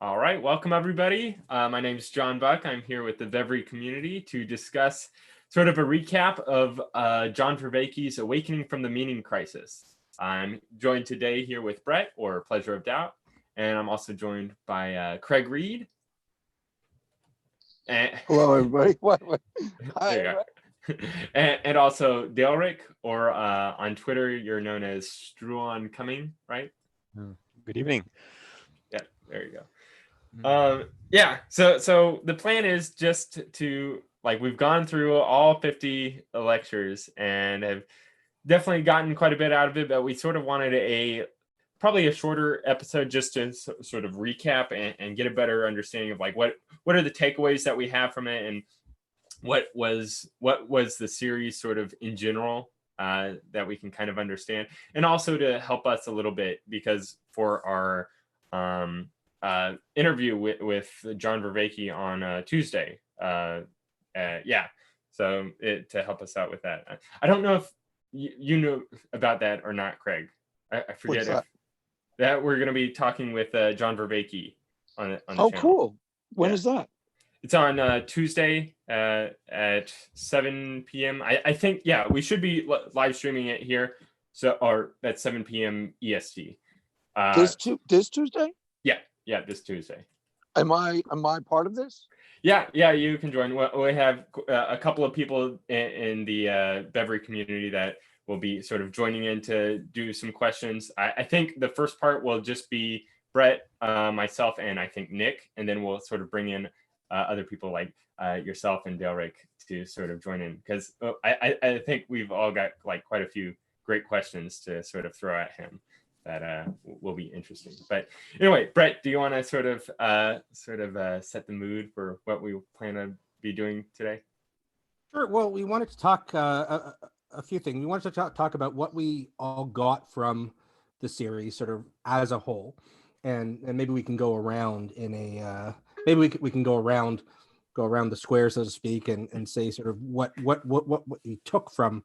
All right, welcome everybody. My name is John Buck. I'm here with the Bevry community to discuss sort of a recap of John Vervaeke's Awakening from the Meaning Crisis. I'm joined today here with Brett, or Pleasure of Doubt, and I'm also joined by Craig Reed. Hello, everybody. Hi, There you go. and also Daleric, or on Twitter, you're known as Struan Cumming, right? Good evening. Yeah, there you go. Yeah, so the plan is just to, like, we've gone through all 50 lectures and have definitely gotten quite a bit out of it, but we sort of wanted probably a shorter episode just to sort of recap and get a better understanding of like what are the takeaways that we have from it, and what was the series sort of in general, that we can kind of understand, and also to help us a little bit because for our interview with John Vervaeke on Tuesday. So to help us out with that. I don't know if you know about that or not, Craig. I forget if that we're going to be talking with John Vervaeke on the channel. Cool. When is that? It's on Tuesday at 7 p.m. I think, yeah, we should be live streaming it here. Or at 7 p.m. EST. This Tuesday? Yeah, this Tuesday. Am I part of this? Yeah, you can join. We have a couple of people in the Bevry community that will be sort of joining in to do some questions. I think the first part will just be Brett, myself, and I think Nick, and then we'll sort of bring in other people like yourself and Daleric to sort of join in, because I think we've all got like quite a few great questions to sort of throw at him that will be interesting. But anyway, Brett, do you want to sort of set the mood for what we plan to be doing today? Sure. Well, we wanted to talk a few things. We wanted to talk about what we all got from the series, sort of as a whole, and maybe we can go around in a maybe we can go around the square, so to speak, and say sort of what we took from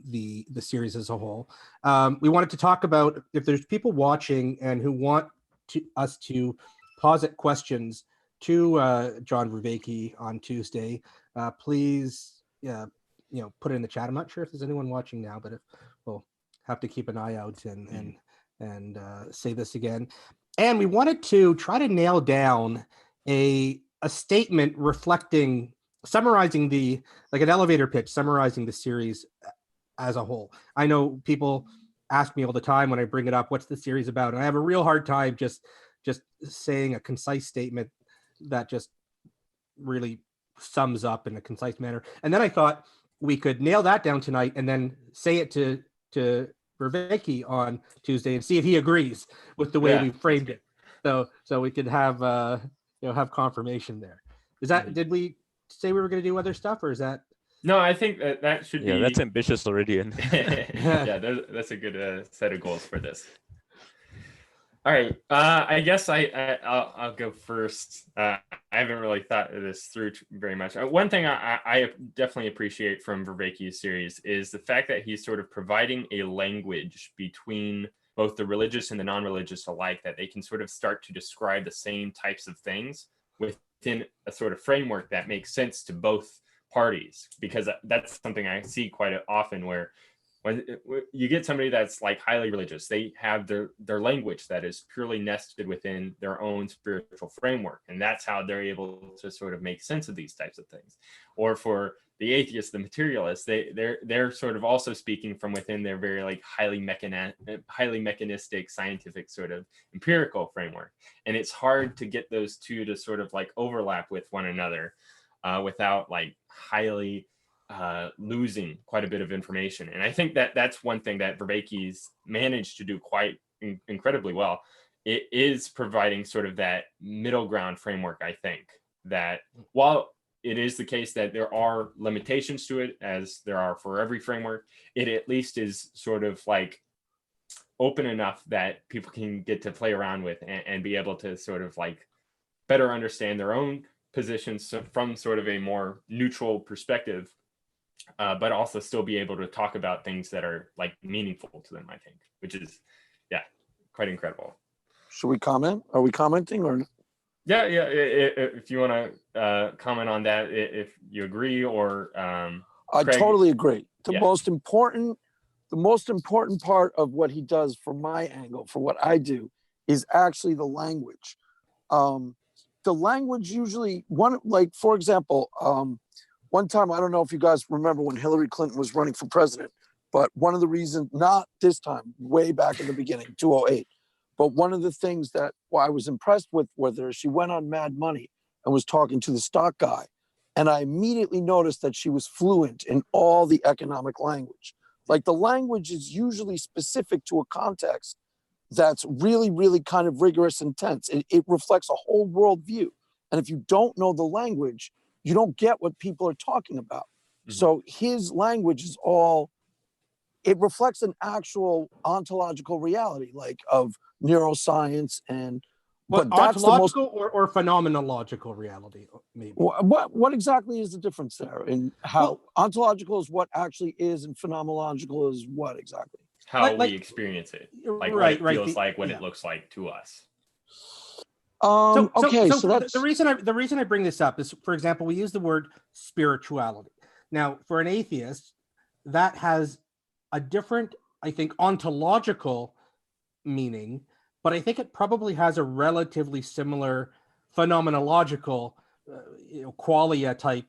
the series as a whole. We wanted to talk about if there's people watching and who want us to posit questions to John Vervaeke on Tuesday, please put it in the chat. I'm not sure if there's anyone watching now, but if we'll have to keep an eye out and say this again. And we wanted to try to nail down a statement summarizing like an elevator pitch, summarizing the series as a whole. I know people ask me all the time when I bring it up, what's the series about? And I have a real hard time just saying a concise statement that just really sums up in a concise manner. And then I thought we could nail that down tonight and then say it to Vervaeke on Tuesday and see if he agrees with the way we framed it. So we could have have confirmation there. Is that, did we say we were going to do other stuff, or is that? No, I think that should be. Yeah, that's ambitious already. Yeah, that's a good set of goals for this. All right, I guess I'll go first. I haven't really thought of this through very much. One thing I definitely appreciate from Vervaeke's series is the fact that he's sort of providing a language between both the religious and the non-religious alike, that they can sort of start to describe the same types of things within a sort of framework that makes sense to both parties. Because that's something I see quite often, where when you get somebody that's like highly religious, they have their language that is purely nested within their own spiritual framework, and that's how they're able to sort of make sense of these types of things. Or for the atheists, the materialists, they're sort of also speaking from within their very like highly mechanistic, scientific sort of empirical framework, and it's hard to get those two to sort of like overlap with one another without like highly losing quite a bit of information. And I think that's one thing that Vervaeke's managed to do quite incredibly well. It is providing sort of that middle ground framework. I think that while it is the case that there are limitations to it, as there are for every framework, it at least is sort of like open enough that people can get to play around with and be able to sort of like better understand their own positions from sort of a more neutral perspective, but also still be able to talk about things that are like meaningful to them, I think, which is, quite incredible. Should we comment? Are we commenting or? If you want to comment on that, if you agree, or I Craig, totally agree. The yeah. most important part of what he does from my angle, for what I do, is actually the language. The language usually, for example, one time, I don't know if you guys remember when Hillary Clinton was running for president, but one of the reasons, not this time, way back in the beginning, 2008, but one of the things that I was impressed with her, she went on Mad Money and was talking to the stock guy. And I immediately noticed that she was fluent in all the economic language. Like, the language is usually specific to a context that's really, really kind of rigorous and tense. It reflects a whole worldview. And if you don't know the language, you don't get what people are talking about. Mm-hmm. So his language is it reflects an actual ontological reality, like of neuroscience and but that's ontological or phenomenological reality, maybe. What exactly is the difference there? In how ontological is what actually is, and phenomenological is what exactly? How we experience it, like what it feels like, what it looks like to us. So that's the reason I bring this up is, for example, we use the word spirituality. Now, for an atheist, that has a different, I think, ontological meaning, but I think it probably has a relatively similar phenomenological, qualia type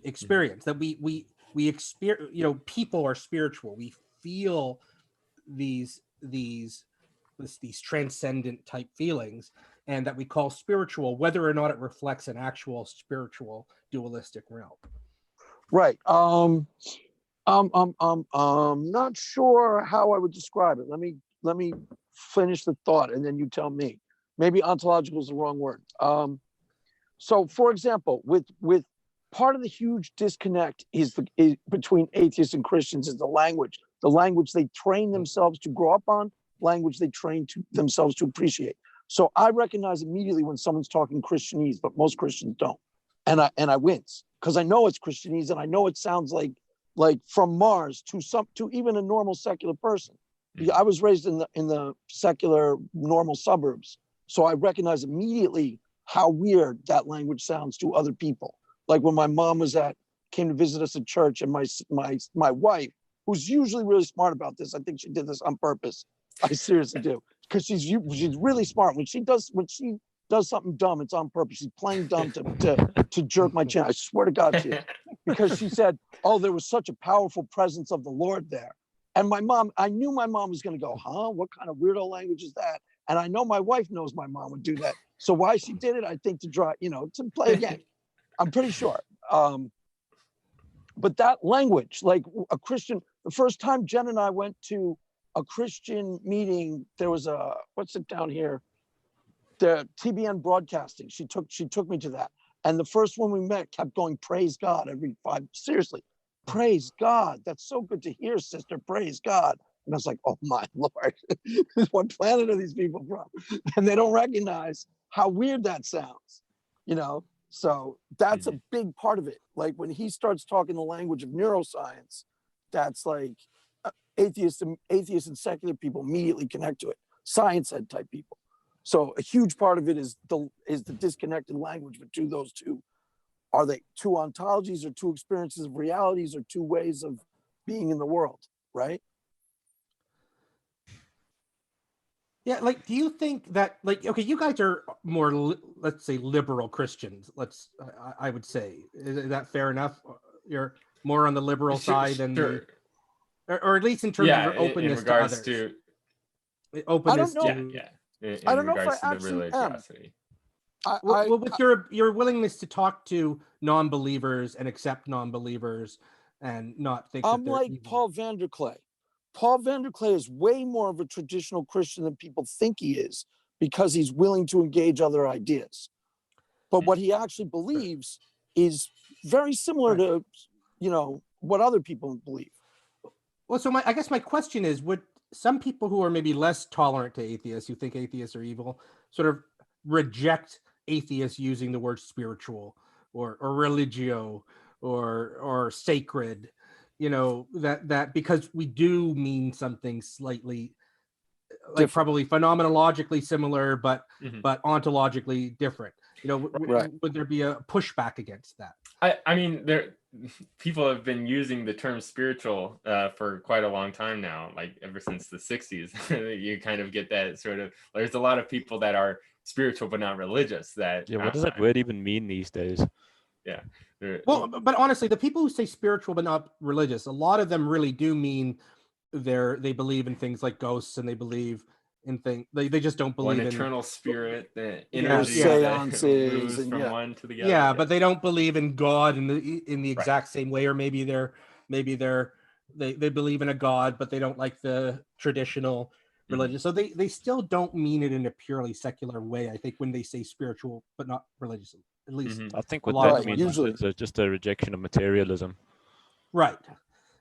experience. That we experience. People are spiritual. We feel these transcendent type feelings, and that we call spiritual, whether or not it reflects an actual spiritual dualistic realm. Right. Not sure how I would describe it. Let me finish the thought, and then you tell me. Maybe ontological is the wrong word. So, for example, with part of the huge disconnect is between atheists and Christians is the language. The language they train themselves to grow up on, language they train themselves to appreciate. So I recognize immediately when someone's talking Christianese, but most Christians don't, and I wince because I know it's Christianese and I know it sounds like from Mars to even a normal secular person. I was raised in the secular normal suburbs, so I recognize immediately how weird that language sounds to other people. Like when my mom came to visit us at church, and my wife, who's usually really smart about this, I think she did this on purpose. I seriously do, because she's really smart. When she does something dumb, it's on purpose. She's playing dumb to jerk my chin. I swear to God, she is. Because she said, "Oh, there was such a powerful presence of the Lord there." And I knew my mom was going to go, "Huh? What kind of weirdo language is that?" And I know my wife knows my mom would do that. So why she did it, I think to play a game. I'm pretty sure. But that language, like a Christian, the first time Jen and I went to a Christian meeting, there was what's it down here? The TBN broadcasting. She took me to that. And the first one we met kept going, "Praise God," every five. Seriously, praise God. That's so good to hear, sister. Praise God. And I was like, oh my Lord, what planet are these people from? And they don't recognize how weird that sounds, So that's a big part of it. Like when he starts talking the language of neuroscience, that's like atheists and secular people immediately connect to it. Science head type people. So a huge part of it is the disconnected language between those two. Are they two ontologies or two experiences of realities or two ways of being in the world, right? Yeah, do you think that, okay, you guys are more, let's say, liberal Christians. I would say, is that fair enough? You're more on the liberal side than or at least in terms of your openness to others. Openness to in regards to the religiosity. With your willingness to talk to non-believers and accept non-believers and not think I'm like evil. Paul Vanderklay. Paul Vanderklay is way more of a traditional Christian than people think he is, because he's willing to engage other ideas. But what he actually believes is very similar to, what other people believe. Well, so I guess my question is, would some people who are maybe less tolerant to atheists, who think atheists are evil, sort of reject atheists using the word spiritual or religio or sacred? That because we do mean something slightly Different. probably phenomenologically similar, but Mhm. but ontologically different. Right. Would there be a pushback against that? I mean, people have been using the term spiritual for quite a long time now, like ever since the 60s. You kind of get that sort of, there's a lot of people that are spiritual but not religious that Yeah, what does that word even mean these days? yeah. Well, but honestly, the people who say spiritual but not religious, a lot of them really do mean they believe in things like ghosts, and they believe in things they just don't One believe in. eternal spirit, the Yeah, energy yeah. that Seances moves and from yeah. one to the other. Yeah, but they don't believe in God in the Right. exact same way, or maybe they believe in a God, but they don't like the traditional religion. So they still don't mean it in a purely secular way, I think, when they say spiritual but not religious, at least Mhm. I think a what lot that of Right, them. means usually. is just a rejection of materialism. Right.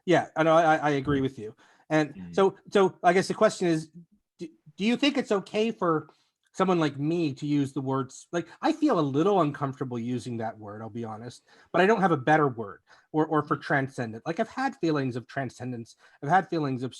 Yeah, I know. I agree with you. And Mhm. so I guess the question is, do you think it's okay for someone like me to use the words? Like, I feel a little uncomfortable using that word, I'll be honest, but I don't have a better word, or for transcendent. Like, I've had feelings of transcendence. I've had feelings of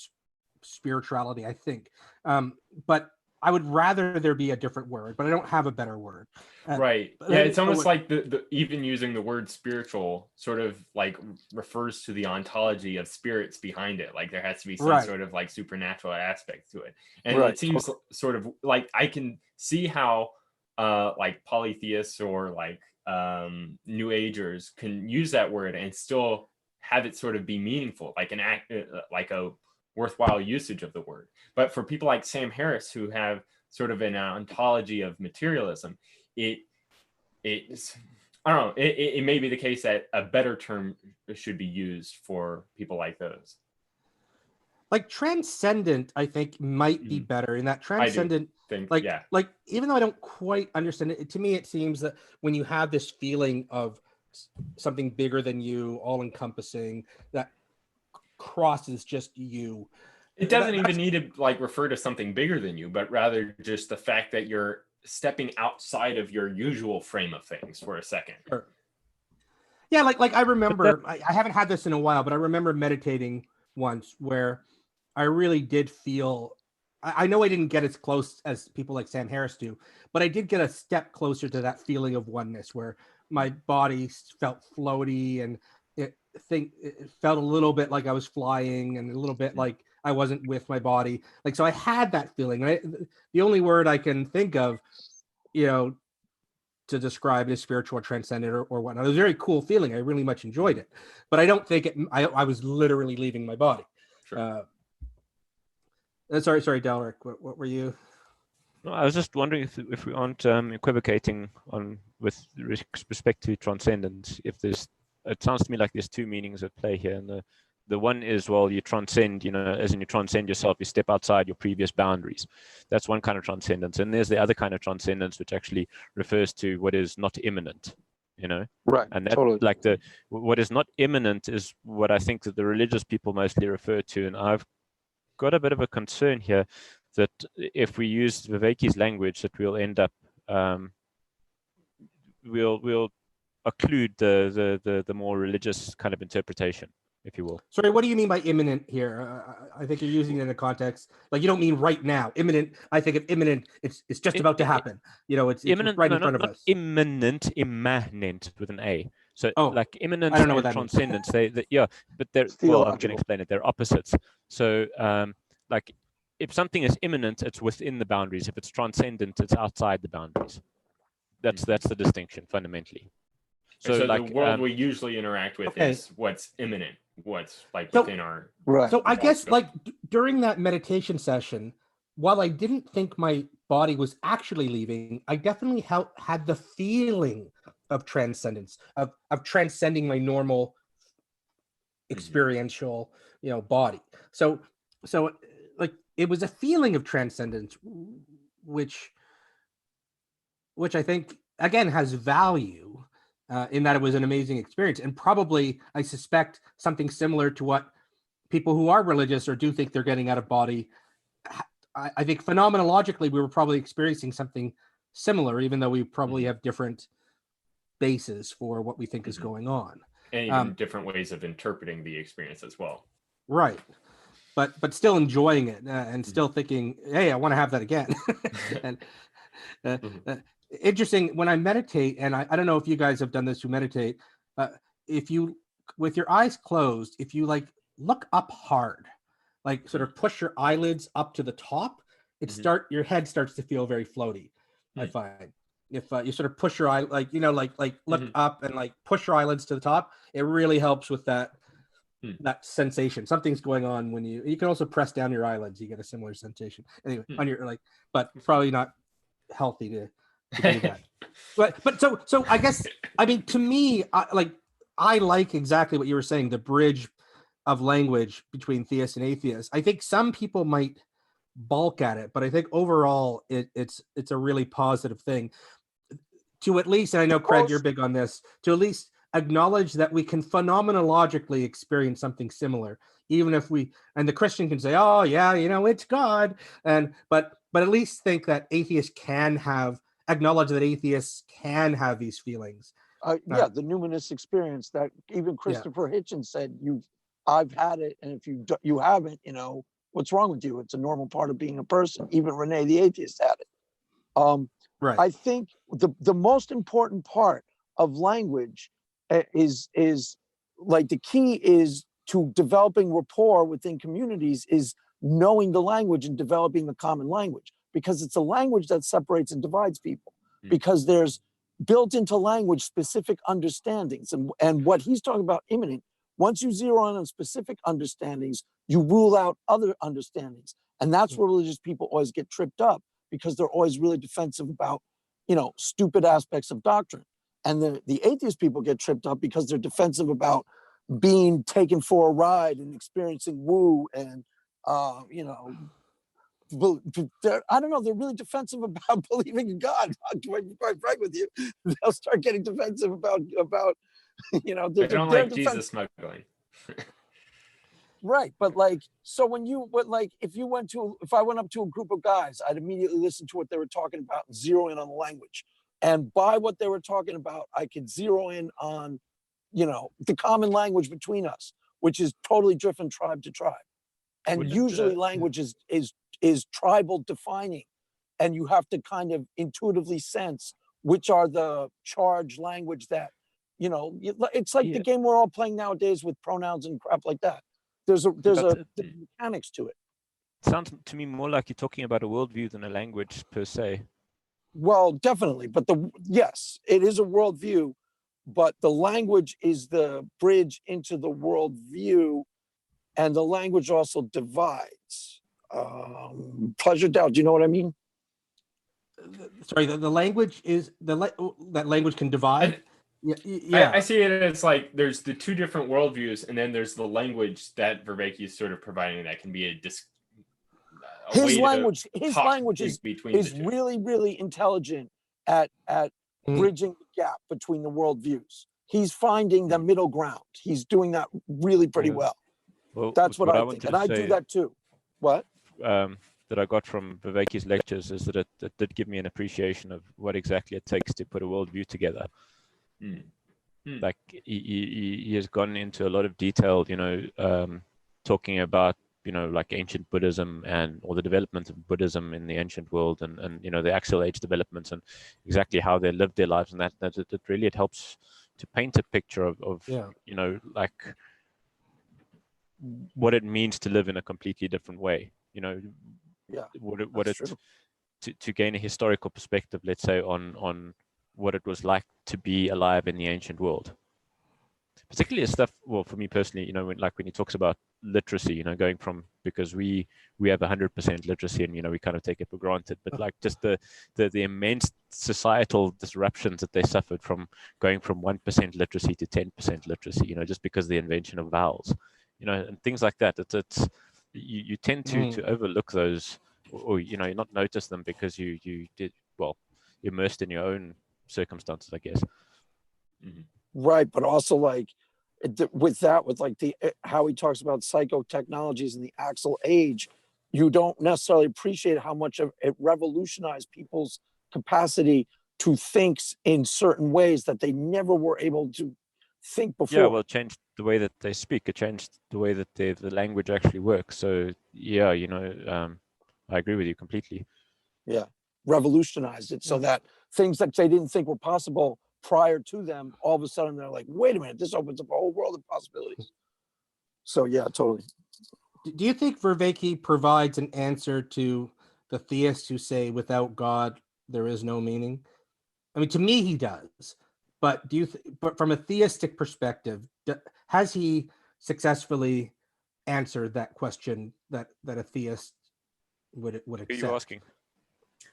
spirituality, I think. But I would rather there be a different word, but I don't have a better word. Right. Yeah, it's So almost like the even using the word spiritual sort of like refers to the ontology of spirits behind it. Like there has to be some Right. sort of like supernatural aspect to it. And Right, it seems sort of like I can see how like polytheists or like new agers can use that word and still have it sort of be meaningful, like an act like a worthwhile usage of the word. But for people like Sam Harris who have sort of an ontology of materialism, it's I don't know, it may be the case that a better term should be used for people like those. Like transcendent, I think might be Mhm. better in that I do transcendent. think, Like, yeah. like even though I don't quite understand it, to me it seems that when you have this feeling of something bigger than you, all encompassing, that crosses just you. It doesn't even need to like refer to something bigger than you, but rather just the fact that you're stepping outside of your usual frame of things for a second. Sure. Yeah, like I But remember, I haven't had this in a while, but I remember meditating once where I really did feel. I know I didn't get as close as people like Sam Harris do, but I did get a step closer to that feeling of oneness where my body felt floaty, and it felt a little bit like I was flying, and a little bit like I wasn't with my body. Like, so I had that feeling. Right? The only word I can think of, to describe it as spiritual or transcendent or whatnot. It was a very cool feeling. I really much enjoyed it, but I don't think I was literally leaving my body. Sure. Sorry, Delric. What were you? No, I was just wondering if we aren't equivocating on with respect to transcendence. It sounds to me like there's two meanings at play here, and the one is, well, you transcend, as in you transcend yourself, you step outside your previous boundaries. That's one kind of transcendence, and there's the other kind of transcendence, which actually refers to what is not imminent. right, And that, totally. like what is not imminent is what I think that the religious people mostly refer to, and I've got a bit of a concern here that if we use Viveki's language, that we'll end up we'll occlude the more religious kind of interpretation, if you will. Sorry, what do you mean by imminent here? I think you're using it in a context like you don't mean right now. Imminent. I think of imminent. It's just about to happen. It's Imminent, right no, in front of not us. imminent, immanent with an A. So like imminence I don't know what and that means. transcendence, but they're, well, I'm going to explain it. They're opposites. So like if something is imminent, it's within the boundaries. If it's transcendent, it's outside the boundaries. That's the distinction fundamentally. So like the world we usually interact with is what's imminent, what's like within our right. So I guess like during that meditation session, while I didn't think my body was actually leaving, I definitely had the feeling of transcendence, of transcending my normal experiential, body. So like it was a feeling of transcendence, which I think again has value, in that it was an amazing experience, and probably I suspect something similar to what people who are religious or do think they're getting out of body. I think phenomenologically we were probably experiencing something similar, even though we probably have different bases for what we think is going on, and even different ways of interpreting the experience as well. Right. but still enjoying it and still thinking, hey, I want to have that again. And interesting, when I meditate, and I don't know if you guys have done this who meditate, if you, with your eyes closed, if you like look up hard, like sort of push your eyelids up to the top, your head starts to feel very floaty. I find if you sort of push your eye, like, like look up and like push your eyelids to the top, it really helps with that sensation. Something's going on when you can also press down your eyelids, you get a similar sensation anyway on your, like, but probably not healthy to do that. but so I guess, I mean, to me, I like exactly what you were saying, the bridge of language between theists and atheists. I think some people might balk at it, but I think overall it's a really positive thing to at least, and I know Craig, you're big on this, to at least acknowledge that we can phenomenologically experience something similar, even if and the Christian can say, oh yeah, it's God, but at least think that atheists acknowledge that atheists can have these feelings. The numinous experience that even Christopher Hitchens said, I've had it, and if you haven't, what's wrong with you? It's a normal part of being a person. Even Rene the atheist had it. Right. I think the most important part of language is like, the key is to developing rapport within communities is knowing the language and developing the common language, because it's a language that separates and divides people, because there's built into language specific understandings, and what he's talking about immanent. Once you zero in on specific understandings, you rule out other understandings. And that's where religious people always get tripped up, because they're always really defensive about, stupid aspects of doctrine. And the atheist people get tripped up because they're defensive about being taken for a ride and experiencing woo and, I don't know, they're really defensive about believing in God. To be quite frank with you, they'll start getting defensive about they don't like Jesus smuggling. Right, but like, so if I went up to a group of guys, I'd immediately listen to what they were talking about and zero in on the language. And by what they were talking about, I could zero in on, the common language between us, which is totally different tribe to tribe. And usually language is tribal defining, and you have to kind of intuitively sense which are the charged language that, it's like the game we're all playing nowadays with pronouns and crap like that. There's mechanics to it. Sounds to me more like you're talking about a worldview than a language per se. Well, definitely, but yes, it is a worldview, but the language is the bridge into the worldview, and the language also divides. Pleasure, doubt. Do you know what I mean? Sorry, the language is that language can divide. I see it as like there's the two different worldviews, and then there's the language that Vervaeke is sort of providing that can be his language is really, really intelligent at bridging the gap between the worldviews. He's finding the middle ground. He's doing that really pretty well. That's what I think, and I do that too. What? That I got from Vervaeke's lectures is that it did give me an appreciation of what exactly it takes to put a worldview together. Like he has gone into a lot of detail, talking about, like ancient Buddhism or the development of Buddhism in the ancient world, and the Axial Age developments and exactly how they lived their lives, and that it really helps to paint a picture of like what it means to live in a completely different way. To gain a historical perspective, let's say, on what it was like to be alive in the ancient world, particularly stuff. Well, for me personally, when he talks about literacy, going from, because we have 100% literacy, and we kind of take it for granted, but like just the immense societal disruptions that they suffered from going from 1% literacy to 10% literacy, just because of the invention of vowels, and things like that. It's you tend to overlook those, or not notice them because you did immersed in your own circumstances, I guess. Right, but also like with how he talks about psychotechnologies in the Axial Age, you don't necessarily appreciate how much it revolutionized people's capacity to think in certain ways that they never were able to think before. Yeah, well, it changed the way that they speak. It changed the way that the language actually works. So yeah, I agree with you completely. Yeah, revolutionized it so that things that they didn't think were possible prior to them, all of a sudden they're like, wait a minute, this opens up a whole world of possibilities. So yeah, totally. Do you think Vervaeke provides an answer to the theists who say without God there is no meaning? I mean, to me he does, but but from a theistic perspective, has he successfully answered that question that a theist would accept? Who are you asking?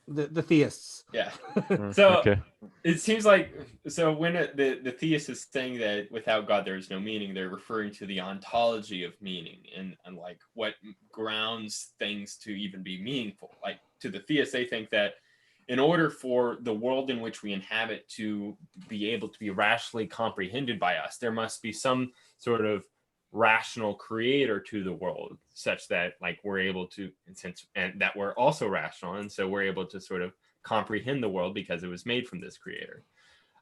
The theists. Yeah. So Okay. it seems like, so when the theist is saying that without God there is no meaning, they're referring to the ontology of meaning and like what grounds things to even be meaningful. Like to the theist, they think that in order for the world in which we inhabit to be able to be rationally comprehended by us, there must be some sort of rational creator to the world, such that like we're able to, and that we're also rational, and so we're able to sort of comprehend the world because it was made from this creator.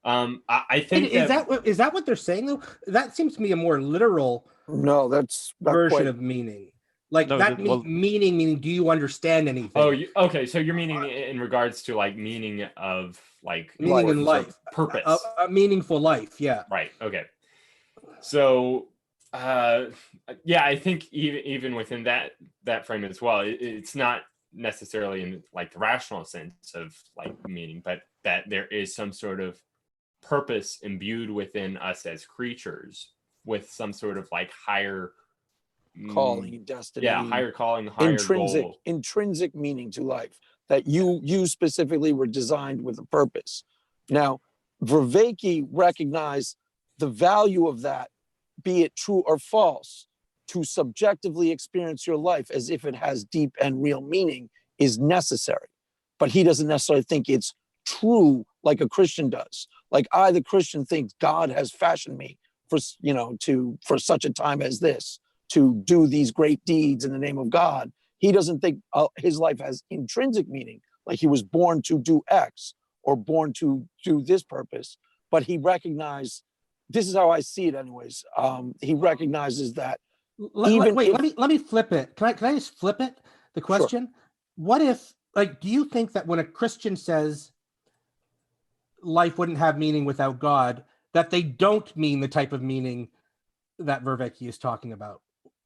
I think is that what they're saying though? That seems to me a more literal version of meaning. Like No, meaning. Do you understand anything? Oh, okay. So you're meaning in regards to like meaning of like meaning in life, purpose, a meaningful life. Yeah. Right. Okay. So, yeah, I think even within that frame as well, it's not necessarily in like the rational sense of like meaning, but that there is some sort of purpose imbued within us as creatures with some sort of like higher calling, destiny, higher calling, higher goal, intrinsic meaning to life, that you specifically were designed with a purpose. Now, Vervaeke recognized the value of that, be it true or false, to subjectively experience your life as if it has deep and real meaning is necessary. But he doesn't necessarily think it's true like a Christian does. Like I, the Christian, think God has fashioned me for such a time as this, to do these great deeds in the name of God. He doesn't think his life has intrinsic meaning, like he was born to do X or born to do this purpose. But he recognized, this is how I see it anyways. He recognizes that let me flip it. Can I just flip it? The question, sure. What if, like, do you think that when a Christian says life wouldn't have meaning without God, that they don't mean the type of meaning that Vervaeke is talking about?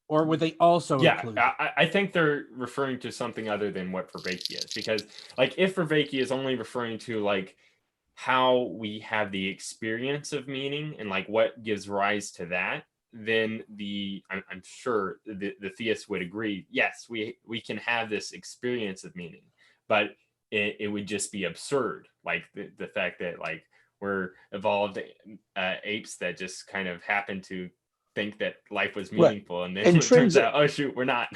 Or would they also include? I think they're referring to something other than what Vervaeke is, because like if Vervaeke is only referring to like how we have the experience of meaning and like what gives rise to that, then I'm sure the theist would agree, yes, we can have this experience of meaning, but it would just be absurd, like the fact that like we're evolved apes that just kind of happen to think that life was meaningful, right. And then it turns out, oh shoot, we're not.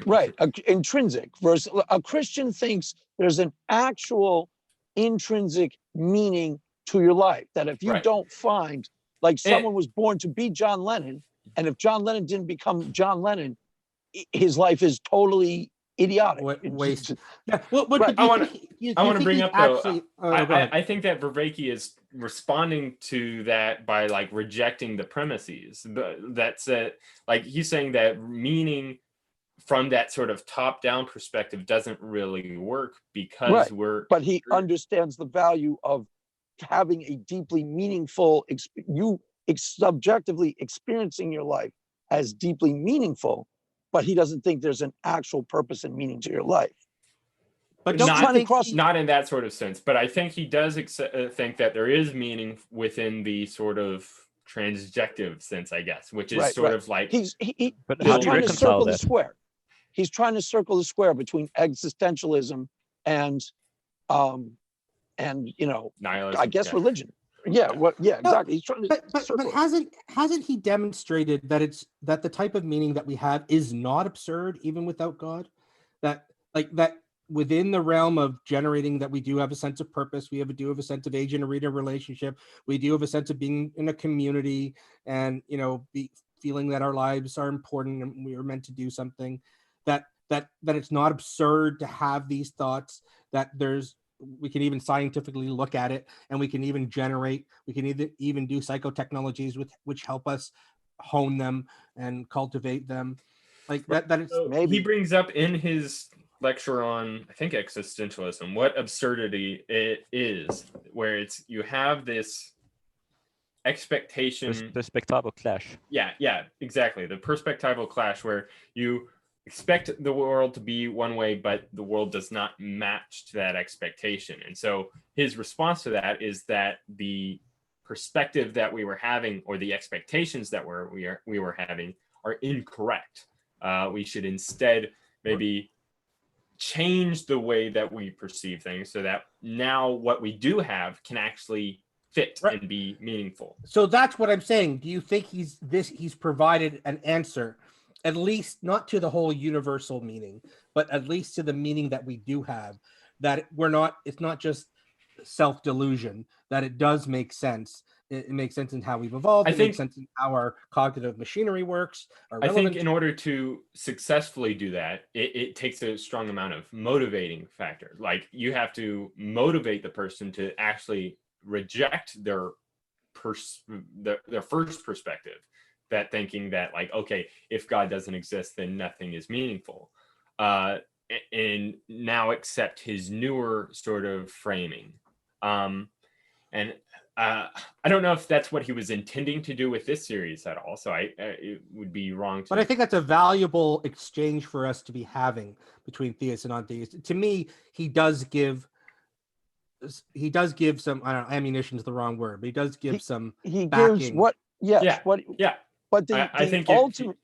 Right. Intrinsic versus a Christian thinks there's an actual intrinsic meaning to your life, that if you right. don't find, like someone was born to be John Lennon, and if John Lennon didn't become John Lennon, his life is totally idiotic. Wasted. Yeah. Well, right. I want to bring up though. I think that Vervaeke is responding to that by like rejecting the premises. That's it. Like he's saying that meaning from that sort of top-down perspective doesn't really work because right. But he understands the value of having a deeply meaningful, subjectively experiencing your life as deeply meaningful. But he doesn't think there's an actual purpose and meaning to your life. But not in that sort of sense. But I think he does think that there is meaning within the sort of transjective sense, I guess, which is sort of like he's trying to circle the square. He's trying to circle the square between existentialism and nihilism, I guess religion. Yeah, exactly. He's trying to but hasn't he demonstrated that the type of meaning that we have is not absurd even without God? That within the realm of generating, that we do have a sense of purpose, we do have a sense of agent and reader relationship, we do have a sense of being in a community, and be feeling that our lives are important and we are meant to do something. That it's not absurd to have these thoughts. That there's we can even scientifically look at it, and we can even even do psychotechnologies which help us hone them and cultivate them. Like that is So maybe. he brings up in his lecture on, I think, existentialism, what absurdity it is, where you have this expectation. Perspectival clash. Yeah, exactly. The perspectival clash where you expect the world to be one way, but the world does not match to that expectation. And so his response to that is that the perspective that we were having, or the expectations that we were having, are incorrect. We should instead maybe change the way that we perceive things so that now what we do have can actually fit and be meaningful. So that's what I'm saying. Do you think he's provided an answer, at least not to the whole universal meaning, but at least to the meaning that we do have, that it's not just self-delusion, that it does make sense. It makes sense in how we've evolved. It makes sense in how our cognitive machinery works. I think in order to successfully do that, it takes a strong amount of motivating factor. Like, you have to motivate the person to actually reject their first perspective, that thinking that, like, okay, if God doesn't exist, then nothing is meaningful, and now accept his newer sort of framing. And I don't know if that's what he was intending to do with this series at all. So it would be wrong to. But I think that's a valuable exchange for us to be having between theists and non-theists. To me, he does give some, I don't know, ammunition is the wrong word, but he does give some. He backing. gives what? Yes. Yeah. What? Yeah. But I think ultimate.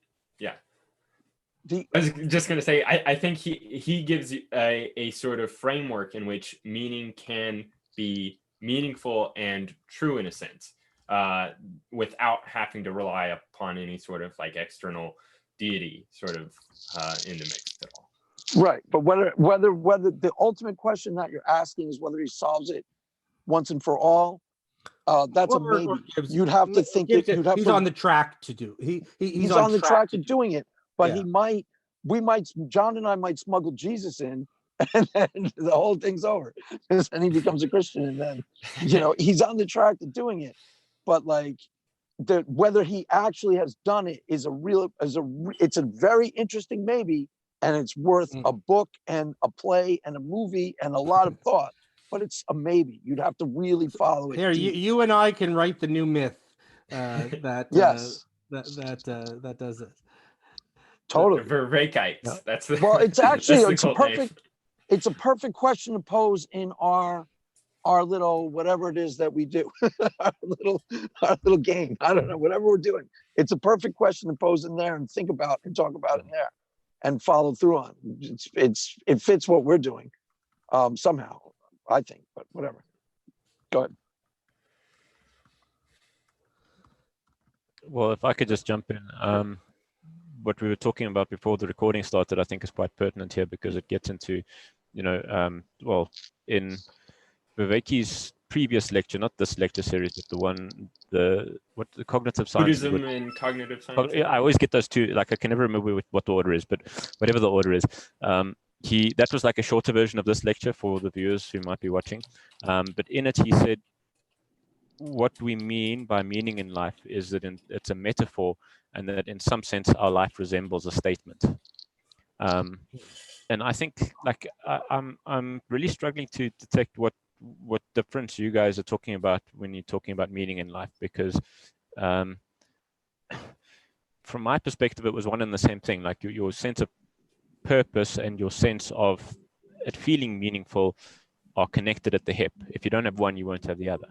I was just going to say, I think he gives a sort of framework in which meaning can be meaningful and true in a sense, without having to rely upon any sort of like external deity sort of in the mix at all. Right, but whether the ultimate question that you're asking is whether he solves it once and for all, that's a maybe. You'd have to think it. He's on the track to do. He's on the track to doing it, but yeah. John and I might smuggle Jesus in, and then the whole thing's over, and he becomes a Christian, and then he's on the track to doing it. But like, whether he actually has done it is it's a very interesting maybe, and it's worth a book and a play and a movie and a lot of thought. But it's a maybe. You'd have to really follow it. Here, you and I can write the new myth that yes, that does it. Totally. Vervakites. Yeah. That's the. Well, it's actually it's a perfect. Name. It's a perfect question to pose in our little whatever it is that we do, our little game. I don't know, whatever we're doing. It's a perfect question to pose in there and think about and talk about in there, and follow through on. It fits what we're doing, somehow, I think. But whatever. Go ahead. Well, if I could just jump in, what we were talking about before the recording started, I think is quite pertinent here, because it gets into, well, in Viveki's previous lecture, not this lecture series, but the cognitive science. Buddhism and cognitive science. I always get those two, like I can never remember what the order is, but whatever the order is, that was like a shorter version of this lecture for the viewers who might be watching. But in it, he said, what we mean by meaning in life is that it's a metaphor, and that in some sense our life resembles a statement. And I think, like, I'm really struggling to detect what difference you guys are talking about when you're talking about meaning in life, because from my perspective, it was one and the same thing. Like your sense of purpose and your sense of it feeling meaningful are connected at the hip. If you don't have one, you won't have the other.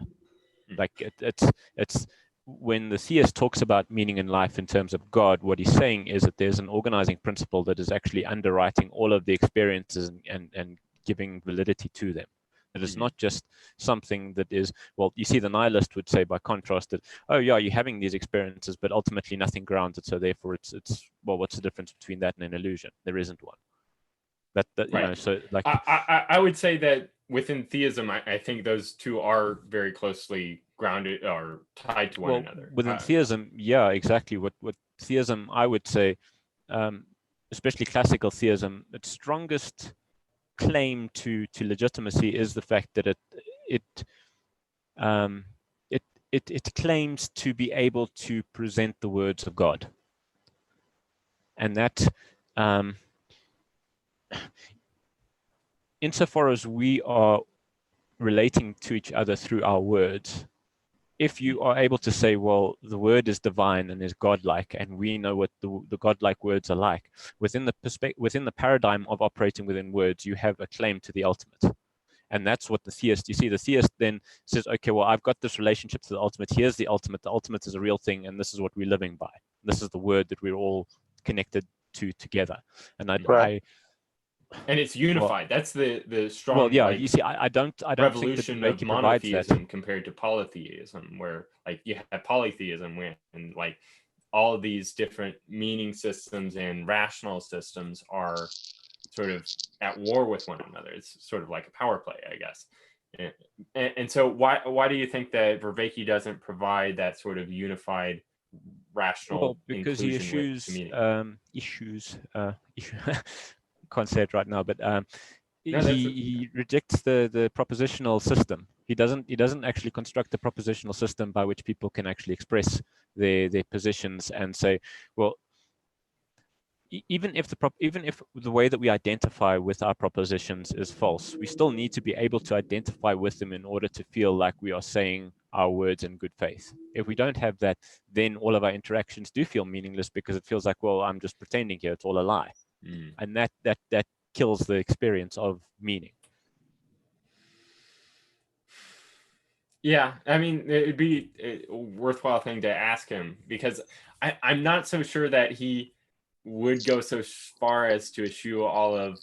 Like it's when the theist talks about meaning in life in terms of God, what he's saying is that there's an organizing principle that is actually underwriting all of the experiences and giving validity to them. It is not just something that is, well, you see the nihilist would say by contrast that, oh yeah, you're having these experiences, but ultimately nothing grounds it. So therefore it's well, what's the difference between that and an illusion? There isn't one. That right. So like I would say that within theism, I think those two are very closely grounded or tied to one another. Within theism, yeah, exactly. What theism, I would say, especially classical theism, its strongest claim to legitimacy is the fact that it claims to be able to present the words of God, and that insofar as we are relating to each other through our words, if you are able to say, well, the word is divine and is godlike, and we know what the godlike words are like, within the paradigm of operating within words, you have a claim to the ultimate. And that's what the theist, you see, the theist then says, okay, well, I've got this relationship to the ultimate. Here's the ultimate. The ultimate is a real thing, and this is what we're living by. This is the word that we're all connected to together. And and it's unified. That's the strong. Well, yeah. You see, I don't think that revolution of Bevry provides that. monotheism compared to polytheism, where like you have polytheism, and like all of these different meaning systems and rational systems are sort of at war with one another. It's sort of like a power play, I guess. And so why do you think that Vervaeke doesn't provide that sort of unified rational because he issues can't say it right now, but he rejects the propositional system. He doesn't actually construct a propositional system by which people can actually express their positions and say, well, even if the way that we identify with our propositions is false, we still need to be able to identify with them in order to feel like we are saying our words in good faith. If we don't have that, then all of our interactions do feel meaningless, because it feels like, well, I'm just pretending here, it's all a lie. And that kills the experience of meaning. Yeah, I mean, it'd be a worthwhile thing to ask him, because I'm not so sure that he would go so far as to eschew all of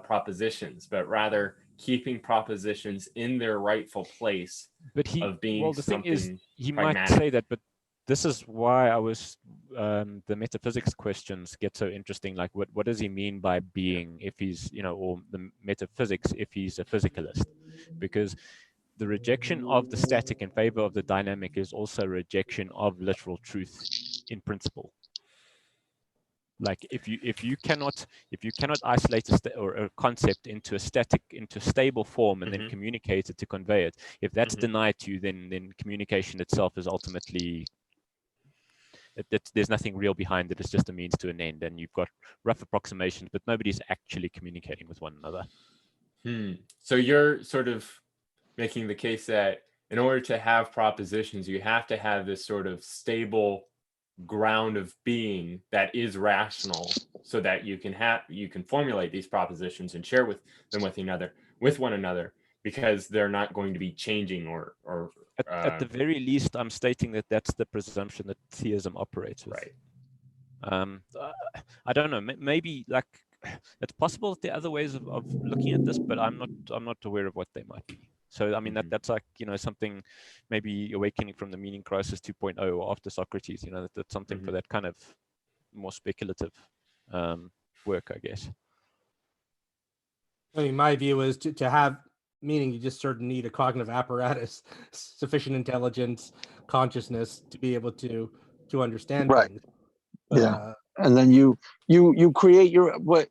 propositions, but rather keeping propositions in their rightful place. But of being the thing is, he pragmatic. might say that, but this is why the metaphysics questions get so interesting. Like, what does he mean by being, if he's, or the metaphysics if he's a physicalist? Because the rejection of the static in favor of the dynamic is also a rejection of literal truth in principle. Like, if you cannot isolate a concept into a stable form and then communicate it to convey it, if that's denied to you, then communication itself is ultimately, there's nothing real behind it. It's just a means to an end, and you've got rough approximations, but nobody's actually communicating with one another. So you're sort of making the case that in order to have propositions, you have to have this sort of stable ground of being that is rational, so that you can formulate these propositions and share them with one another, because they're not going to be changing or at the very least, I'm stating that that's the presumption that theism operates with. Right. I don't know, maybe like it's possible that there are other ways of looking at this, but I'm not aware of what they might be. So I mean, that's like, something maybe awakening from the meaning crisis 2.0 or after Socrates, that's something for that kind of more speculative work, I guess. I mean, my view is to have meaning, you just sort of need a cognitive apparatus, sufficient intelligence, consciousness to be able to understand things. Yeah. And then you create what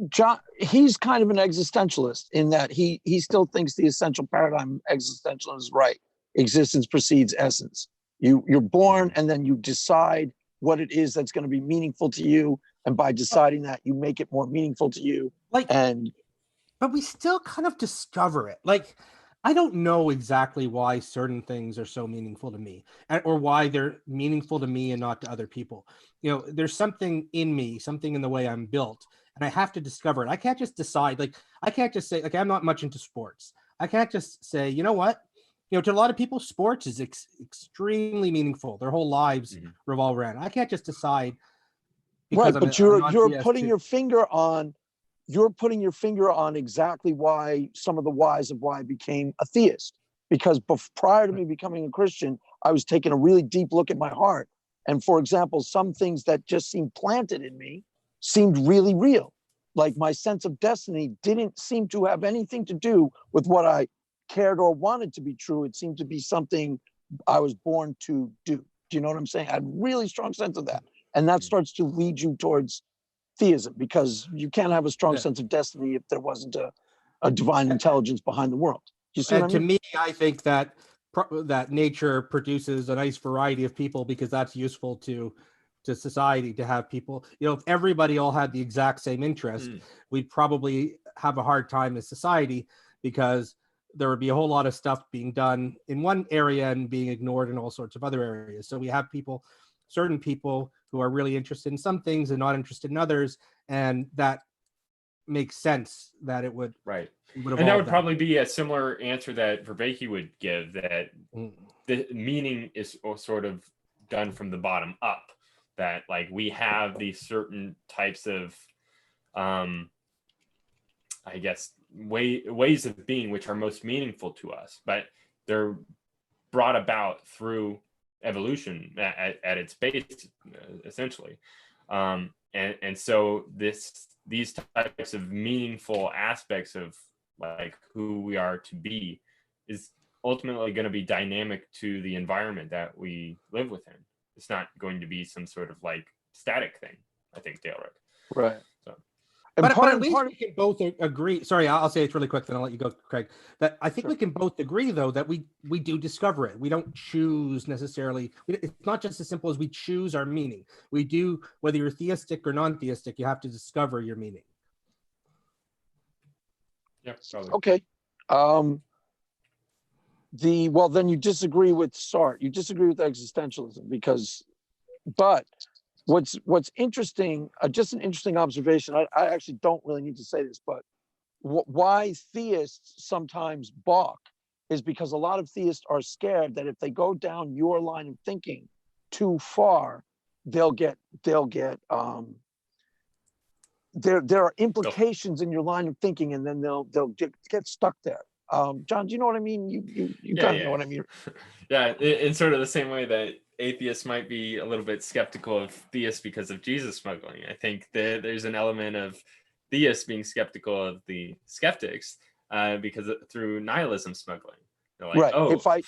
John, he's kind of an existentialist in that he still thinks the essential paradigm existentialism is right. Existence precedes essence. You're born, and then you decide what it is that's going to be meaningful to you, and by deciding that, you make it more meaningful to you. But we still kind of discover it. Like, I don't know exactly why certain things are so meaningful to me, or why they're meaningful to me and not to other people. There's something in me, something in the way I'm built, and I have to discover it. I can't just decide, I can't just say, I'm not much into sports. I can't just say, you know what? To a lot of people, sports is extremely meaningful. Their whole lives revolve around. I can't just decide. Right, but you're putting your finger on exactly why, some of the whys of why I became a theist. Because prior to me becoming a Christian, I was taking a really deep look at my heart. And for example, some things that just seemed planted in me seemed really real. Like my sense of destiny didn't seem to have anything to do with what I cared or wanted to be true. It seemed to be something I was born to do. Do you know what I'm saying? I had a really strong sense of that. And that starts to lead you towards theism, because you can't have a strong sense of destiny if there wasn't a a divine intelligence behind the world. Do you see what I And to mean? me, I think that that nature produces a nice variety of people, because that's useful to society, to have people. You know, if everybody all had the exact same interest, we'd probably have a hard time as society, because there would be a whole lot of stuff being done in one area and being ignored in all sorts of other areas. So we have people, certain people, who are really interested in some things and not interested in others, and that makes sense that it would Right. it would And that evolve would probably be a similar answer that Vervaeke would give, that the meaning is sort of done from the bottom up, that like we have these certain types of I guess ways of being which are most meaningful to us, but they're brought about through evolution at its base, essentially. And so these types of meaningful aspects of like who we are to be is ultimately going to be dynamic to the environment that we live within. It's not going to be some sort of like static thing, I think, Dale. Right. So. And But at least we can both agree. Sorry, I'll say it really quick, then I'll let you go, Craig. That I think we can both agree, though, that we do discover it. We don't choose necessarily. It's not just as simple as we choose our meaning. We do, whether you're theistic or non-theistic, you have to discover your meaning. Yeah, probably. Okay. Well, then you disagree with Sartre. You disagree with existentialism but what's interesting, just an interesting observation. I actually don't really need to say this, but why theists sometimes balk is because a lot of theists are scared that if they go down your line of thinking too far, there are implications in your line of thinking, and then they'll get stuck there. John, do you know what I mean? You kind of know what I mean. Yeah, in sort of the same way that atheists might be a little bit skeptical of theists because of Jesus smuggling. I think that there's an element of theists being skeptical of the skeptics because through nihilism smuggling. They're like, right. oh, if I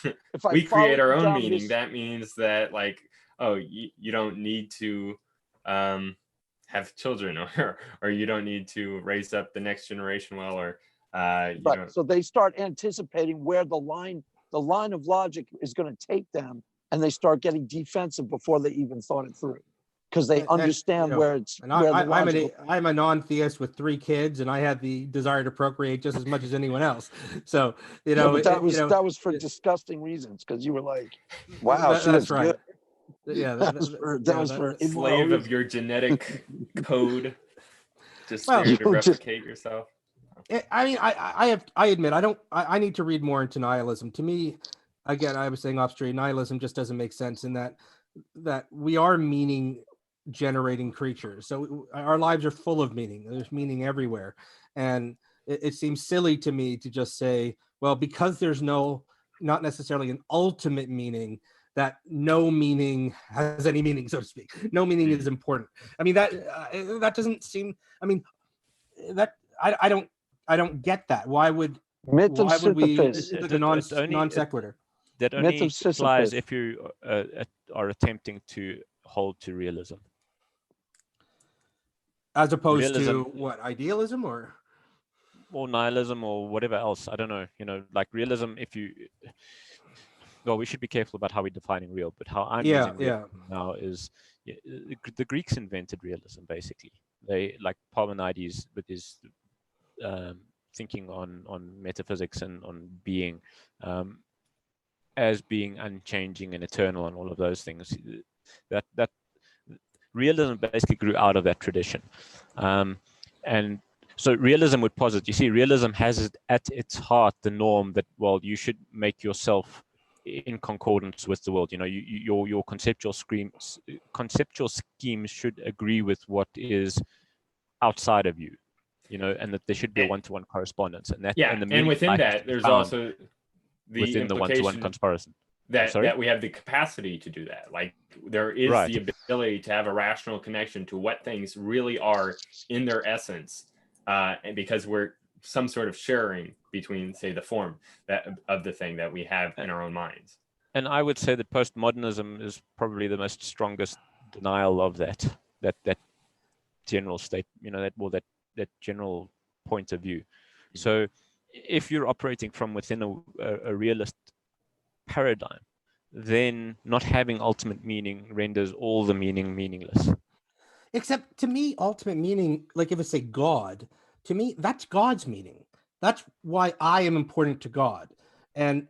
we create our own John, meaning. That means that like, oh, you don't need to have children, or you don't need to raise up the next generation well, or right. So they start anticipating where the line of logic is going to take them, and they start getting defensive before they even thought it through, because they understand where it's. And I'm a non-theist with 3 kids, and I had the desire to procreate just as much as anyone else. So but that was for disgusting reasons, because you were like, "Wow, that's right." Good. Yeah, that was for slave of your genetic code, just there to replicate yourself. I mean, I admit I need to read more into nihilism. To me, again, I was saying off street, nihilism just doesn't make sense in that we are meaning generating creatures. So our lives are full of meaning. There's meaning everywhere. And it seems silly to me to just say, well, because there's not necessarily an ultimate meaning, that no meaning has any meaning, so to speak. No meaning is important. I mean, that doesn't seem, I mean, that I don't get that. Why would we, it's like a non sequitur. That only applies if you are attempting to hold to realism. As opposed to what, idealism or nihilism or whatever else. I don't know. Like realism, we should be careful about how we're defining real, but how I'm using real now is the Greeks invented realism, basically. They, like Parmenides with his thinking on metaphysics and on being as being unchanging and eternal and all of those things. That realism basically grew out of that tradition. And so realism would posit, realism has at its heart the norm that, well, you should make yourself in concordance with the world. Your conceptual schemes should agree with what is outside of you, and that there should be a one-to-one correspondence. And that, and within that, there's also the within the one-to-one comparison that we have the capacity to do that. Like there is the ability to have a rational connection to what things really are in their essence, and because we're some sort of sharing between, say, the form of the thing that we have in our own minds. And I would say that postmodernism is probably the most strongest denial of that general state, that general point of view. So if you're operating from within a realist paradigm, then not having ultimate meaning renders all the meaning meaningless. Except to me, ultimate meaning, like if it's a God, to me, that's God's meaning. That's why I am important to God. And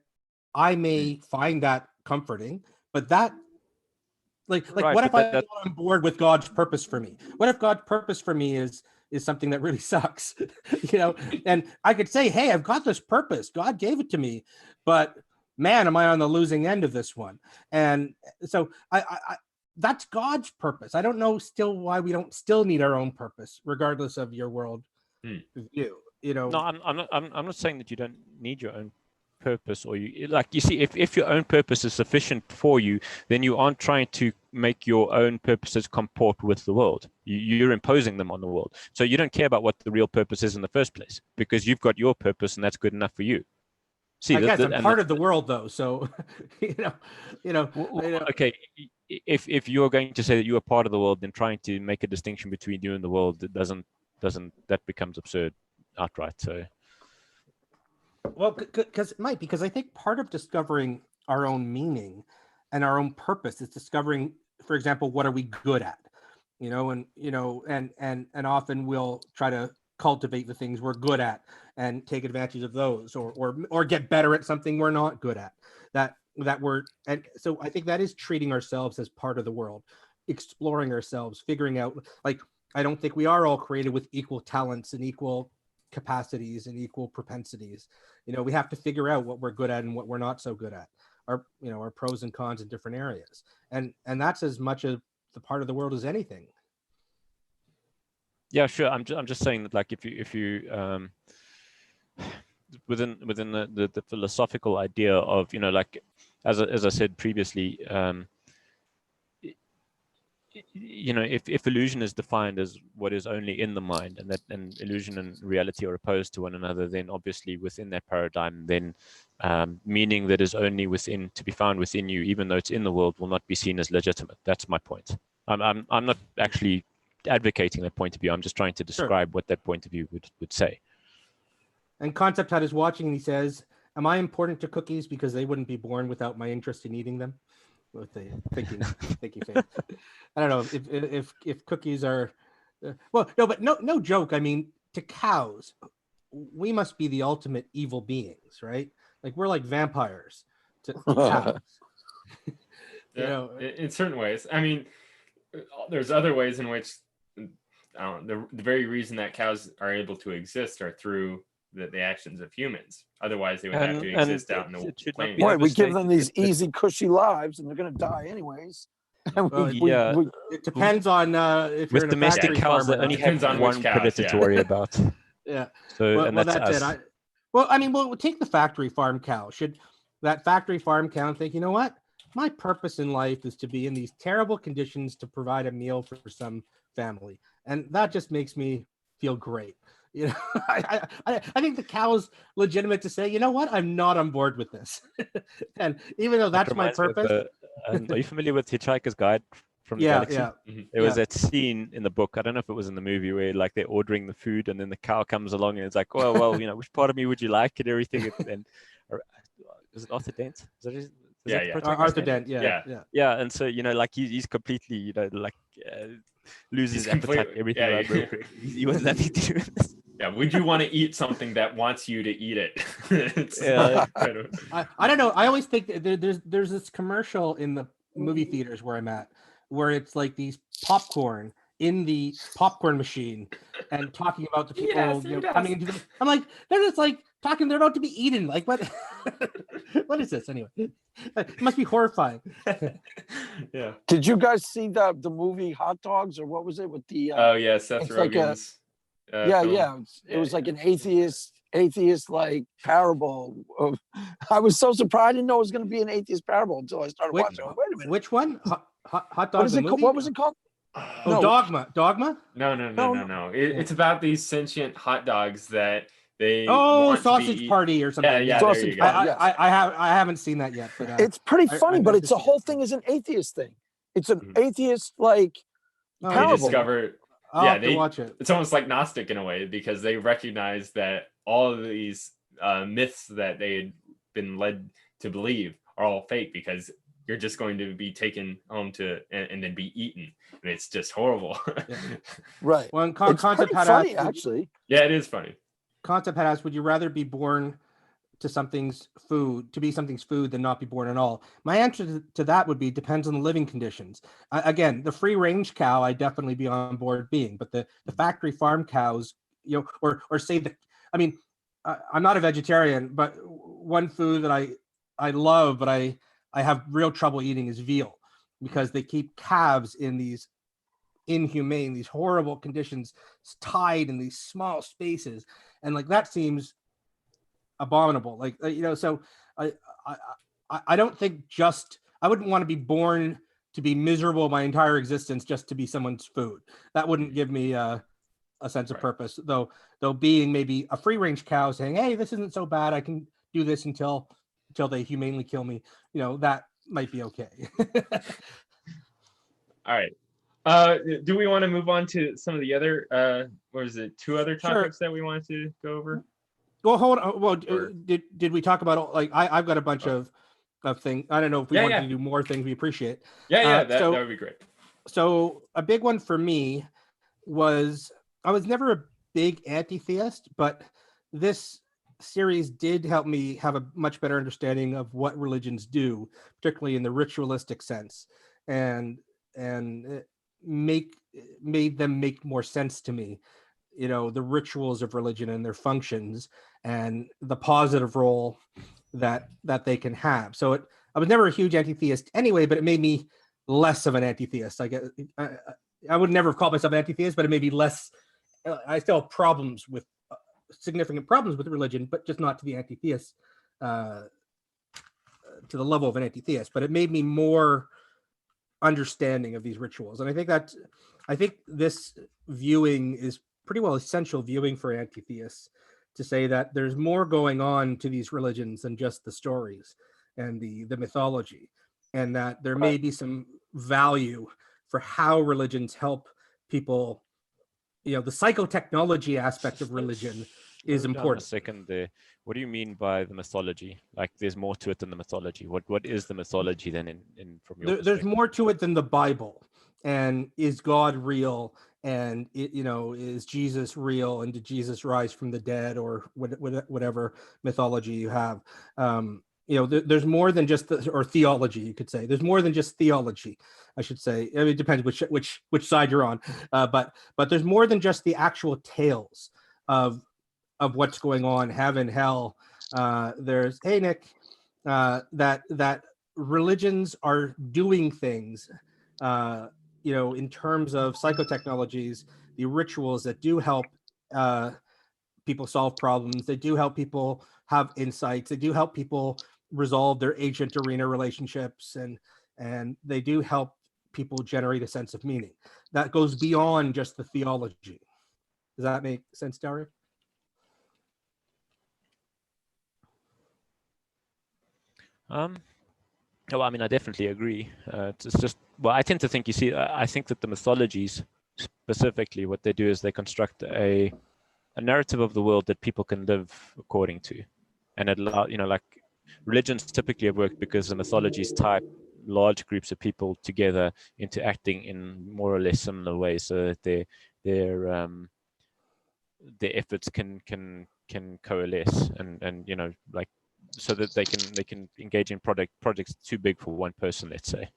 I may find that comforting, but that, like Right, what if but I'm not on board with God's purpose for me? What if God's purpose for me is something that really sucks? And I could say, hey, I've got this purpose. God gave it to me, but man, am I on the losing end of this one? And so I that's God's purpose. I don't know still why we don't still need our own purpose, regardless of your world view. No, I'm not saying that you don't need your own purpose, or you see, if your own purpose is sufficient for you, then you aren't trying to make your own purposes comport with the world. You're imposing them on the world. So you don't care about what the real purpose is in the first place, because you've got your purpose and that's good enough for you. See, I guess I'm part of the world, though. So, okay. If you're going to say that you are part of the world, then trying to make a distinction between you and the world that becomes absurd outright. So, well, because I think part of discovering our own meaning and our own purpose is discovering, for example, what are we good at, and often we'll try to cultivate the things we're good at and take advantage of those, or get better at something we're not good at. And so I think that is treating ourselves as part of the world, exploring ourselves, figuring out, like, I don't think we are all created with equal talents and equal capacities and equal propensities. We have to figure out what we're good at and what we're not so good at, our pros and cons in different areas. And that's as much of the part of the world as anything. Yeah, sure. I'm just saying that, like, if you within the philosophical idea of, like, as I said previously, if illusion is defined as what is only in the mind, and illusion and reality are opposed to one another, then obviously within that paradigm, then meaning that is only to be found within you, even though it's in the world, will not be seen as legitimate. That's my point. I'm not actually advocating that point of view. I'm just trying to describe what that point of view would say. And Concept Hut is watching, and he says, am I important to cookies because they wouldn't be born without my interest in eating them? With the thinking phase. I don't know if cookies are well, no, but no joke. I mean, to cows, we must be the ultimate evil beings, right? Like, we're like vampires to cows. In certain ways. I mean, there's other ways in which, the very reason that cows are able to exist are through the actions of humans. Otherwise, they would have to exist out in the plains. Boy, we give them these easy, cushy lives, and they're going to die anyways. It depends on if with you're domestic cows that only have one predator to worry about. Yeah. So that's us. We'll take the factory farm cow. Should that factory farm cow think, you know what? My purpose in life is to be in these terrible conditions to provide a meal for some family, and that just makes me feel great. I think the cow's legitimate to say, you know what, I'm not on board with this. And even though that's my purpose. Are you familiar with Hitchhiker's Guide from the Galaxy? Yeah. There was that scene in the book, I don't know if it was in the movie, where like they're ordering the food and then the cow comes along and it's like, well, which part of me would you like and everything. And is it Arthur Dent? Arthur Dent. Yeah. And so, like he's completely, loses appetite, everything. He wasn't happy to do this. Yeah, would you want to eat something that wants you to eat it? I don't know. I always think that there's this commercial in the movie theaters where I'm at, where it's like these popcorn in the popcorn machine and talking about the people coming into the. I'm like, they're just like talking. They're about to be eaten. Like, what? What is this anyway? It must be horrifying. Yeah. Did you guys see the movie Hot Dogs, or what was it with the? Seth Rogen's. It was like an atheist like parable of. I was so surprised. I didn't know it was going to be an atheist parable until I started watching. Wait a minute, which one? Hot Dogs. What is it called? What was it called? No. Dogma. No. It's about these sentient hot dogs that they. Sausage Party or something. Yeah. Sausage Party. I haven't seen that yet. But, it's pretty funny, but it's a whole thing is an atheist thing. It's an atheist like parable. They discover. I'll have to watch it. It's almost like Gnostic in a way, because they recognize that all of these myths that they had been led to believe are all fake, because you're just going to be taken home to and then be eaten, and it's just horrible. Yeah. Right. Well, It's Concept pretty had funny, asked, actually. Yeah, it is funny. Concept had asked, would you rather be born to something's food, to be something's food, than not be born at all? My answer to that would be depends on the living conditions. Again, the free range cow, I'd definitely be on board being, but the factory farm cows, you know, or say the, I mean, I'm not a vegetarian, but one food that I love, but I have real trouble eating is veal, because they keep calves in these inhumane, these horrible conditions, tied in these small spaces, and like that seems abominable. Like you know, so I don't think just I wouldn't want to be born to be miserable my entire existence just to be someone's food. That wouldn't give me a sense of purpose. Though being maybe a free range cow saying, hey, this isn't so bad, I can do this until they humanely kill me, you know, that might be okay. All right. Do we want to move on to some of the other what was it, two other topics that we wanted to go over? Well, hold on. Well, did we talk about, like, I've got a bunch of things. I don't know if we want to do more things. We appreciate. That would be great. So a big one for me was, I was never a big anti-theist, but this series did help me have a much better understanding of what religions do, particularly in the ritualistic sense, and made them make more sense to me. You know, the rituals of religion and their functions and the positive role that they can have. So I was never a huge anti-theist anyway, but it made me less of an anti-theist. I guess I would never have called myself an anti-theist, but it made me less. I still have problems with significant problems with religion, but just not to the anti-theist, to the level of an anti-theist. But it made me more understanding of these rituals, and I think this viewing is pretty well essential viewing for anti-theists, to say that there's more going on to these religions than just the stories and the mythology, and that there may be some value for how religions help people. You know, the psychotechnology aspect of religion is important. A second there. What do you mean by the mythology? Like, there's more to it than the mythology. What is the mythology then in from your There's more to it than the Bible. And is God real? And you know, is Jesus real? And did Jesus rise from the dead, or whatever mythology you have? You know, there's more than just or theology, you could say. There's more than just theology, I should say. I mean, it depends which side you're on. But there's more than just the actual tales of what's going on, heaven, hell. There's, hey Nick, that religions are doing things, you know, in terms of psychotechnologies, the rituals that do help people solve problems. They do help people have insights. They do help people resolve their agent arena relationships, and they do help people generate a sense of meaning that goes beyond just the theology. Does that make sense, Dario? Well, I mean, I definitely agree. It's just, well, I tend to think, you see, I think that the mythologies specifically, what they do is they construct a narrative of the world that people can live according to, and it allow, you know, like religions typically have worked because the mythologies tie large groups of people together into acting in more or less similar ways, so that their efforts can coalesce, and you know, like, so that they can engage in projects too big for one person, let's say.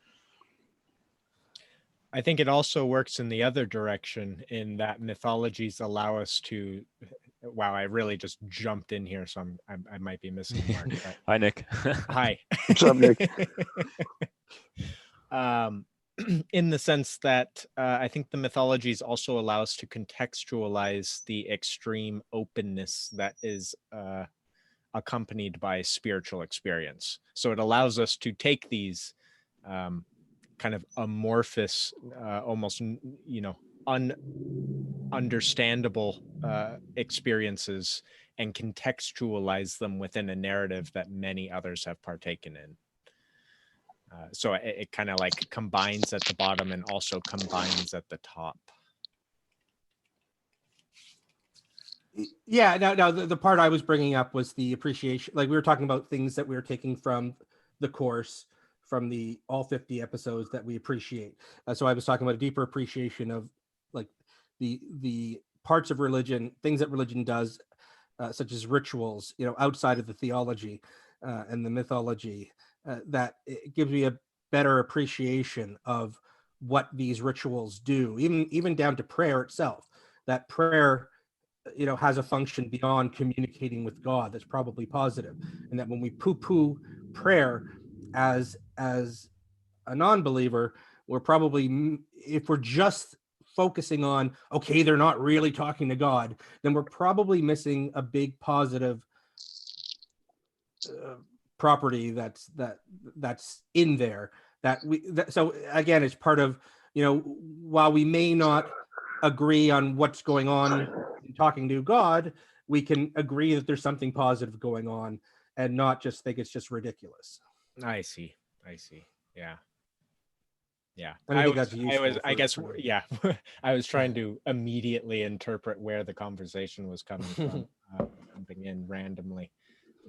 I think it also works in the other direction, in that mythologies allow us to. Wow, I really just jumped in here, so I might be missing the mark. But... Hi, Nick. Hi. What's up, Nick? In the sense that I think the mythologies also allow us to contextualize the extreme openness that is accompanied by spiritual experience. So it allows us to take these kind of amorphous, almost, you know, understandable experiences, and contextualize them within a narrative that many others have partaken in. So it kind of like combines at the bottom and also combines at the top. Yeah, no, the part I was bringing up was the appreciation. Like we were talking about things that we were taking from the course, from the all 50 episodes that we appreciate. So I was talking about a deeper appreciation of like the parts of religion, things that religion does, such as rituals, outside of the theology and the mythology, that it gives me a better appreciation of what these rituals do, even down to prayer itself. That prayer has a function beyond communicating with God that's probably positive, and that when we poo-poo prayer as a non-believer, we're probably, if we're just focusing on, okay, they're not really talking to God, then we're probably missing a big positive property that's in there, so again, it's part of, while we may not agree on what's going on in talking to God, we can agree that there's something positive going on and not just think it's just ridiculous. I see. Yeah. And I think that's useful. I guess, yeah. I was trying to immediately interpret where the conversation was coming from, jumping in randomly.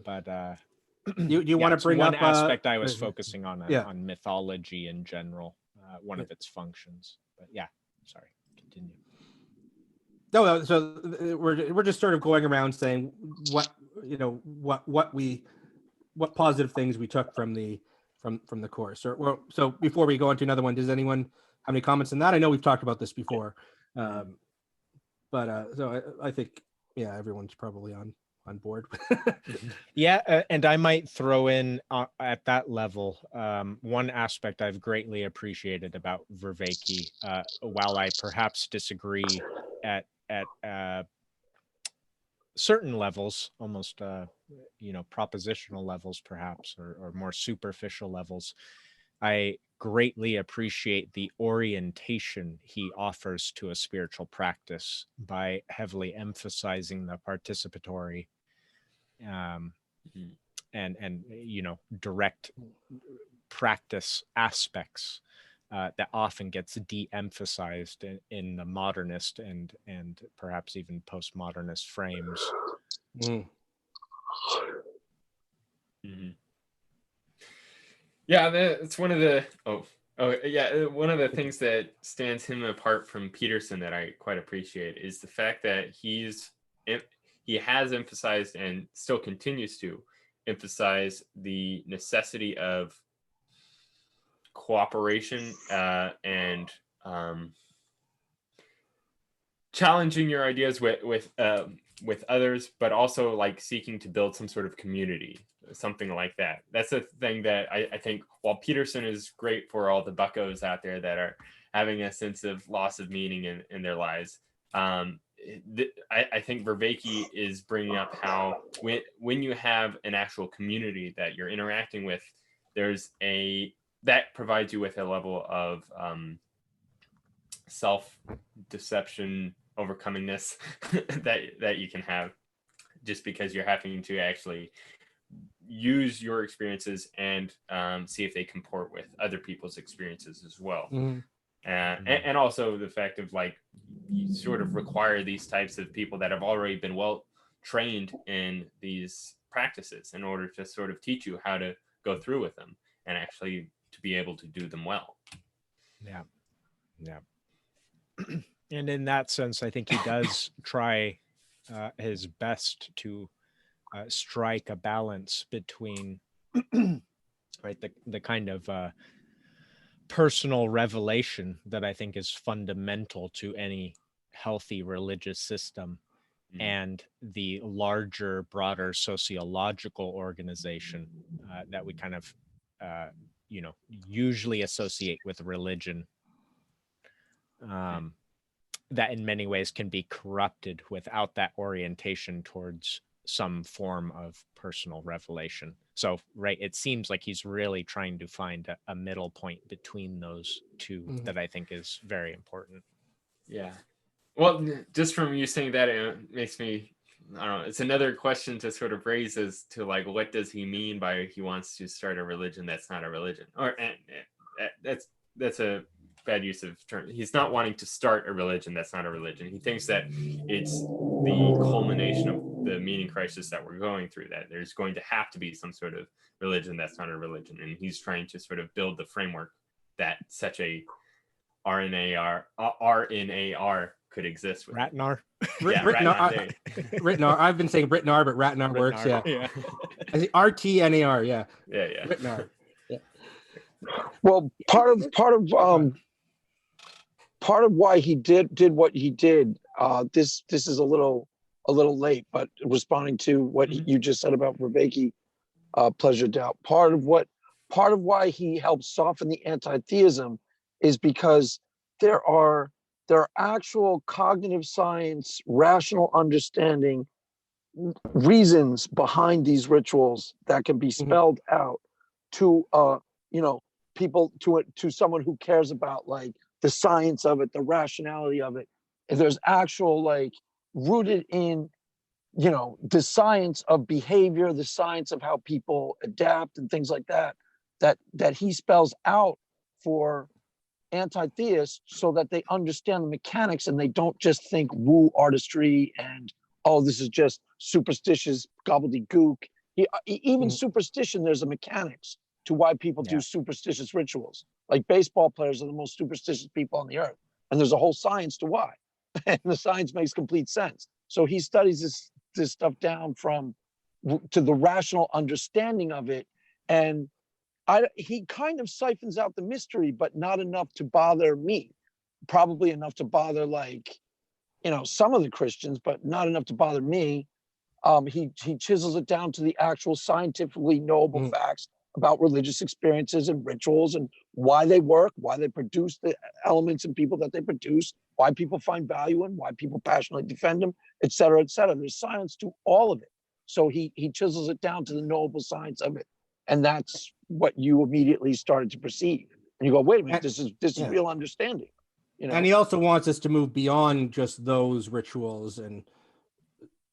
But do you want to bring one up aspect I was focusing on yeah. on mythology in general, one of its functions. But yeah, sorry, continue. No, so we're just sort of going around saying what positive things we took from the course. So before we go on to another one, does anyone have any comments on that? I know we've talked about this before, but so I think everyone's probably on board. Yeah, and I might throw in at that level one aspect I've greatly appreciated about Vervaeke, while I perhaps disagree at certain levels, almost propositional levels perhaps, or more superficial levels. I greatly appreciate the orientation he offers to a spiritual practice by heavily emphasizing the participatory and direct practice aspects that often gets de-emphasized in the modernist and perhaps even postmodernist frames. Yeah, it's one of the one of the things that stands him apart from Peterson that I quite appreciate is the fact that he has emphasized and still continues to emphasize the necessity of cooperation and challenging your ideas with others, but also like seeking to build some sort of community, something like that. That's the thing that I think, while Peterson is great for all the buckos out there that are having a sense of loss of meaning in their lives, I think Vervaeke is bringing up how when you have an actual community that you're interacting with, that provides you with a level of self-deception, overcomingness that you can have, just because you're having to actually use your experiences and see if they comport with other people's experiences as well. And also the fact of like, you sort of require these types of people that have already been well trained in these practices in order to sort of teach you how to go through with them and actually to be able to do them well. Yeah. And in that sense, I think he does try his best to strike a balance between right the kind of personal revelation that I think is fundamental to any healthy religious system and the larger, broader sociological organization that we kind of usually associate with religion, that in many ways can be corrupted without that orientation towards some form of personal revelation. So, right, it seems like he's really trying to find a middle point between those two that I think is very important. Yeah. Well, just from you saying that, it makes me, I don't know, it's another question to sort of raise as to like, what does he mean by he wants to start a religion that's not a religion? Or that's a bad use of term. He's not wanting to start a religion that's not a religion. He thinks that it's the culmination of the meaning crisis that we're going through, that there's going to have to be some sort of religion that's not a religion. And he's trying to sort of build the framework that such a RNAR could exist with. Ratnar. Yeah, Ratnar. Ratnar. I've been saying Britnar, but Ratnar works. Yeah. I think RTNAR. Yeah. Yeah. Britnar. Well, part of why he did what he did. This is a little late, but responding to what you just said about Vervaeke, pleasure doubt. Part of why he helped soften the anti-theism is because there are actual cognitive science, rational understanding reasons behind these rituals that can be spelled out to people, to someone who cares about like the science of it, the rationality of it. And there's actual like rooted in the science of behavior, the science of how people adapt and things like that he spells out for anti-theists so that they understand the mechanics and they don't just think woo artistry and, oh, this is just superstitious gobbledygook. Even superstition, there's a mechanics to why people do superstitious rituals. Like baseball players are the most superstitious people on the earth. And there's a whole science to why. And the science makes complete sense. So he studies this stuff down to the rational understanding of it. And he kind of siphons out the mystery, but not enough to bother me. Probably enough to bother some of the Christians, but not enough to bother me. He chisels it down to the actual scientifically knowable facts about religious experiences and rituals and why they work, why they produce the elements in people that they produce, why people find value in, why people passionately defend them, et cetera, et cetera. There's science to all of it. So he chisels it down to the knowable science of it. And that's what you immediately started to perceive. And you go, wait a minute, this is real understanding. And he also wants us to move beyond just those rituals and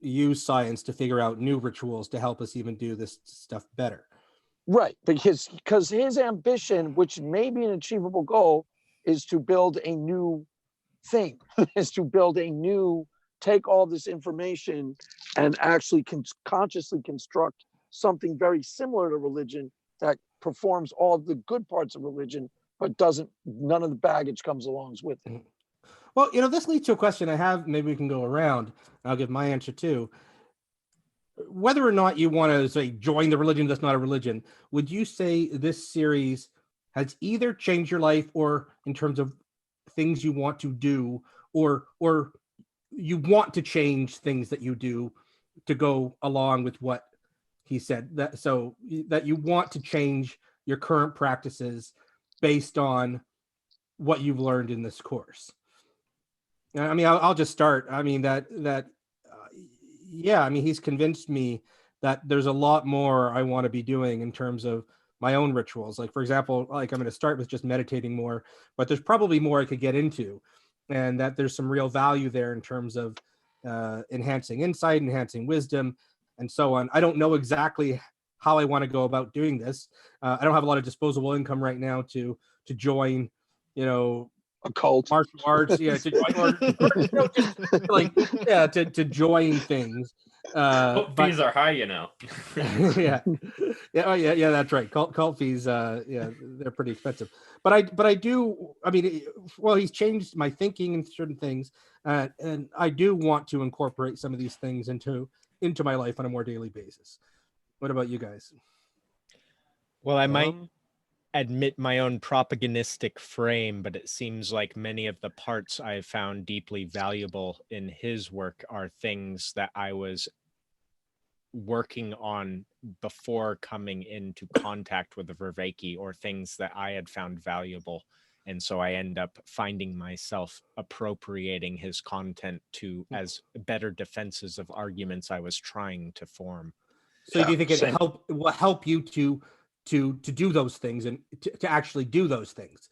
use science to figure out new rituals to help us even do this stuff better. Right, because his ambition, which may be an achievable goal, is to build a new thing, is to build take all this information and actually consciously construct something very similar to religion that performs all the good parts of religion, but none of the baggage comes along with it. Well, this leads to a question I have. Maybe we can go around. I'll give my answer too. Whether or not you want to say join the religion that's not a religion, would you say this series has either changed your life or in terms of things you want to do, or you want to change things that you do to go along with what he said, that you want to change your current practices based on what you've learned in this course? I mean, I'll just start. I mean, he's convinced me that there's a lot more I want to be doing in terms of my own rituals. Like, for example, I'm going to start with just meditating more, but there's probably more I could get into, and that there's some real value there in terms of enhancing insight, enhancing wisdom, and so on. I don't know exactly how I want to go about doing this. I don't have a lot of disposable income right now to join, a cult, martial arts, to join, to join things. Fees are high, yeah, that's right. Cult fees, they're pretty expensive. But I do. I mean, he's changed my thinking in certain things, and I do want to incorporate some of these things into my life on a more daily basis. What about you guys? Well, I might admit my own propagandistic frame, but it seems like many of the parts I found deeply valuable in his work are things that I was working on before coming into contact with the Vervaeke, or things that I had found valuable. And so I end up finding myself appropriating his content as better defenses of arguments I was trying to form. So do you think it will help you to do those things and to actually do those things?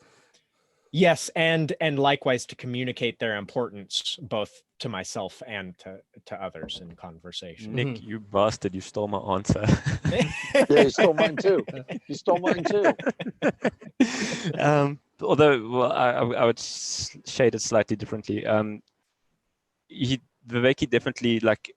Yes, and likewise to communicate their importance both to myself and to others in conversation. Nick, you bastard, you stole my answer. Yeah, you stole mine too. You stole mine too. although well, I would shade it slightly differently. Viveki definitely, like,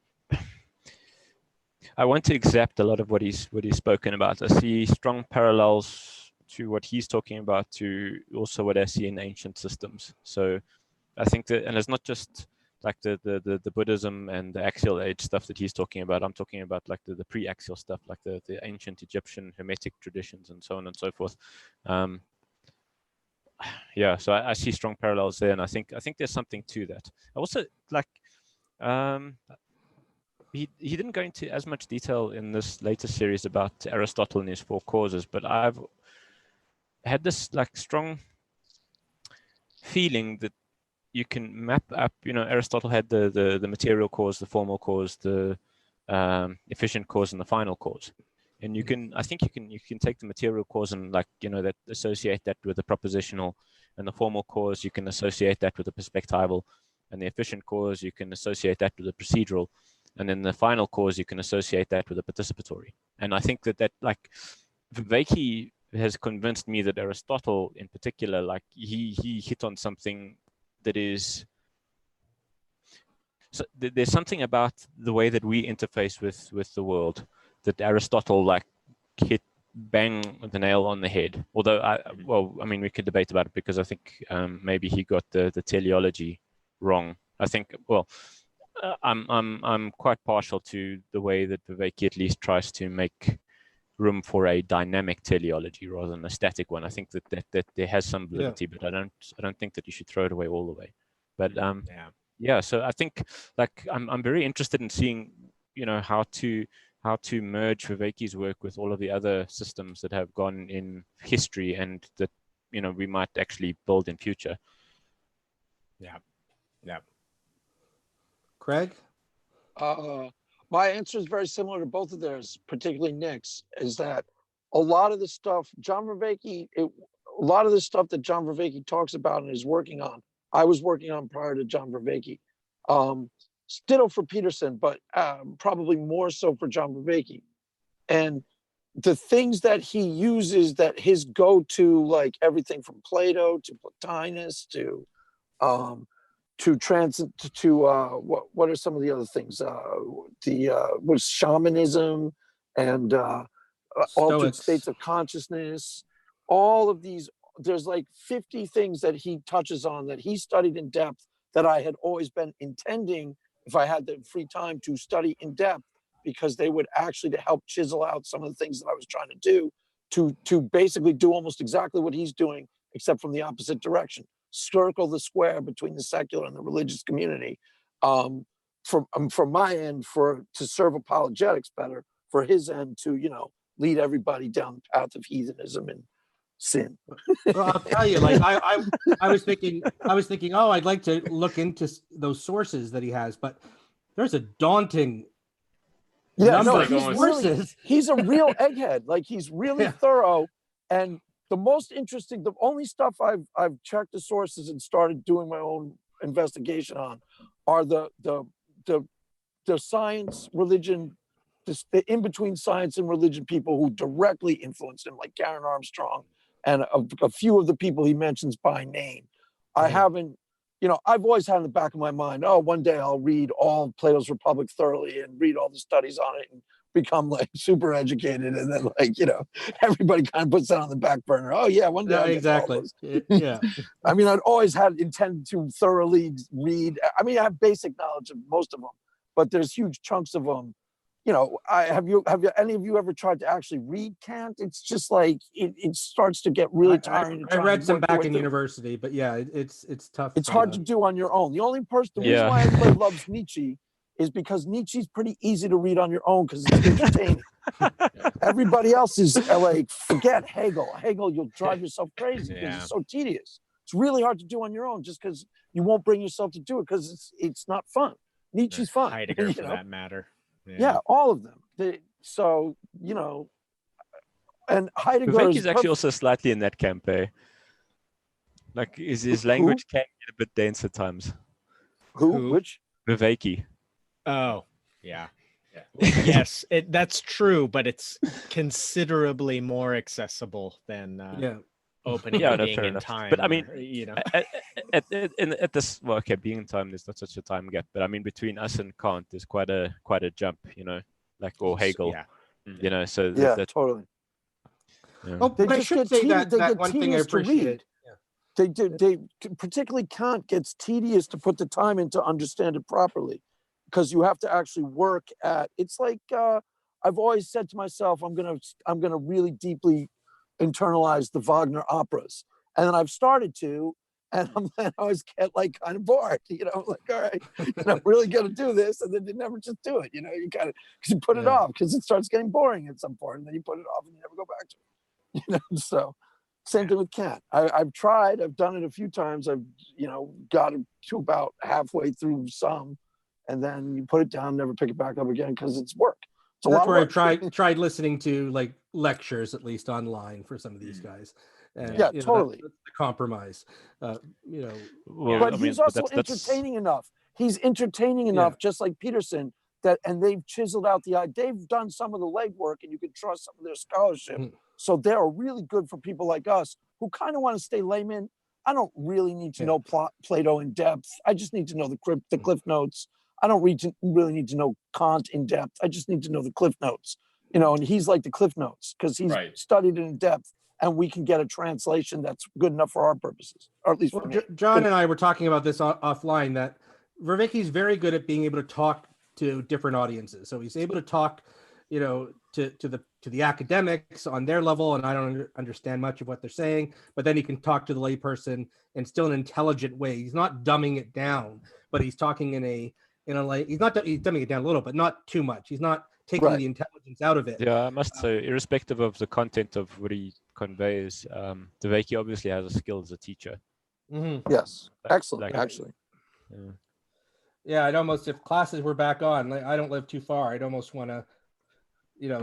I want to accept a lot of what he's spoken about. I see strong parallels to what he's talking about to also what I see in ancient systems. So I think that, and it's not just like the Buddhism and the axial age stuff that he's talking about. I'm talking about like the pre-axial stuff, like the ancient Egyptian Hermetic traditions and so on and so forth. Yeah, so I see strong parallels there, and I think there's something to that. I also like he didn't go into as much detail in this latest series about Aristotle and his four causes, but I've had this like strong feeling that you can map up, Aristotle had the material cause, the formal cause, the efficient cause, and the final cause. And I think you can take the material cause and that associate that with the propositional, and the formal cause you can associate that with the perspectival, and the efficient cause you can associate that with the procedural, and then the final cause you can associate that with the participatory. And I think that like Viveki has convinced me that Aristotle in particular, like he hit on something that is, so there's something about the way that we interface with the world that Aristotle like hit bang the nail on the head. Although we could debate about it, because I think maybe he got the teleology wrong. I think I'm quite partial to the way that Viveki at least tries to make room for a dynamic teleology rather than a static one. I think that there has some validity, but I don't think that you should throw it away all the way. But yeah. So I think like I'm very interested in seeing how to merge Viveki's work with all of the other systems that have gone in history and that we might actually build in future. Yeah. Craig? My answer is very similar to both of theirs, particularly Nick's, is that a lot of the stuff John Vervaeke talks about and is working on, I was working on prior to John Vervaeke. Ditto for Peterson, but probably more so for John Vervaeke. And the things that he uses, that his go-to, like everything from Plato to Plotinus to what are some of the other things? Was shamanism and altered states of consciousness. All of these, there's like 50 things that he touches on that he studied in depth that I had always been intending, if I had the free time, to study in depth, because they would actually to help chisel out some of the things that I was trying to do, to basically do almost exactly what he's doing, except from the opposite direction. Circle the square between the secular and the religious community, from my end, to serve apologetics better, for his end to lead everybody down the path of heathenism and sin. Well, I'll tell you, like I was thinking, oh, I'd like to look into those sources that he has, but there's a daunting number of sources. He's a real egghead. Like, he's really thorough. And the only stuff I've checked the sources and started doing my own investigation on are the science, religion, the in-between science and religion people who directly influenced him, like Karen Armstrong, and a few of the people he mentions by name. I haven't, I've always had in the back of my mind, one day I'll read all Plato's Republic thoroughly and read all the studies on it and become like super educated. And then everybody kind of puts that on the back burner. Oh yeah, one day. I'll exactly. Yeah. I mean, I'd always had intended to thoroughly read. I mean, I have basic knowledge of most of them, but there's huge chunks of them. Have any of you ever tried to actually read Kant? It's just like it starts to get really tiring. I read some back in university, but yeah, it's tough. It's hard to do on your own. The reason why everybody loves Nietzsche is because Nietzsche's pretty easy to read on your own because it's entertaining. Everybody else is like, forget Hegel. Hegel, you'll drive yourself crazy because it's so tedious. It's really hard to do on your own just because you won't bring yourself to do it because it's not fun. Nietzsche's fun. Heidegger, for that matter. Yeah, all of them. And Heidegger is actually also slightly in that camp, eh? Like, his language can get a bit dense at times. Who? Which? Viveki. Oh, yeah. Yes, that's true, but it's considerably more accessible than opening Yeah, and no, being fair in enough. time. But I mean, or, you know, at this, well, okay, being in time, there's not such a time gap. But I mean, between us and Kant, there's quite a jump, you know, like or Hegel, yeah. you know. So Yeah, that totally. yeah. Oh, They but I just should get say tedious. They that get one thing I tedious to read. appreciate. They do. They particularly Kant gets tedious to put the time in to understand it properly, because you have to actually work at. It's like I've always said to myself, I'm gonna really deeply internalize the Wagner operas, and then I've started to, and I always get like kind of bored. You know, like all right, I'm really gonna do this, and then you never just do it. You know, you kind of because you put it Yeah. off because it starts getting boring at some point, and then you put it off and you never go back to it. You know, so. Same thing with Kant. I've tried. I've done it a few times. I've, got it to about halfway through some, and then you put it down, never pick it back up again because it's work. It's a lot That's of where work. I tried listening to like lectures, at least online, for some of these guys. And, Yeah, you know, totally. that's the compromise. You know, Well, But I he's mean, also that's entertaining enough. He's entertaining enough, just like Peterson. And they've chiseled out the idea. They've done some of the legwork, and you can trust some of their scholarship. Mhm. So they are really good for people like us who kind of want to stay layman. I don't really need to know Plato in depth. I just need to know the cliff notes. I don't really need to know Kant in depth. I just need to know the cliff notes. And he's like the cliff notes because he's studied it in depth, and we can get a translation that's good enough for our purposes, or at least for me. John and I were talking about this offline, that Vervaeke's very good at being able to talk to different audiences. So he's able to talk, to the academics on their level, and I don't understand much of what they're saying, but then he can talk to the layperson in still an intelligent way. He's not dumbing it down, but he's talking he's dumbing it down a little, but not too much. He's not taking the intelligence out of it. Yeah, I must say, irrespective of the content of what he conveys, Vervaeke obviously has a skill as a teacher. Mm-hmm. Yes, excellent, actually. Yeah, I'd almost, if classes were back on, like, I don't live too far, I'd almost want to,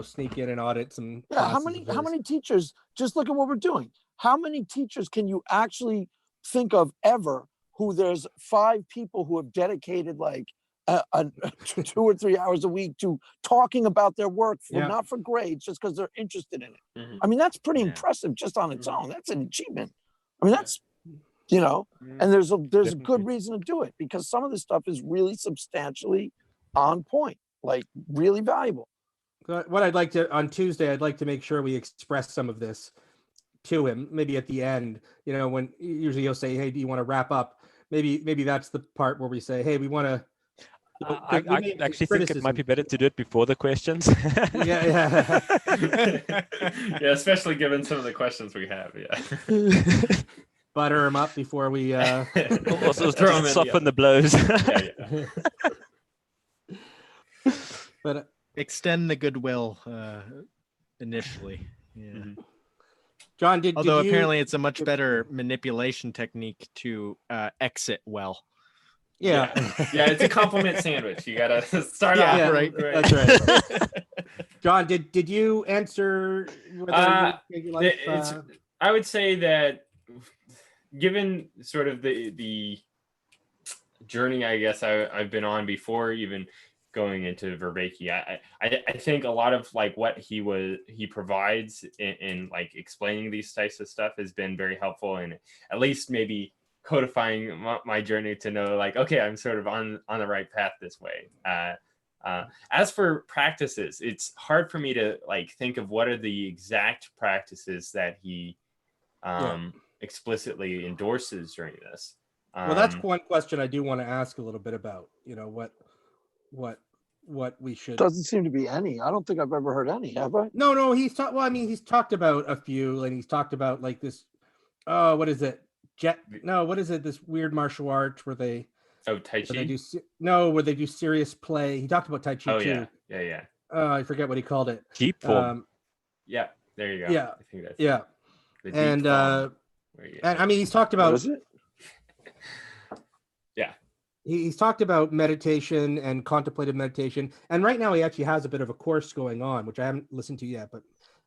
sneak in and audit some. Yeah, how many teachers? Just look at what we're doing. How many teachers can you actually think of ever who there's 5 people who have dedicated like 2 or 3 hours a week to talking about their work, not for grades, just because they're interested in it. Mhm. I mean, that's pretty impressive just on its own. That's an achievement. I mean, that's and there's a good reason to do it, because some of this stuff is really substantially on point, like really valuable. What I'd like to, on Tuesday, I'd like to make sure we express some of this to him, maybe at the end, when usually he'll say, hey, do you want to wrap up? Maybe that's the part where we say, hey, we want to. I actually think it might be better to do it before the questions. Yeah. Yeah, especially given some of the questions we have. Yeah. Butter him up before we also throw him soften the blows. But extend the goodwill initially. Yeah. Mm-hmm. John, although apparently it's a much better manipulation technique to exit well. Yeah, it's a compliment sandwich. You gotta start off right. That's right. John, did you answer? I would say that, given sort of the journey, I guess I've been on before even going into Vervaeke, I think a lot of like what he provides in like explaining these types of stuff has been very helpful, and at least maybe codifying my journey to know like, okay, I'm sort of on the right path this way. As for practices, it's hard for me to like think of what are the exact practices that he explicitly endorses during this. Well, that's one question I do want to ask a little bit about. What we should. Doesn't seem to be any. I don't think I've ever heard any. Have I? No. He's talked. Well, I mean, he's talked about a few, and he's talked about like this. Oh, what is it? What is it? This weird martial arts where they. Oh, Tai Chi. Where they do serious play. He talked about Tai Chi too. Yeah. I forget what he called it. Deep form. Yeah, there you go. Yeah, I think that's the deep and I mean, he's talked about. What is it? Yeah. He's talked about meditation and contemplative meditation, and right now he actually has a bit of a course going on, which I haven't listened to yet. But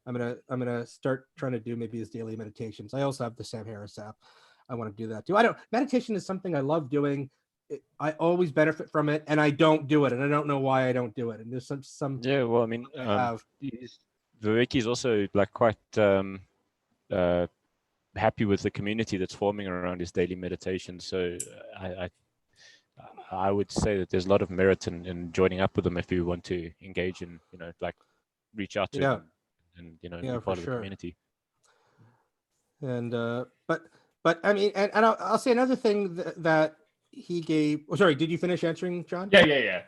I'm gonna start trying to do maybe his daily meditations. I also have the Sam Harris app. I want to do that too. Meditation is something I love doing. I always benefit from it, and I don't do it, and I don't know why I don't do it. And there's some. Yeah, well, I mean, Vervaeke is also like quite happy with the community that's forming around his daily meditation. So I would say that there's a lot of merit in joining up with them if you want to engage in, like reach out to them and be part of the community. And but I mean, and I'll say another thing that he gave. Oh, sorry, did you finish answering, John? Yeah.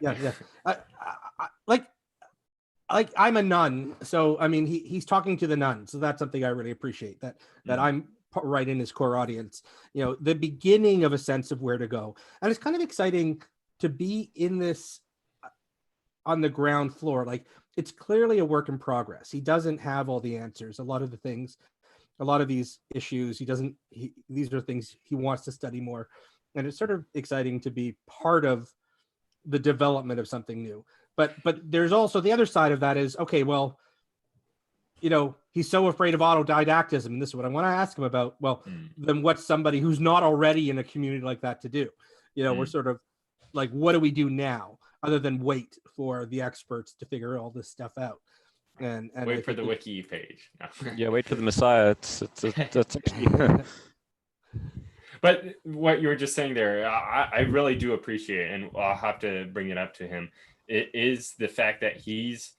Like I'm a nun, so I mean he's talking to the nuns, so that's something I really appreciate, that I'm right in his core audience, the beginning of a sense of where to go. And it's kind of exciting to be in this on the ground floor. Like, it's clearly a work in progress. He doesn't have all the answers. A lot of these issues, these are things he wants to study more. And it's sort of exciting to be part of the development of something new. But there's also the other side of that is, okay, well, he's so afraid of autodidactism, and this is what I want to ask him about. Well, then what's somebody who's not already in a community like that to do? We're sort of like, what do we do now other than wait for the experts to figure all this stuff out? And wait for the wiki page. No. Yeah, wait for the Messiah. That's actually... But what you were just saying there, I really do appreciate, and I'll have to bring it up to him. It is the fact that he's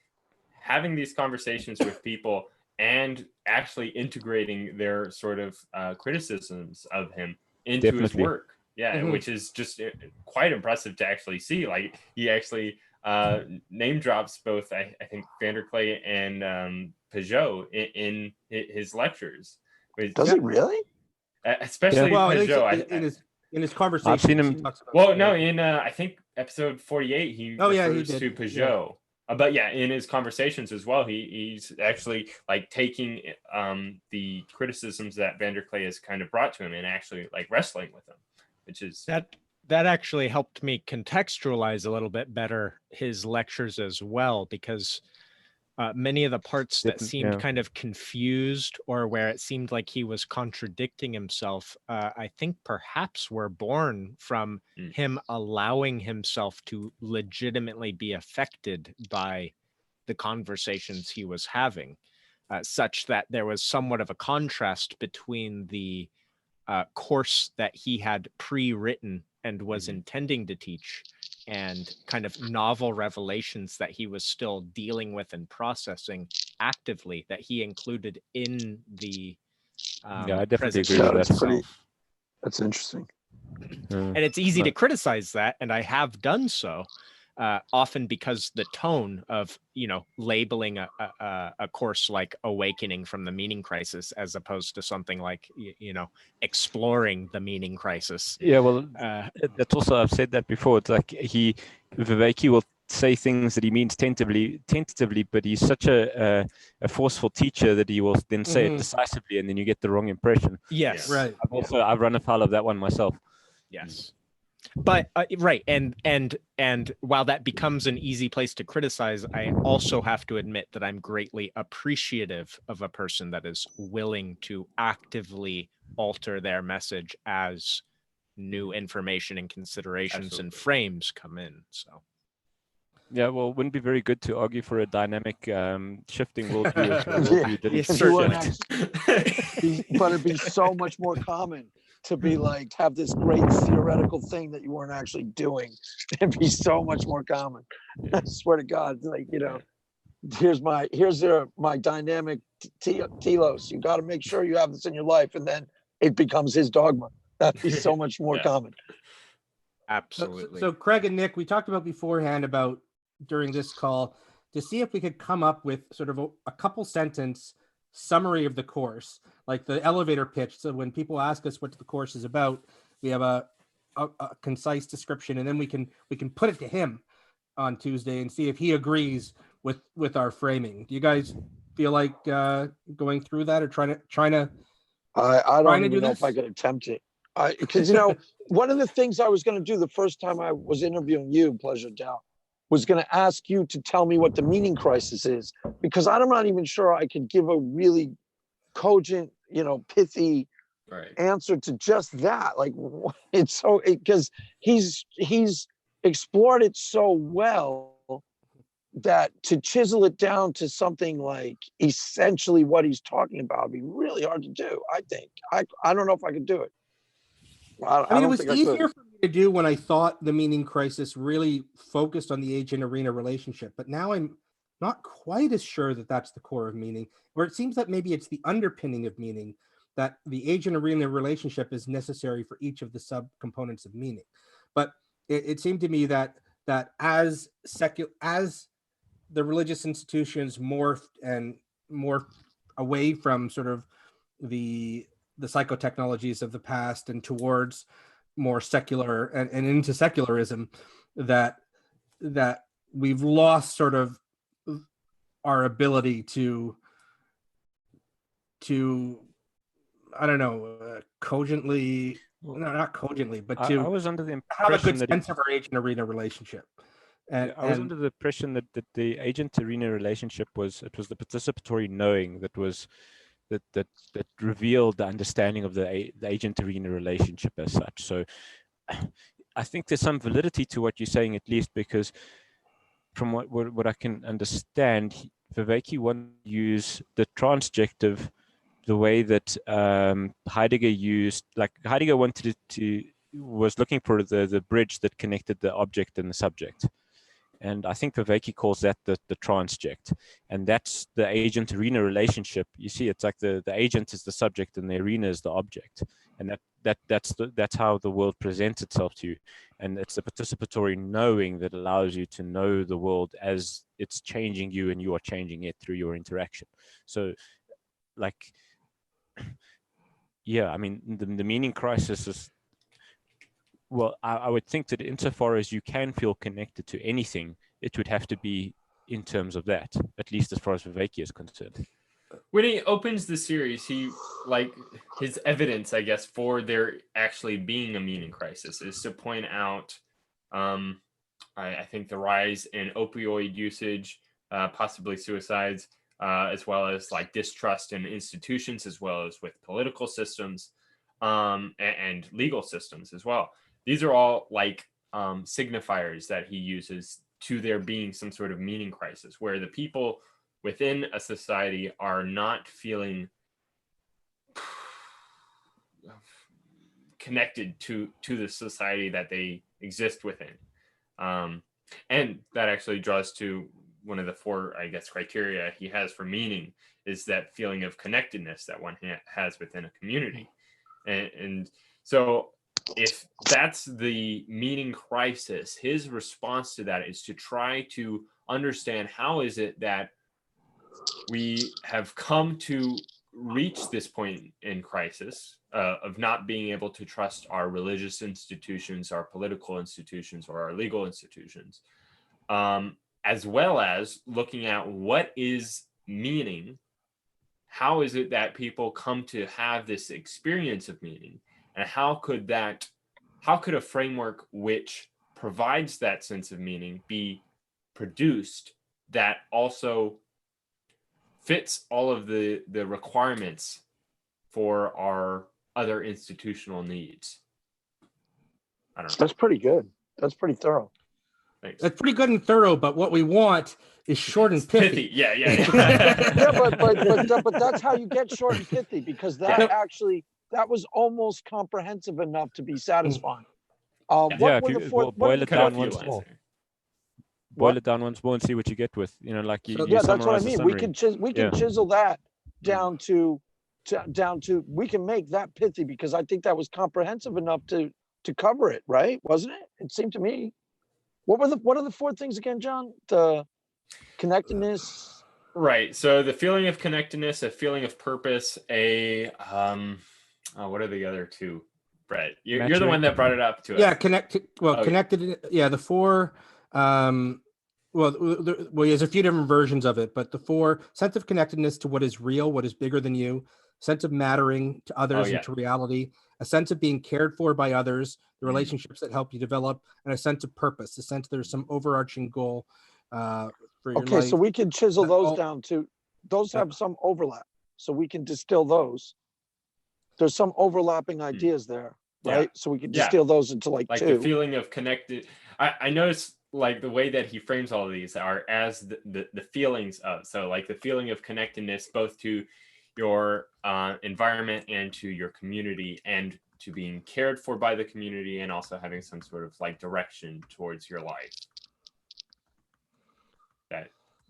having these conversations with people and actually integrating their sort of criticisms of him into his work. Yeah, which is just quite impressive to actually see. Like, he actually name drops both, I think, Vanderklay and Peugeot in his lectures. Does he really? Especially Peugeot. In his conversation, I've seen him. In I think episode 48, he refers to Peugeot. But yeah, in his conversations as well, he's actually like taking the criticisms that Vanderklay has kind of brought to him and actually like wrestling with them, which is that actually helped me contextualize a little bit better his lectures as well, because many of the parts that seemed kind of confused, or where it seemed like he was contradicting himself, I think perhaps were born from him allowing himself to legitimately be affected by the conversations he was having, such that there was somewhat of a contrast between the course that he had pre-written and was intending to teach, and kind of novel revelations that he was still dealing with and processing actively, that he included in the I definitely agree with that. That's interesting. And it's easy to criticize that, and I have done so, often because the tone of labeling a course like Awakening from the Meaning Crisis, as opposed to something like Exploring the Meaning Crisis. Yeah, well, that's also, I've said that before. It's like Viveki will say things that he means tentatively, but he's such a forceful teacher that he will then say it decisively, and then you get the wrong impression. Yes, right. I've run afoul of that one myself. Yes. But right, and while that becomes an easy place to criticize, I also have to admit that I'm greatly appreciative of a person that is willing to actively alter their message as new information and considerations and frames come in. So yeah, well, it wouldn't be very good to argue for a dynamic shifting worldview. But it'd be so much more common to be like, have this great theoretical thing that you weren't actually doing. It'd be so much more common. I swear to God, like, here's my dynamic telos. You got to make sure you have this in your life, and then it becomes his dogma. That'd be so much more common. Absolutely. So Craig and Nick, we talked about beforehand about during this call to see if we could come up with sort of a couple sentence summary of the course, like the elevator pitch. So when people ask us what the course is about, we have a concise description, and then we can put it to him on Tuesday and see if he agrees with our framing. Do you guys feel like going through that, or trying to I don't even know if I could attempt it. Because one of the things I was going to do the first time I was interviewing you, Pleasure Dow, was going to ask you to tell me what the meaning crisis is, because I'm not even sure I could give a really cogent, pithy answer to just that. Like, it's so, because he's explored it so well that to chisel it down to something like essentially what he's talking about would be really hard to do. I think I don't know if I could do it. I mean, it don't was think I could. easier for me to do when I thought the meaning crisis really focused on the agent arena relationship, but now I'm not quite as sure that that's the core of meaning, where it seems that maybe it's the underpinning of meaning, that the agent arena relationship is necessary for each of the subcomponents of meaning. But it seemed to me that as the religious institutions morphed away from sort of the psychotechnologies of the past and towards more secular and into secularism, that we've lost sort of our ability to I don't know, cogently, no, not cogently, but I to was under the have a good impression that sense of our agent arena relationship. And I was under the impression that the agent arena relationship was the participatory knowing that revealed the understanding of the agent arena relationship as such. So I think there's some validity to what you're saying, at least, because from what I can understand, Vervaeke wanted to use the transjective the way that Heidegger used, like Heidegger wanted was looking for the bridge that connected the object and the subject. And I think Vervaeke calls that the transject. And that's the agent arena relationship. You see, it's like the agent is the subject and the arena is the object. And that's how the world presents itself to you. And it's the participatory knowing that allows you to know the world as it's changing you and you are changing it through your interaction. So, like, yeah, I mean, the meaning crisis is, well, I would think that insofar as you can feel connected to anything, it would have to be in terms of that, at least as far as Vervaeke is concerned. When he opens the series, he, like, his evidence, I guess, for there actually being a meaning crisis is to point out, I think, the rise in opioid usage, possibly suicides, as well as like distrust in institutions, as well as with political systems, and legal systems as well. These are all like signifiers that he uses to there being some sort of meaning crisis, where the people within a society are not feeling connected to the society that they exist within. And that actually draws to one of the four, I guess, criteria he has for meaning, is that feeling of connectedness that one has within a community. And so if that's the meaning crisis, his response to that is to try to understand how is it that we have come to reach this point in crisis of not being able to trust our religious institutions, our political institutions, or our legal institutions, as well as looking at what is meaning. How is it that people come to have this experience of meaning, and how could a framework which provides that sense of meaning be produced that also fits all of the requirements for our other institutional needs? I don't know. That's pretty good. That's pretty thorough. Thanks. That's pretty good and thorough, but what we want is short and pithy. Yeah. Yeah, but that's how you get short and pithy, because that was almost comprehensive enough to be satisfying. What were the four? Boil it down once lines more. there. Boil it down once more and see what you get with, like you. So, you Yeah, that's what I summarize the mean. We summary. can chisel that down to we can make that pithy, because I think that was comprehensive enough to cover it, right? Wasn't it? It seemed to me. What are the four things again, John? The connectedness. Right. So the feeling of connectedness, a feeling of purpose, what are the other two? Brett, you're the one that brought it up to us. Yeah, connected. Yeah, the four. There's a few different versions of it, but the four: sense of connectedness to what is real, what is bigger than you; sense of mattering to others and to reality; a sense of being cared for by others, the relationships that help you develop; and a sense of purpose, a sense there's some overarching goal for your life. Okay, so we can chisel those down to. Those have some overlap, so we can distill those. There's some overlapping ideas there, right? So we can distill those into like two. The feeling of connected. I noticed like the way that he frames all of these are as the feelings of, so like the feeling of connectedness both to your environment and to your community, and to being cared for by the community, and also having some sort of like direction towards your life.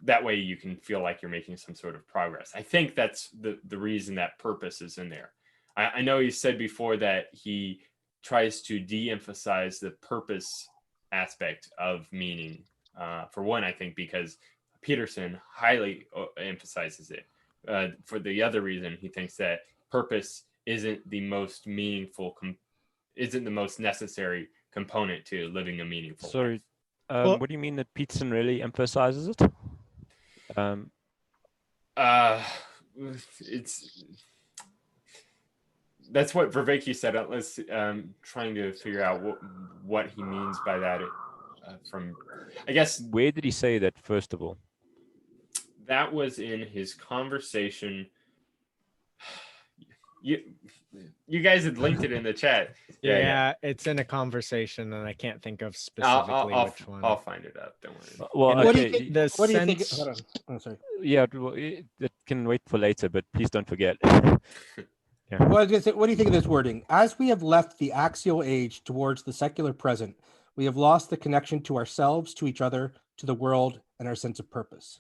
That way you can feel like you're making some sort of progress. I think that's the reason that purpose is in there. I know he said before that he tries to de-emphasize the purpose aspect of meaning. For one, I think because Peterson highly emphasizes it. For the other reason, he thinks that purpose isn't the most meaningful, isn't the most necessary component to living a meaningful life. Sorry, Well- what do you mean that Peterson really emphasizes it? It's that's what Vervaeke said. Let's trying to figure out what he means by that. From, I guess, Where did he say that, first of all? that was in his conversation. You guys had linked it in the chat. Yeah, it's in a conversation, and I can't think of specifically which one. I'll find it up. Don't worry. Well, And What do okay, you think? The What do you think? sense- Hold on. Oh, sorry. yeah, well, it can wait for later, but please don't forget. Well, I was gonna say, what do you think of this wording? As we have left the axial age towards the secular present, we have lost the connection to ourselves, to each other, to the world, and our sense of purpose.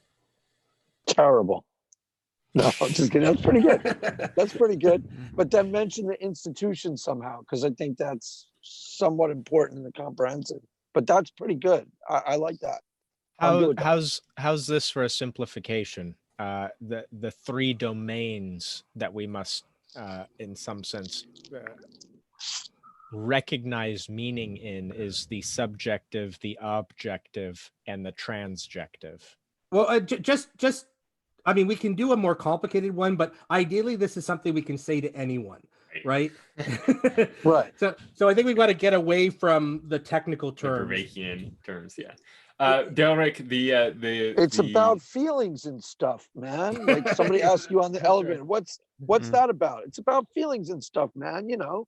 Terrible. No, I'm just kidding. That's pretty good. That's pretty good. But then mention the institution somehow, because I think that's somewhat important in the comprehensive. But that's pretty good. I like that. I'm good with that. How's this for a simplification? The three domains that we must, in some sense, recognize meaning in is the subjective, the objective, and the transjective. Well, just, I mean, we can do a more complicated one, but ideally, this is something we can say to anyone, right? Right. So I think we've got to get away from the technical The terms. Vervaekean terms, yeah. Delric, It's the- about feelings and stuff, man. Like somebody asks you on the elevator, what's that about? It's about feelings and stuff, man, you know.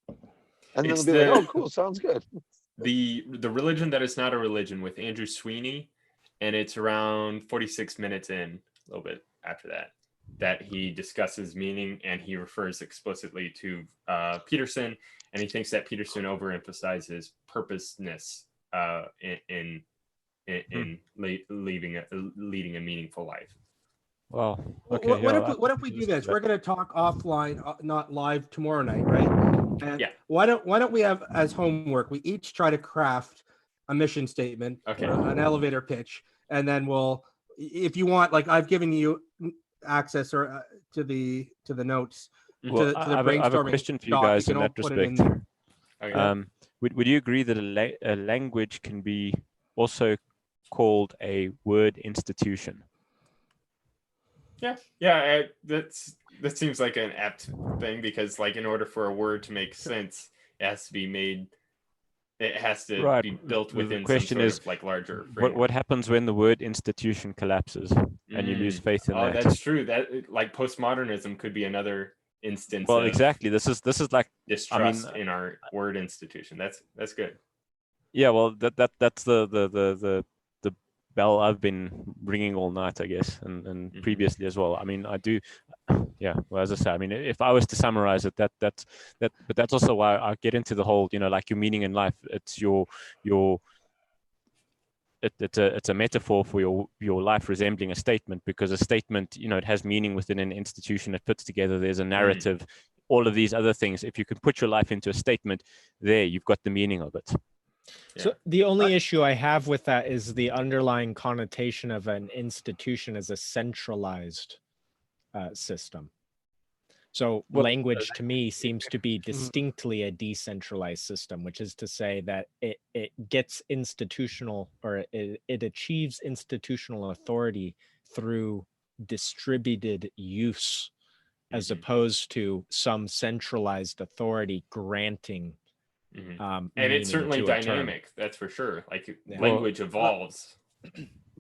And then It's they'll be like, the- oh, cool, sounds good. the religion that is not a religion with Andrew Sweeney, and it's around 46 minutes in, a little bit after that he discusses meaning, and he refers explicitly to Peterson, and he thinks that Peterson overemphasizes purposeness in leading a meaningful life. Well, okay. What if we do this? We're going to talk offline, not live tomorrow night, right? And Yeah. Why don't we have as homework? We each try to craft a mission statement, Okay. or an elevator pitch, and then we'll, if you want, like I've given you access or to the notes. Well, to I the have a brainstorming question for you doc. guys can in all that put it in respect. there. Okay. Would you agree that a language can be also called a word institution? Yeah, that seems like an apt thing, because like in order for a word to make sense, it has to be made. It has to Right. be built The within question some sort is, of like larger What framework. happens when the word institution collapses and you lose faith in Oh, that? that's true. That like postmodernism could be another instance. Well, of exactly. This is like, distrust in our word institution. That's good. yeah. Well, that's the bell I've been ringing all night, I guess, and previously as well. I mean, I do. Yeah. Well, as I say, I mean, if I was to summarize it, but that's also why I get into the whole, like your meaning in life. It's it's a metaphor for your life resembling a statement, because a statement, it has meaning within an institution. It fits together. There's a narrative, all of these other things. If you can put your life into a statement, there you've got the meaning of it. So the only issue I have with that is the underlying connotation of an institution as a centralized system. So language to me seems to be distinctly a decentralized system, which is to say that it gets institutional, or it achieves institutional authority through distributed use, as opposed to some centralized authority granting. And it's certainly dynamic, that's for sure. Like language evolves.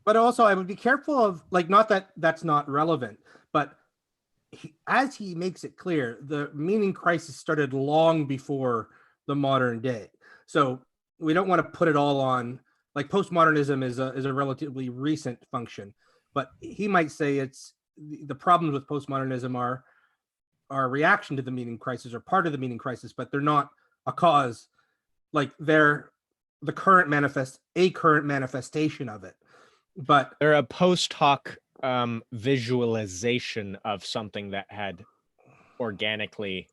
But also, I would be careful of, like, not that that's not relevant, but as he makes it clear, the meaning crisis started long before the modern day. So we don't want to put it all on Like postmodernism is a relatively recent function, but he might say it's the problems with postmodernism are a reaction to the meaning crisis or part of the meaning crisis, but they're not a cause. Like they're a current manifestation of it. But they're a post hoc visualization of something that had organically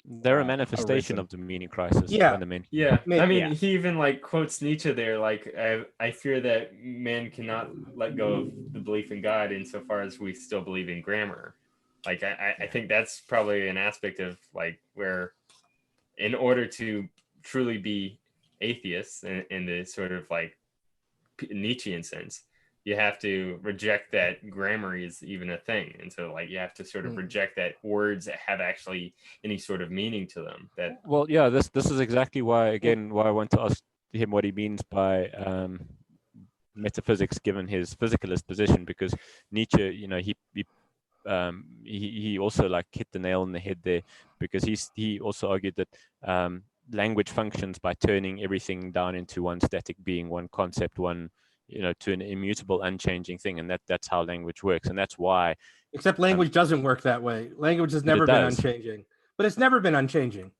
They're a manifestation arisen. of the meaning crisis. Yeah. fundamentally. Yeah, I mean, Yeah. he even like quotes Nietzsche there. Like, I fear that man cannot let go of the belief in God insofar as we still believe in grammar. Like, I think that's probably an aspect of like where, in order to truly be atheists in the sort of like Nietzschean sense, you have to reject that grammar is even a thing, and so like you have to sort of reject that words that have actually any sort of meaning to them. That Well, yeah, this is exactly why I want to ask him what he means by metaphysics, given his physicalist position, because Nietzsche, he also like hit the nail on the head there, because he also argued that language functions by turning everything down into one static being, one concept, one to an immutable, unchanging thing, and that's how language works, and that's why. Except language doesn't work that way. Language has never been unchanging, but it's never been unchanging.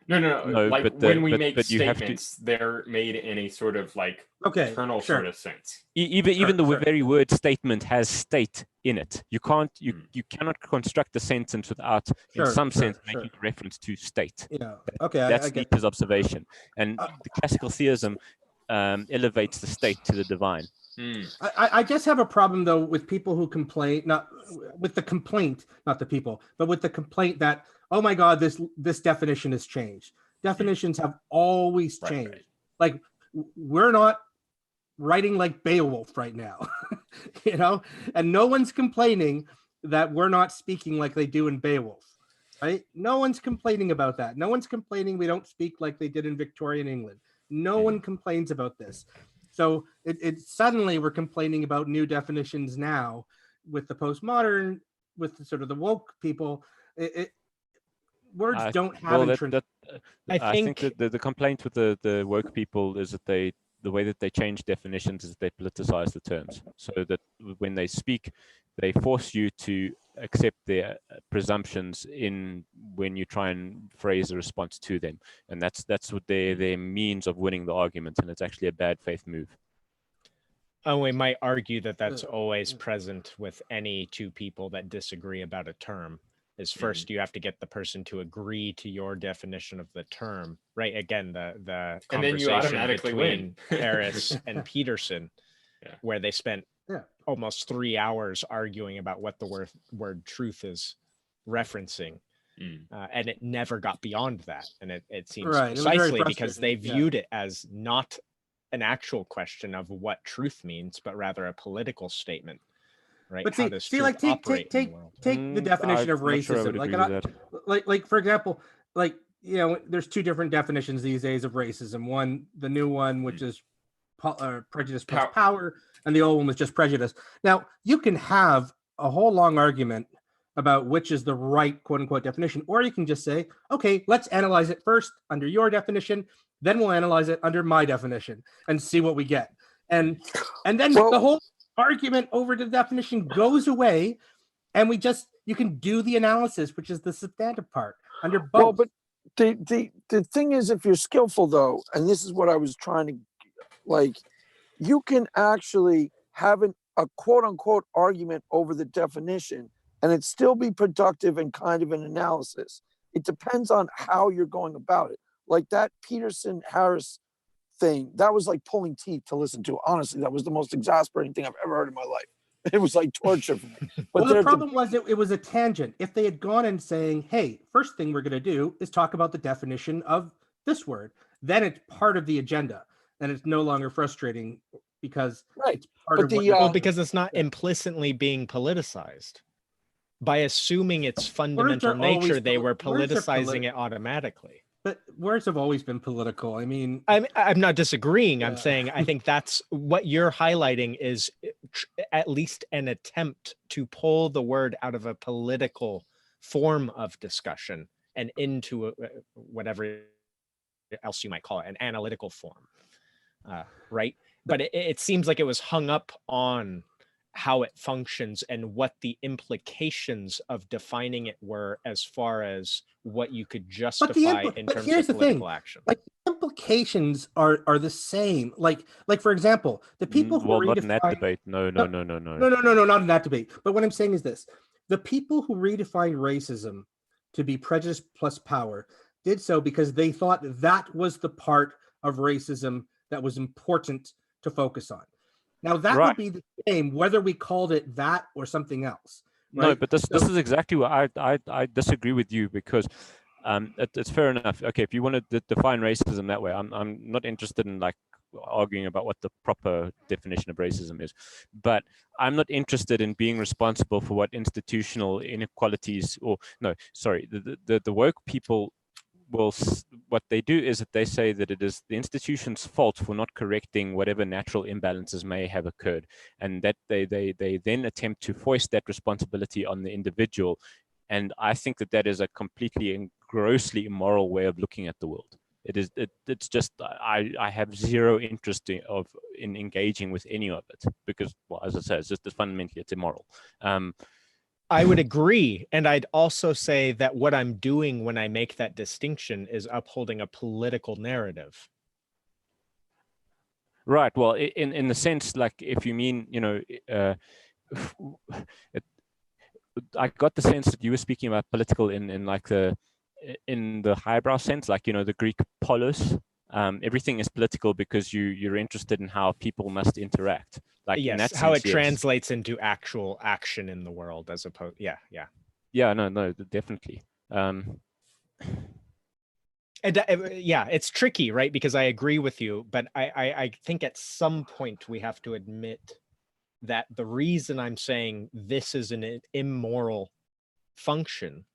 No. Like but when we make you have to. statements, they're made in a sort of like eternal sure. sort of sense. Even the very word statement has state in it. You cannot construct a sentence without, in some sense, making reference to state. Yeah. Okay. That's Nietzsche's observation, and the classical theism elevates the state to the divine. I just have a problem though with people who complain, not with the complaint, not the people, but with the complaint that, oh my God, this definition has changed. Definitions have always changed. Right. Like we're not writing like Beowulf right now, and no one's complaining that we're not speaking like they do in Beowulf, right? No one's complaining about that. No one's complaining we don't speak like they did in Victorian England. No one complains about this. So it suddenly we're complaining about new definitions now with the postmodern, with the sort of the woke people. Words don't have intrinsic. I think that the complaint with the woke people is that the way that they change definitions is they politicize the terms, so that when they speak, they force you to accept their presumptions when you try and phrase a response to them, and that's what their means of winning the argument, and it's actually a bad faith move. Oh, we might argue that that's always present with any two people that disagree about a term. Is first you have to get the person to agree to your definition of the term, right? Again, the and then you automatically between win. Harris and Peterson, where they spent almost 3 hours arguing about what the word truth is referencing. And it never got beyond that. And it seems precisely because they viewed it as not an actual question of what truth means, but rather a political statement. Right. But see, like take the definition of racism. Like for example, there's two different definitions these days of racism. One, the new one, which is prejudice plus power, and the old one was just prejudice. Now you can have a whole long argument about which is the right quote unquote definition, or you can just say, okay, let's analyze it first under your definition, then we'll analyze it under my definition and see what we get. And then the whole argument over the definition goes away, and you can do the analysis, which is the substantive part under both. Well, but the thing is, if you're skillful though, and this is what I was trying to you can actually have a quote unquote argument over the definition and it still be productive and kind of an analysis. It depends on how you're going about it. Like that Peterson Harris thing, that was like pulling teeth to listen to. Honestly, that was the most exasperating thing I've ever heard in my life. It was like torture for me. But the problem was it was a tangent. If they had gone and saying, hey, first thing we're going to do is talk about the definition of this word, then it's part of the agenda. And it's no longer frustrating because it's part of because it's not implicitly being politicized. By assuming its fundamental nature, they were politicizing it automatically. But words have always been political. I mean, I'm not disagreeing. I'm saying I think that's what you're highlighting is at least an attempt to pull the word out of a political form of discussion and into whatever else you might call it, an analytical form, right? but it seems like it was hung up on how it functions and what the implications of defining it were as far as what you could justify in terms here's of the thing. political action. Like implications are the same. Like for example, the people who well, not in that redefine debate. No. no, not in that debate. But what I'm saying is this: the people who redefined racism to be prejudice plus power did so because they thought that was the part of racism that was important to focus on. Now that Right. would be the same whether we called it that or something else. Right? No, but this is exactly what I disagree with you, because it's fair enough. Okay, if you want to define racism that way, I'm not interested in like arguing about what the proper definition of racism is, but I'm not interested in being responsible for what institutional inequalities, or no, sorry, the woke people will, what they do is that they say that it is the institution's fault for not correcting whatever natural imbalances may have occurred, and that they then attempt to foist that responsibility on the individual. And I think that is a completely and grossly immoral way of looking at the world. It's just, I have zero interest in engaging with any of it, because, well, as I said, it's just fundamentally it's immoral. I would agree. And I'd also say that what I'm doing when I make that distinction is upholding a political narrative. Right. Well, in the sense, like, if you mean, I got the sense that you were speaking about political in the highbrow sense, like, the Greek polis. Everything is political because you're interested in how people must interact. Like, yes, in that how sense, it translates into actual action in the world, as opposed, yeah. No, definitely. And yeah, it's tricky, right? Because I agree with you, but I think at some point we have to admit that the reason I'm saying this is an immoral function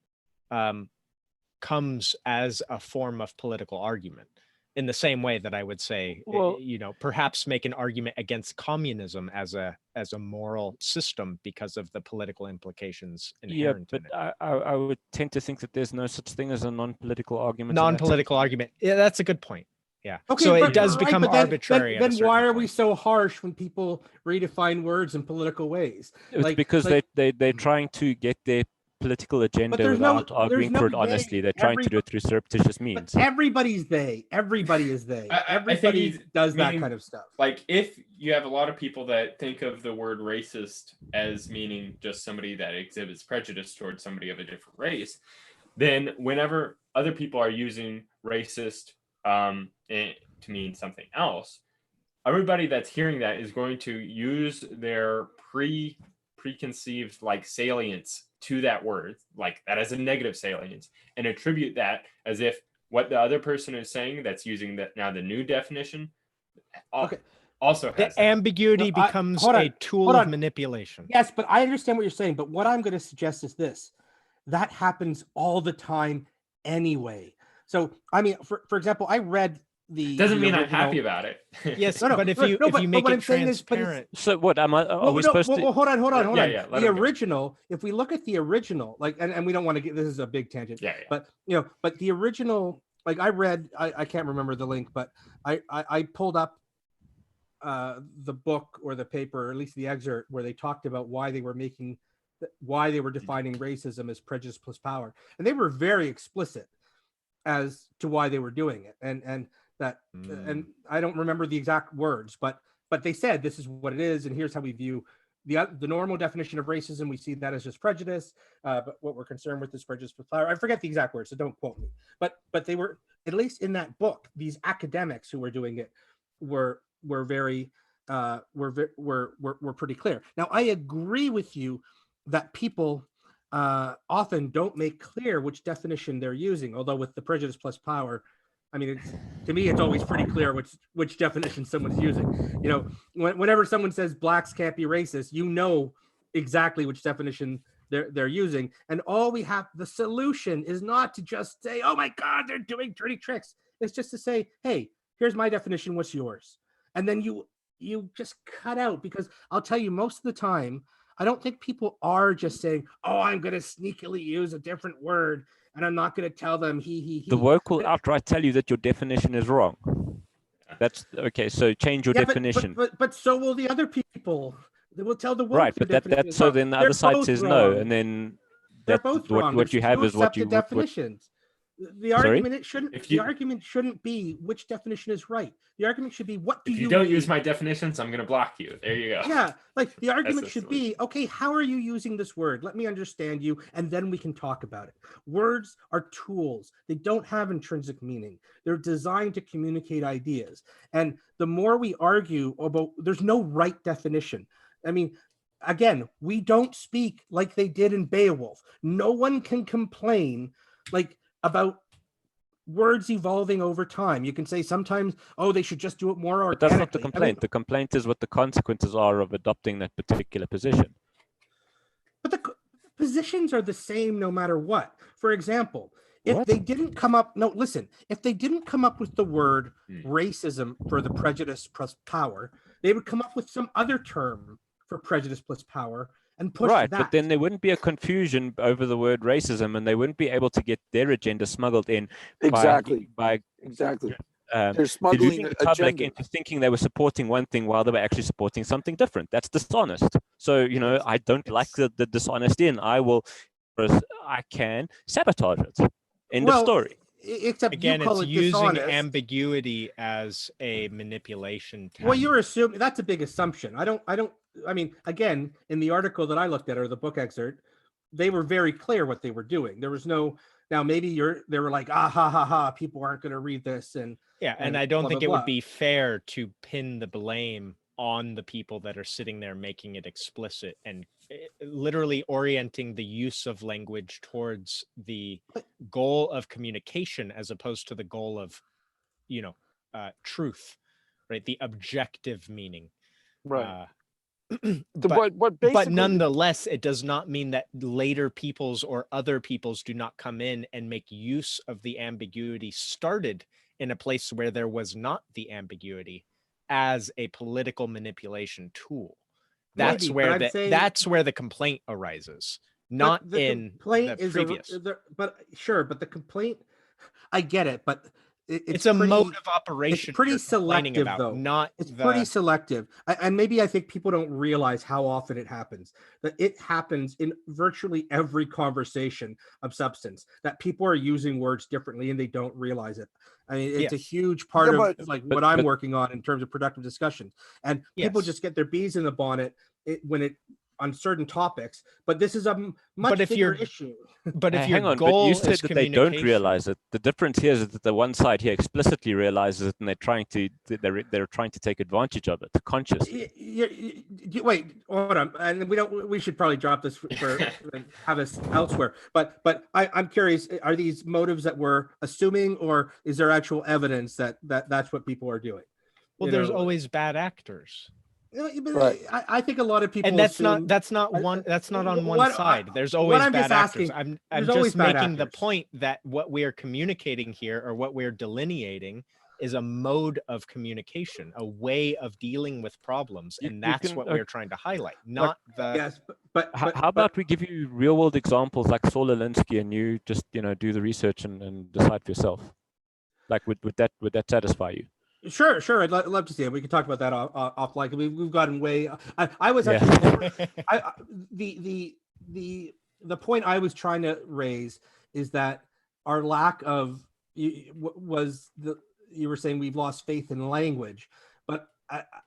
comes as a form of political argument. In the same way that I would say, well, perhaps make an argument against communism as a moral system because of the political implications inherent in it. Yeah, but I would tend to think that there's no such thing as a non-political argument. Non-political argument. Yeah, that's a good point. Yeah. Okay, so it does become arbitrary. Then why are we so harsh when people redefine words in political ways? It's because they're trying to get their political agenda without arguing for it honestly. They're trying to do it through surreptitious means. But everybody's they. Everybody is they. Everybody does that kind of stuff. Like, if you have a lot of people that think of the word racist as meaning just somebody that exhibits prejudice towards somebody of a different race, then whenever other people are using racist to mean something else, everybody that's hearing that is going to use their preconceived like salience to that word, like that as a negative salience, and attribute that as if what the other person is saying that's using that now the new definition also has the ambiguity becomes a tool of manipulation. Yes, but I understand what you're saying, but what I'm going to suggest is this: that happens all the time anyway. So I mean, for example, I read doesn't mean I'm happy about it. Yes, but if you make it transparent. So what am I? Are we supposed to? Hold on. Yeah, the original. If we look at the original, like, and we don't want to get, this is a big tangent. Yeah. But but the original, like I read, I can't remember the link, but I pulled up the book or the paper, or at least the excerpt, where they talked about why they were defining racism as prejudice plus power, and they were very explicit as to why they were doing it, and I don't remember the exact words, but they said this is what it is, and here's how we view the normal definition of racism. We see that as just prejudice, but what we're concerned with is prejudice with power. I forget the exact words, so don't quote me. But they were, at least in that book, these academics who were doing it were very were pretty clear. Now I agree with you that people often don't make clear which definition they're using, although with the prejudice plus power, I mean, to me, it's always pretty clear which definition someone's using. Whenever someone says blacks can't be racist, you know exactly which definition they're using. And the solution is not to just say, oh my God, they're doing dirty tricks. It's just to say, hey, here's my definition, what's yours? And then you just cut out, because I'll tell you, most of the time, I don't think people are just saying, oh, I'm going to sneakily use a different word, and I'm not going to tell them he. The woke will outright tell you that your definition is wrong. That's okay. So change your Yeah, definition. But so will the other people. They will tell the world. Right, but that so then the other side says no, and then they're that both wrong. what you have is what you definitions. The Sorry? argument the argument shouldn't be which definition is right. The argument should be what do If you you don't mean? use my definitions, I'm going to block you. There you go. Yeah, like the argument the should be, okay, how are you using this word? Let me understand you, and then we can talk about it. Words are tools. They don't have intrinsic meaning. They're designed to communicate ideas. And the more we argue about, there's no right definition. I mean, again, we don't speak like they did in Beowulf. No one can complain like about words evolving over time. You can say sometimes, oh, they should just do it more organically. But that's not the complaint. The complaint is what the consequences are of adopting that particular position. But the positions are the same no matter what. For example, if What? they didn't come up, no, listen, if they didn't come up with the word racism for the prejudice plus power, they would come up with some other term for prejudice plus power and push Right, that. but then there wouldn't be a confusion over the word racism, and they wouldn't be able to get their agenda smuggled in Exactly. by They're smuggling deluding the public agenda. into thinking they were supporting one thing while they were actually supporting something different. That's dishonest. So, you know, I don't like the dishonesty, and I can sabotage it. End of story. Except Again, you call it's it using dishonest. ambiguity as a manipulation tactic. Well, you're assuming that's a big assumption. I mean, again, in the article that I looked at or the book excerpt, they were very clear what they were doing. There was no, now maybe they were like, ah, ha, ha, ha, people aren't going to read this. And I don't blah, think blah, it would blah. be fair to pin the blame on the people that are sitting there making it explicit and literally orienting the use of language towards the goal of communication as opposed to the goal of, truth, right? The objective meaning. Right. But basically, nonetheless, it does not mean that later peoples or other peoples do not come in and make use of the ambiguity started in a place where there was not the ambiguity as a political manipulation tool. That's where the complaint arises, not in the previous. But the complaint, I get it, but it's a mode of operation. It's pretty selective, though. Pretty selective, and maybe I think people don't realize how often it happens. That it happens in virtually every conversation of substance. That people are using words differently and they don't realize it. I mean, it's a huge part of what I'm working on in terms of productive discussion. And people just get their bees in the bonnet on certain topics, but this is a much bigger issue. But if hang on, but you said that they don't realize it. The difference here is that the one side here explicitly realizes it, and they're trying to take advantage of it consciously. Wait, hold on, and we should probably drop this for have us elsewhere. But I'm curious: are these motives that we're assuming, or is there actual evidence that that's what people are doing? Well, there's always bad actors. Right. I think a lot of people, and that's not on one side. There's always bad actors. I'm just making the point that what we are communicating here, or what we're delineating, is a mode of communication, a way of dealing with problems, and that's what we're trying to highlight. Not the. Yes, but how about we give you real world examples like Saul Alinsky, and you just do the research and decide for yourself. Like would that satisfy you? Sure. I'd love to see it. We can talk about that offline. We've gotten way. I was actually the point I was trying to raise is that our lack of you were saying we've lost faith in language, but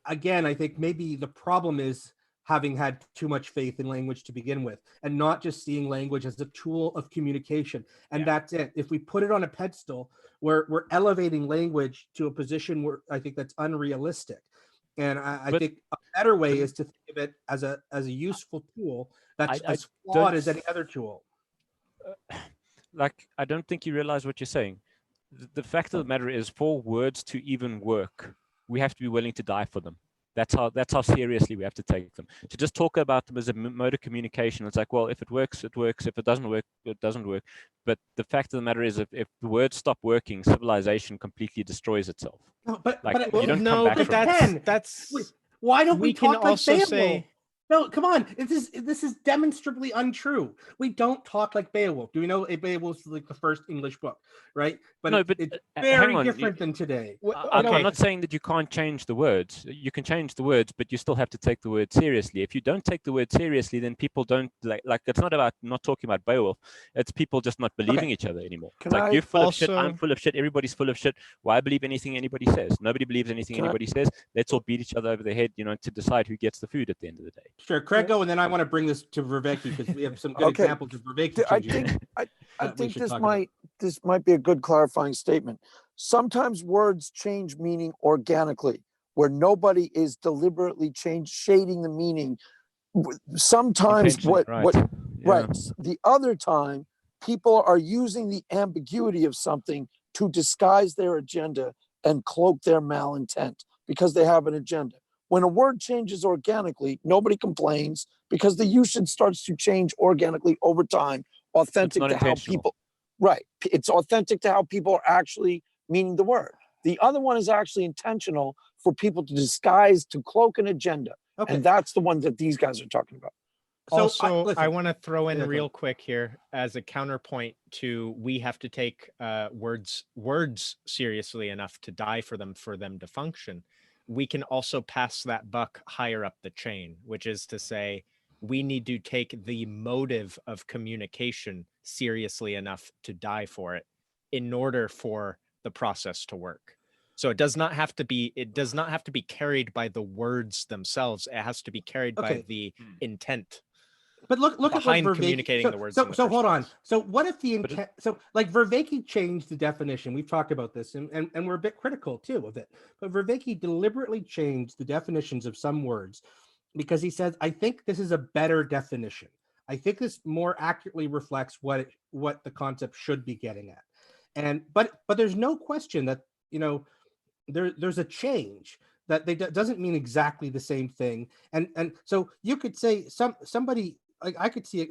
again, I think maybe the problem is having had too much faith in language to begin with, and not just seeing language as a tool of communication. And that's it. If we put it on a pedestal, we're elevating language to a position where I think that's unrealistic. And I think a better way is to think of it as a useful tool that's as flawed as any other tool. I don't think you realize what you're saying. The fact of the matter is, for words to even work, we have to be willing to die for them. That's how seriously we have to take them. To just talk about them as a mode of communication, it's like, well, if it works, it works. If it doesn't work, it doesn't work. But the fact of the matter is, if the words stop working, civilization completely destroys itself. No, but why don't we talk like Beowulf? No, come on. This is demonstrably untrue. We don't talk like Beowulf. Do we know Beowulf is like the first English book, right? But No, but it's hang very on. different than today. I'm not saying that you can't change the words. You can change the words, but you still have to take the word seriously. If you don't take the word seriously, then people don't like. It's not about not talking about Beowulf. It's people just not believing each other anymore. Can It's like I you're full of shit. also- I'm full of shit. Everybody's full of shit. Why believe anything anybody says? Nobody believes anything Can I- anybody says. Let's all beat each other over the head, to decide who gets the food at the end of the day. Sure, Craig, go, and then I want to bring this to Vervecki because we have some good Okay. examples of Vervecki I changes. think I that we think should this talk about. might be a good clarifying statement. Sometimes words change meaning organically, where nobody is deliberately shading the meaning. Sometimes Intentionally, what Yeah. right. The other time, people are using the ambiguity of something to disguise their agenda and cloak their malintent because they have an agenda. When a word changes organically, nobody complains because the usage starts to change organically over time, authentic not to how intentional. people, right. It's authentic to how people are actually meaning the word. The other one is actually intentional for people to disguise, to cloak an agenda. Okay. And that's the one that these guys are talking about. So Also, I listen. want to throw in Yeah, go real ahead. quick here as a counterpoint to we have to take words seriously enough to die for them to function. We can also pass that buck higher up the chain, which is to say we need to take the motive of communication seriously enough to die for it in order for the process to work. So it does not have to be carried by the words themselves. It has to be carried by Okay. the intent. But look at what behind Vervecki. communicating the words So in the so first hold on. place. So what if the intent? So like Vervecki changed the definition. We've talked about this, and we're a bit critical too of it. But Vervecki deliberately changed the definitions of some words because he says, "I think this is a better definition. I think this more accurately reflects what the concept should be getting at." And but there's no question that there's a change that doesn't mean exactly the same thing. And so you could say somebody. Like I could see it.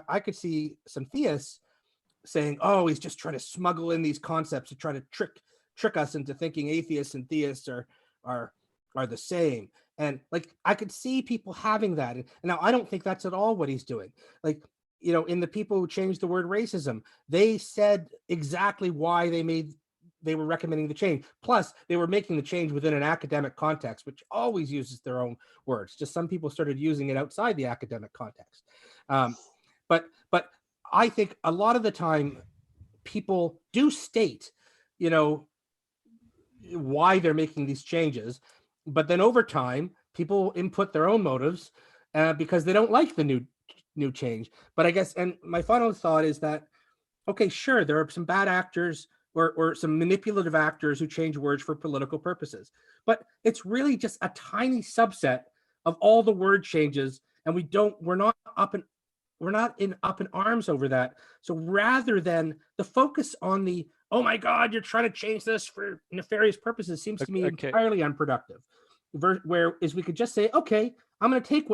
I could see some theists saying, "Oh, he's just trying to smuggle in these concepts to try to trick us into thinking atheists and theists are the same." And like I could see people having that. And now I don't think that's at all what he's doing. Like in the people who changed the word racism, they said exactly why they were recommending the change. Plus, they were making the change within an academic context, which always uses their own words. Just some people started using it outside the academic context. But I think a lot of the time, people do state, why they're making these changes, but then over time, people input their own motives because they don't like the new change. But I guess, and my final thought is that, okay, sure, there are some bad actors or some manipulative actors who change words for political purposes. But it's really just a tiny subset of all the word changes, and we're not up in arms over that. So rather than the focus on the, oh my God, you're trying to change this for nefarious purposes, seems to me entirely unproductive. Whereas we could just say, okay, I'm going to take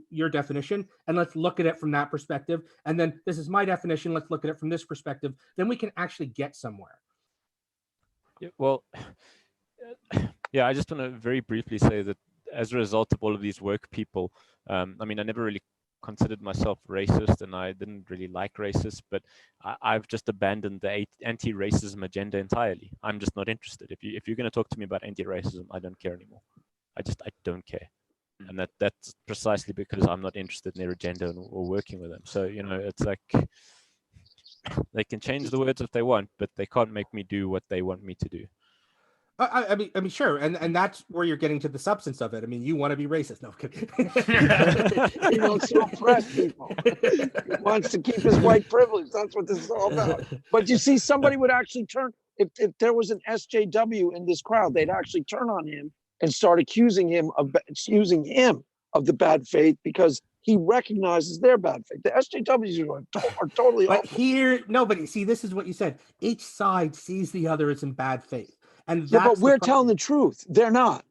your definition and let's look at it from that perspective. And then this is my definition. Let's look at it from this perspective. Then we can actually get somewhere. Yeah, well, yeah, I just want to very briefly say that as a result of all of these work people, I never really considered myself racist and I didn't really like racists, but I've just abandoned the anti-racism agenda entirely. I'm just not interested. If you're going to talk to me about anti-racism, I don't care anymore. I don't care. And that's precisely because I'm not interested in their agenda or working with them. So, it's like they can change the words if they want, but they can't make me do what they want me to do. I mean, sure, and that's where you're getting to the substance of it. I mean, you want to be racist? No, I'm kidding. He wants to oppress people. He wants to keep his white privilege. That's what this is all about. But you see, somebody would actually turn if there was an SJW in this crowd, they'd actually turn on him and start accusing him of the bad faith because he recognizes their bad faith. The SJWs are totally But awful. here, nobody. See, this is what you said. Each side sees the other as in bad faith. And yeah, but we're telling the truth. They're not.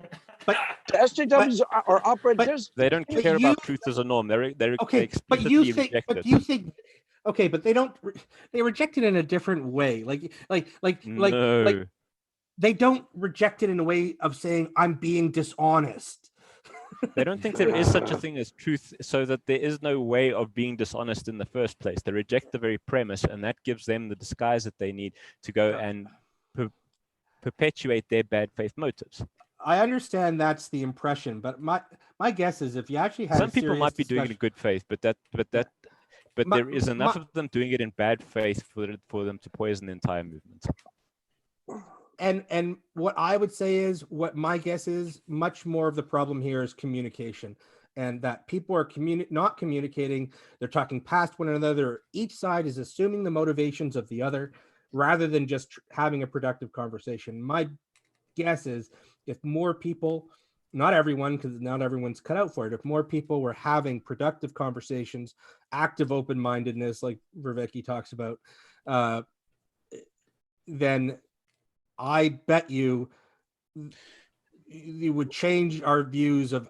But the SJWs are operating. They don't care about truth as a norm. They explicitly reject it. Okay, but they reject it in a different way. Like they don't reject it in a way of saying I'm being dishonest. They don't think there is such a thing as truth, so that there is no way of being dishonest in the first place. They reject the very premise, and that gives them the disguise that they need to go and perpetuate their bad faith motives. I understand that's the impression, but my guess is if you actually had some people might be doing it in good faith, but there is enough of them doing it in bad faith for them to poison the entire movement. And what I would say is, what my guess is, much more of the problem here is communication, and that people are not communicating. They're talking past one another. Each side is assuming the motivations of the other rather than just having a productive conversation. My guess is if more people, not everyone, because not everyone's cut out for it, if more people were having productive conversations, active open-mindedness, like Vervecki talks about, then I bet you would change our views of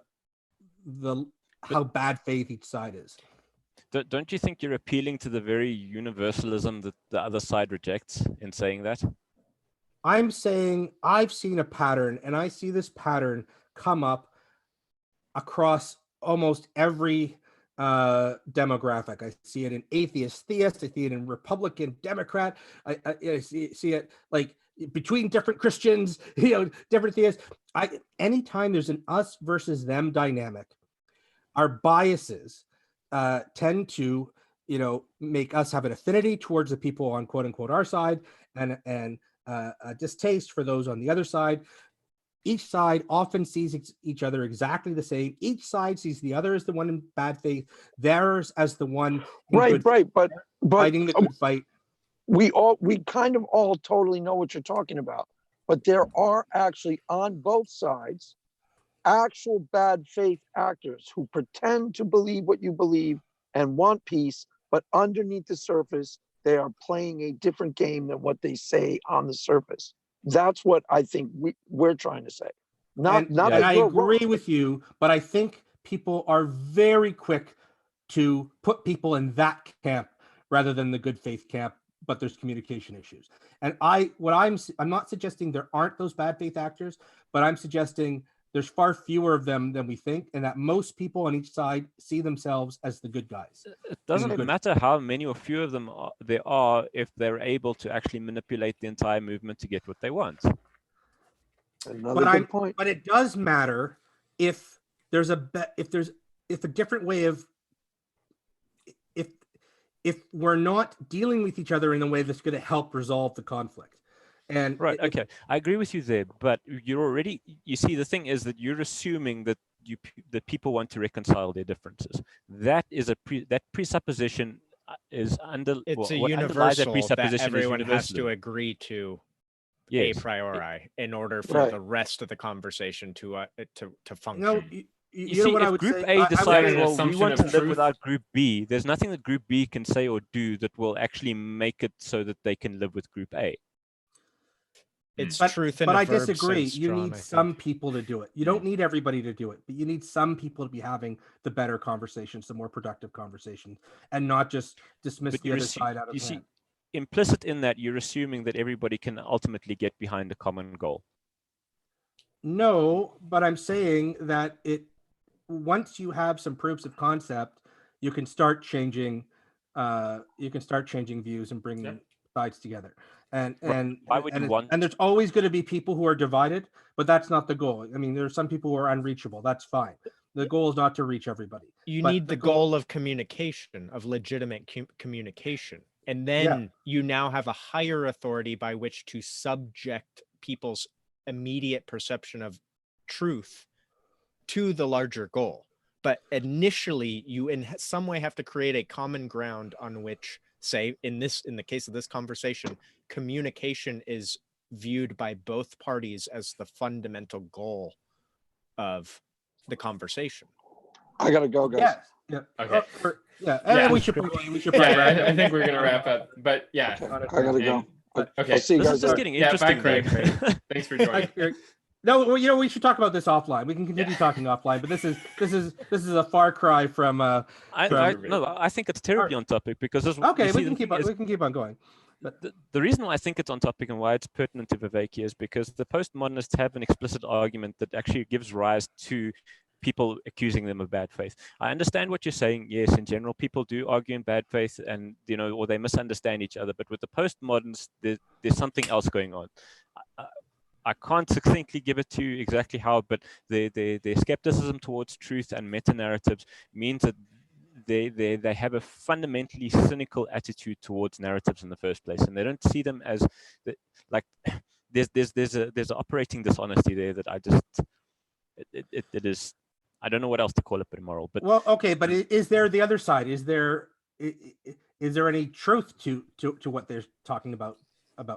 how bad faith each side is. Don't you think you're appealing to the very universalism that the other side rejects in saying that? I'm saying I've seen a pattern, and I see this pattern come up across almost every demographic. I see it in atheist, theist. I see it in Republican, Democrat. I see it like between different Christians, different theists. Anytime there's an us versus them dynamic, our biases tend to, make us have an affinity towards the people on quote unquote our side, and a distaste for those on the other side. Each side often sees each other exactly the same. Each side sees the other as the one in bad faith, theirs as the one right, but fighting the good fight. We kind of all totally know what you're talking about, but there are actually on both sides actual bad faith actors who pretend to believe what you believe and want peace, but underneath the surface, they are playing a different game than what they say on the surface. That's what I think we're trying to say. And I agree with you, but I think people are very quick to put people in that camp rather than the good faith camp, but there's communication issues. And I'm not suggesting there aren't those bad faith actors, but I'm suggesting there's far fewer of them than we think, and that most people on each side see themselves as the good guys. It doesn't matter how many or few of them there are if they're able to actually manipulate the entire movement to get what they want. Another good point. But it does matter if there's a different way of if we're not dealing with each other in a way that's going to help resolve the conflict. And right, okay, I agree with you there, but you see, the thing is that you're assuming that that people want to reconcile their differences. That is that presupposition is it's a universal that everyone has to agree to a priori in order for the rest of the conversation to function. You know what I would Group A decides, well, we want to live without Group B, there's nothing that Group B can say or do that will actually make it so that they can live with Group A. It's truth in but a I verb disagree. sense, You John, need some people to do it. You don't need everybody to do it, but you need some people to be having the better conversations, the more productive conversations, and not just dismiss the other side out of hand. See, implicit in that, you're assuming that everybody can ultimately get behind a common goal. No, but I'm saying that once you have some proofs of concept, you can start changing views and bringing sides together. And there's always going to be people who are divided, but that's not the goal. I mean, there are some people who are unreachable. That's fine. The goal is not to reach everybody. You need the goal of communication, of legitimate communication. And then you now have a higher authority by which to subject people's immediate perception of truth to the larger goal. But initially, you in some way have to create a common ground on which, say, in the case of this conversation, communication is viewed by both parties as the fundamental goal of the conversation. I gotta go, guys. Yeah. Okay. We should probably I think we're gonna wrap up. But yeah, I gotta go. Okay. I'll see you This guys is just getting interesting. Bye, Craig. Thanks for joining. No, well, we should talk about this offline. We can continue talking offline, but this is a far cry from. No, I think it's terribly on topic because we can keep on going. But the reason why I think it's on topic and why it's pertinent to Viveki is because the postmodernists have an explicit argument that actually gives rise to people accusing them of bad faith. I understand what you're saying. Yes, in general, people do argue in bad faith, and or they misunderstand each other. But with the postmoderns, there's something else going on. I can't succinctly give it to you exactly how, but their skepticism towards truth and meta narratives means that they have a fundamentally cynical attitude towards narratives in the first place, and they don't see them as like there's an operating dishonesty there that I just it is, I don't know what else to call it but immoral. But well, okay, but is there the other side? Is there any truth to what they're talking about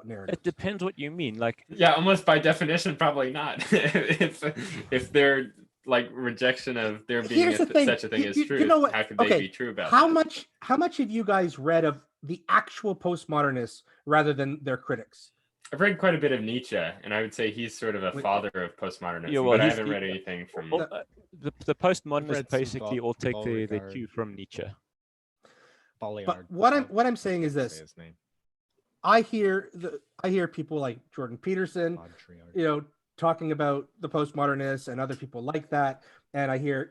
narrative? It depends what you mean. Like, yeah, almost by definition, probably not. if they're like rejection of there being such a thing as truth, how could they be true about that? How much have you guys read of the actual postmodernists rather than their critics? I've read quite a bit of Nietzsche, and I would say he's sort of a father of postmodernism. Yeah, well, but I haven't read anything from the postmodernists basically all take their cue from Nietzsche. But what I'm saying is this: I hear people like Jordan Peterson, talking about the postmodernists and other people like that, and I hear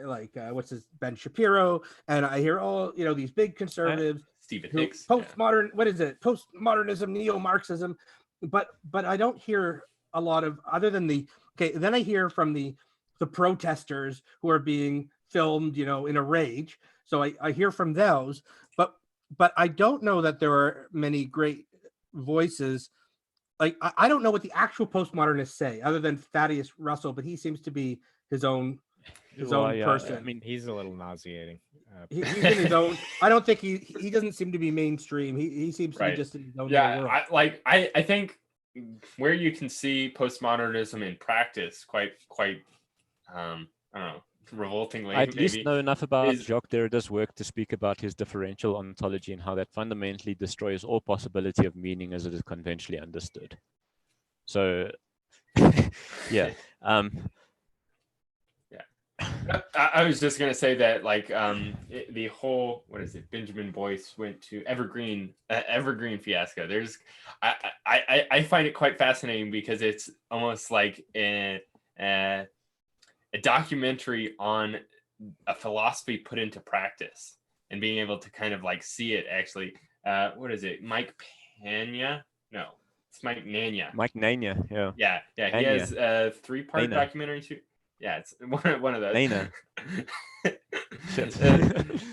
like what's his Ben Shapiro, and I hear all these big conservatives, Stephen Hicks, postmodern, what is it, postmodernism, neo-Marxism, but I don't hear a lot of, other than then I hear from the protesters who are being filmed in a rage, so I hear from those, but I don't know that there are many great voices. Like, I don't know what the actual postmodernists say, other than Thaddeus Russell, but he seems to be his own person. I mean, he's a little nauseating. He's in his own. I don't think he doesn't seem to be mainstream. He seems to be just in his own world. I think where you can see postmodernism in practice quite I don't know, revoltingly. I at least know enough about Jacques Derrida's work to speak about his differential ontology and how that fundamentally destroys all possibility of meaning as it is conventionally understood. So, yeah. I was just going to say that, like, the whole, Benjamin Boyce went to Evergreen fiasco. I find it quite fascinating because it's almost like a documentary on a philosophy put into practice and being able to kind of like see it actually. Mike Pena? No, it's Mike Nania. Mike Nania, yeah. Yeah. He has a 3-part documentary too. Yeah, it's one of those.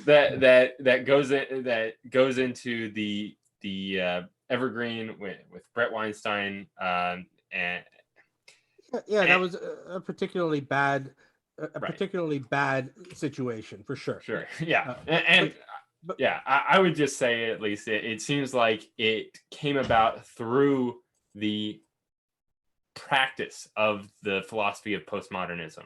that goes into the Evergreen with Brett Weinstein and that was a particularly bad situation for sure. Sure, yeah, I would just say, at least it seems like it came about through the practice of the philosophy of postmodernism.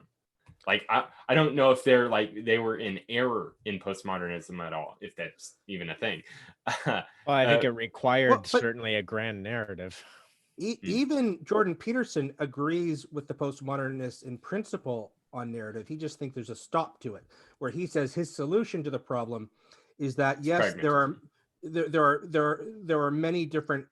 Like, I don't know if they were in error in postmodernism at all, if that's even a thing. Well, I think it required certainly a grand narrative. Even Jordan Peterson agrees with the postmodernists in principle on narrative. He just thinks there's a stop to it, where he says his solution to the problem is that yes, there are many different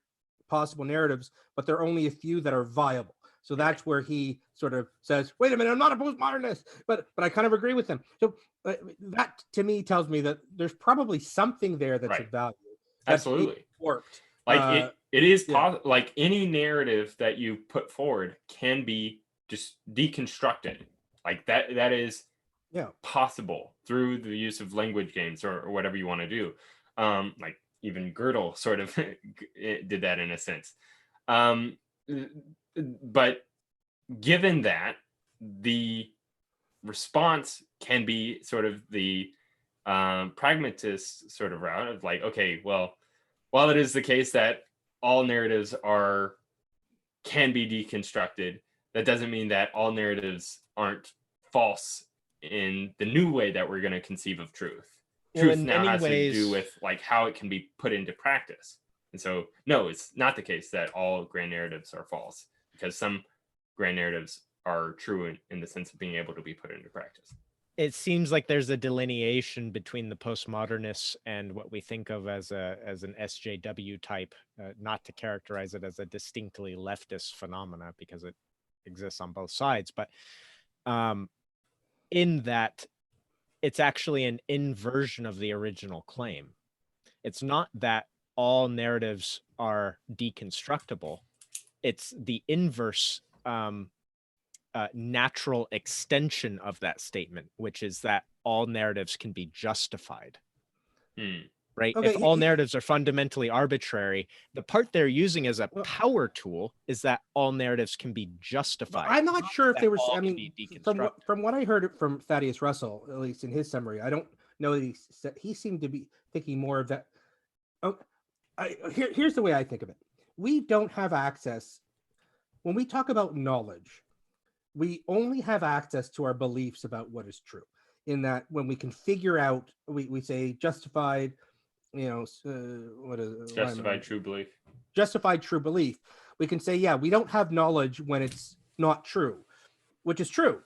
possible narratives, but there are only a few that are viable. So that's where he sort of says, wait a minute, I'm not a postmodernist, but I kind of agree with him. So that to me tells me that there's probably something there that's of value. Absolutely worked. Like it is like any narrative that you put forward can be just deconstructed. Like that is possible through the use of language games or whatever you want to do. Like even Gödel sort of did that in a sense. But given that, the response can be sort of the pragmatist sort of route of like, okay, well, while it is the case that all narratives can be deconstructed, that doesn't mean that all narratives aren't false in the new way that we're going to conceive of truth. Truth now has to do with like how it can be put into practice. And so, no, it's not the case that all grand narratives are false, because some grand narratives are true in the sense of being able to be put into practice. It seems like there's a delineation between the postmodernists and what we think of as an SJW type, not to characterize it as a distinctly leftist phenomena because it exists on both sides. But in that it's actually an inversion of the original claim. It's not that all narratives are deconstructible. It's the inverse natural extension of that statement, which is that all narratives can be justified. Right? Okay, If all narratives are fundamentally arbitrary, the part they're using as a power tool is that all narratives can be justified. I'm not sure if that they were. all I can mean, be from what I heard from Thaddeus Russell, at least in his summary, I don't know that he seemed to be thinking more of that. Oh, here's the way I think of it. We don't have access when we talk about knowledge. We only have access to our beliefs about what is true. In that, when we can figure out, we say justified. What is Justified true belief. Justified true belief. We can say, yeah, we don't have knowledge when it's not true, which is true.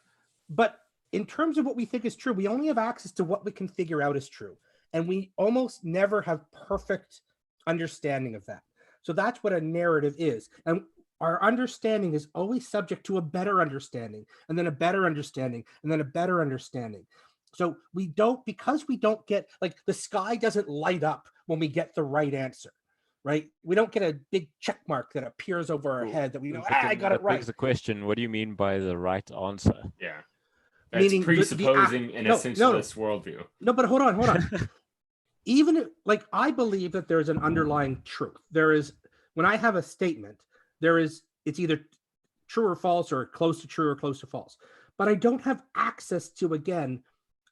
But in terms of what we think is true, we only have access to what we can figure out is true. And we almost never have perfect understanding of that. So that's what a narrative is. And our understanding is always subject to a better understanding, and then a better understanding, and then a better understanding. So because we don't get, like, the sky doesn't light up when we get the right answer, right? We don't get a big check mark that appears over our head that we know, I got it right. Begs the question, what do you mean by the right answer? Yeah. That's Meaning presupposing an essentialist worldview. No, but hold on. Even like, I believe that there's an underlying truth. There is, when I have a statement, it's either true or false, or close to true or close to false. But I don't have access to,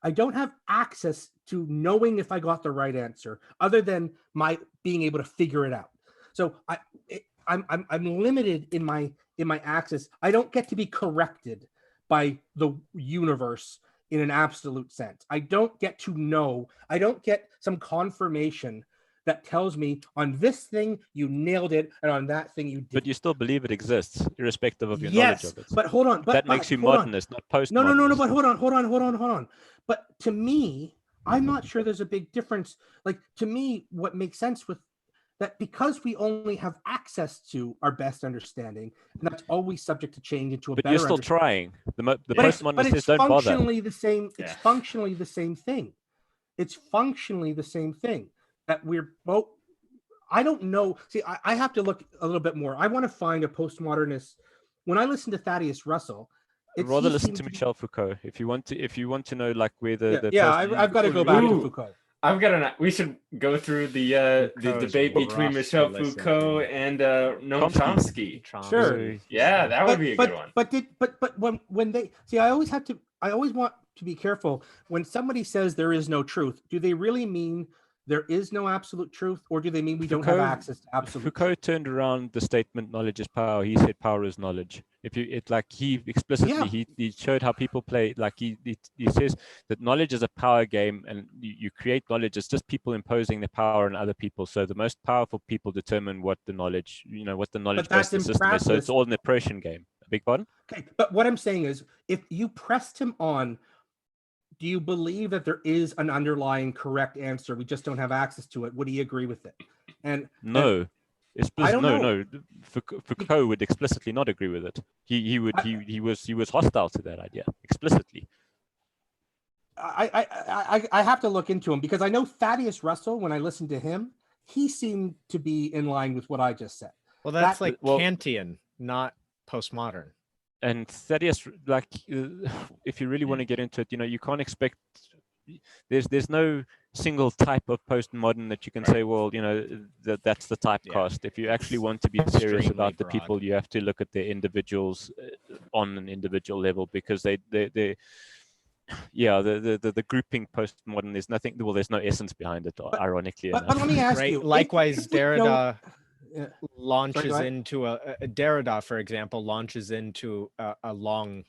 I don't have access to knowing if I got the right answer, other than my being able to figure it out. So I'm limited in my access. I don't get to be corrected by the universe in an absolute sense. I don't get to know. I don't get some confirmation that tells me on this thing you nailed it, and on that thing you didn't. But you still believe it exists, irrespective of your knowledge of it. But hold on. That makes you modernist, not postmodernist. No. But hold on. But to me, I'm not sure there's a big difference. Like, to me, what makes sense with that, because we only have access to our best understanding, and that's always subject to change into a better. But you're still trying. The postmodernist says, don't bother. Functionally the same. It's functionally the same thing. It's functionally the same thing that we're both. I don't know. See, I have to look a little bit more. I want to find a postmodernist. When I listen to Thaddeus Russell, I'd rather listen to Michel Foucault if you want to know, like, where the I've got to go back to Foucault. We should go through the debate between Michel Foucault and Noam Chomsky. Sure. Yeah, that would be a good one. But when they see, I always want to be careful when somebody says there is no truth. Do they really mean there is no absolute truth, or do they mean we don't have access to absolute Foucault truth? turned around the statement knowledge is power. He said power is knowledge. He explicitly he showed how people play. Like, he says that knowledge is a power game, and you create knowledge. It's just people imposing their power on other people. So the most powerful people determine what the knowledge based system is. So it's all an oppression game. A big pardon? Okay, but what I'm saying is, if you pressed him on, do you believe that there is an underlying correct answer? We just don't have access to it. Would he agree with it? And no. No. Foucault would explicitly not agree with it. He was hostile to that idea explicitly. I have to look into him, because I know Thaddeus Russell, when I listened to him, he seemed to be in line with what I just said. Well, that's Kantian, not postmodern. And Thaddeus, like, if you really want to get into it, you can't expect. There's no single type of postmodern that you can say, well, that's the typecast. If you actually want to be serious about the people, you have to look at their individuals on an individual level, because the grouping postmodern, there's nothing. Well, there's no essence behind it. Ironically enough. But let me ask you. Likewise, Derrida launches into Derrida, for example, launches into a long,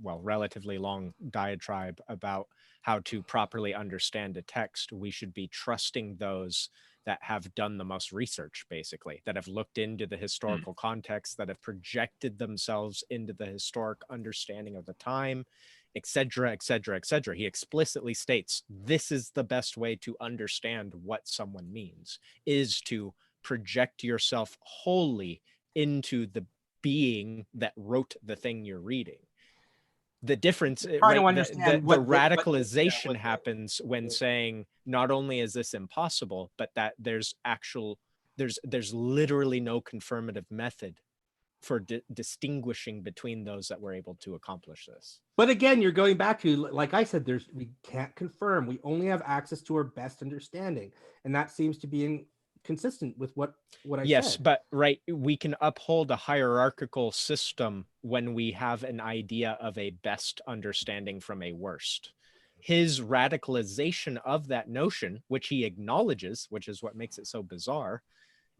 relatively long diatribe about how to properly understand a text. We should be trusting those that have done the most research, basically, that have looked into the historical context, that have projected themselves into the historic understanding of the time, etc., etc., etc. He explicitly states this is the best way to understand what someone means, is to project yourself wholly into the being that wrote the thing you're reading. The difference, trying to right, understand the what radicalization happens when saying not only is this impossible, but that there's literally no confirmative method for distinguishing between those that were able to accomplish this. But again, you're going back to, like I said, we can't confirm. We only have access to our best understanding, and that seems to be consistent with what I said. Yes, but right, we can uphold a hierarchical system when we have an idea of a best understanding from a worst. His radicalization of that notion, which he acknowledges, which is what makes it so bizarre,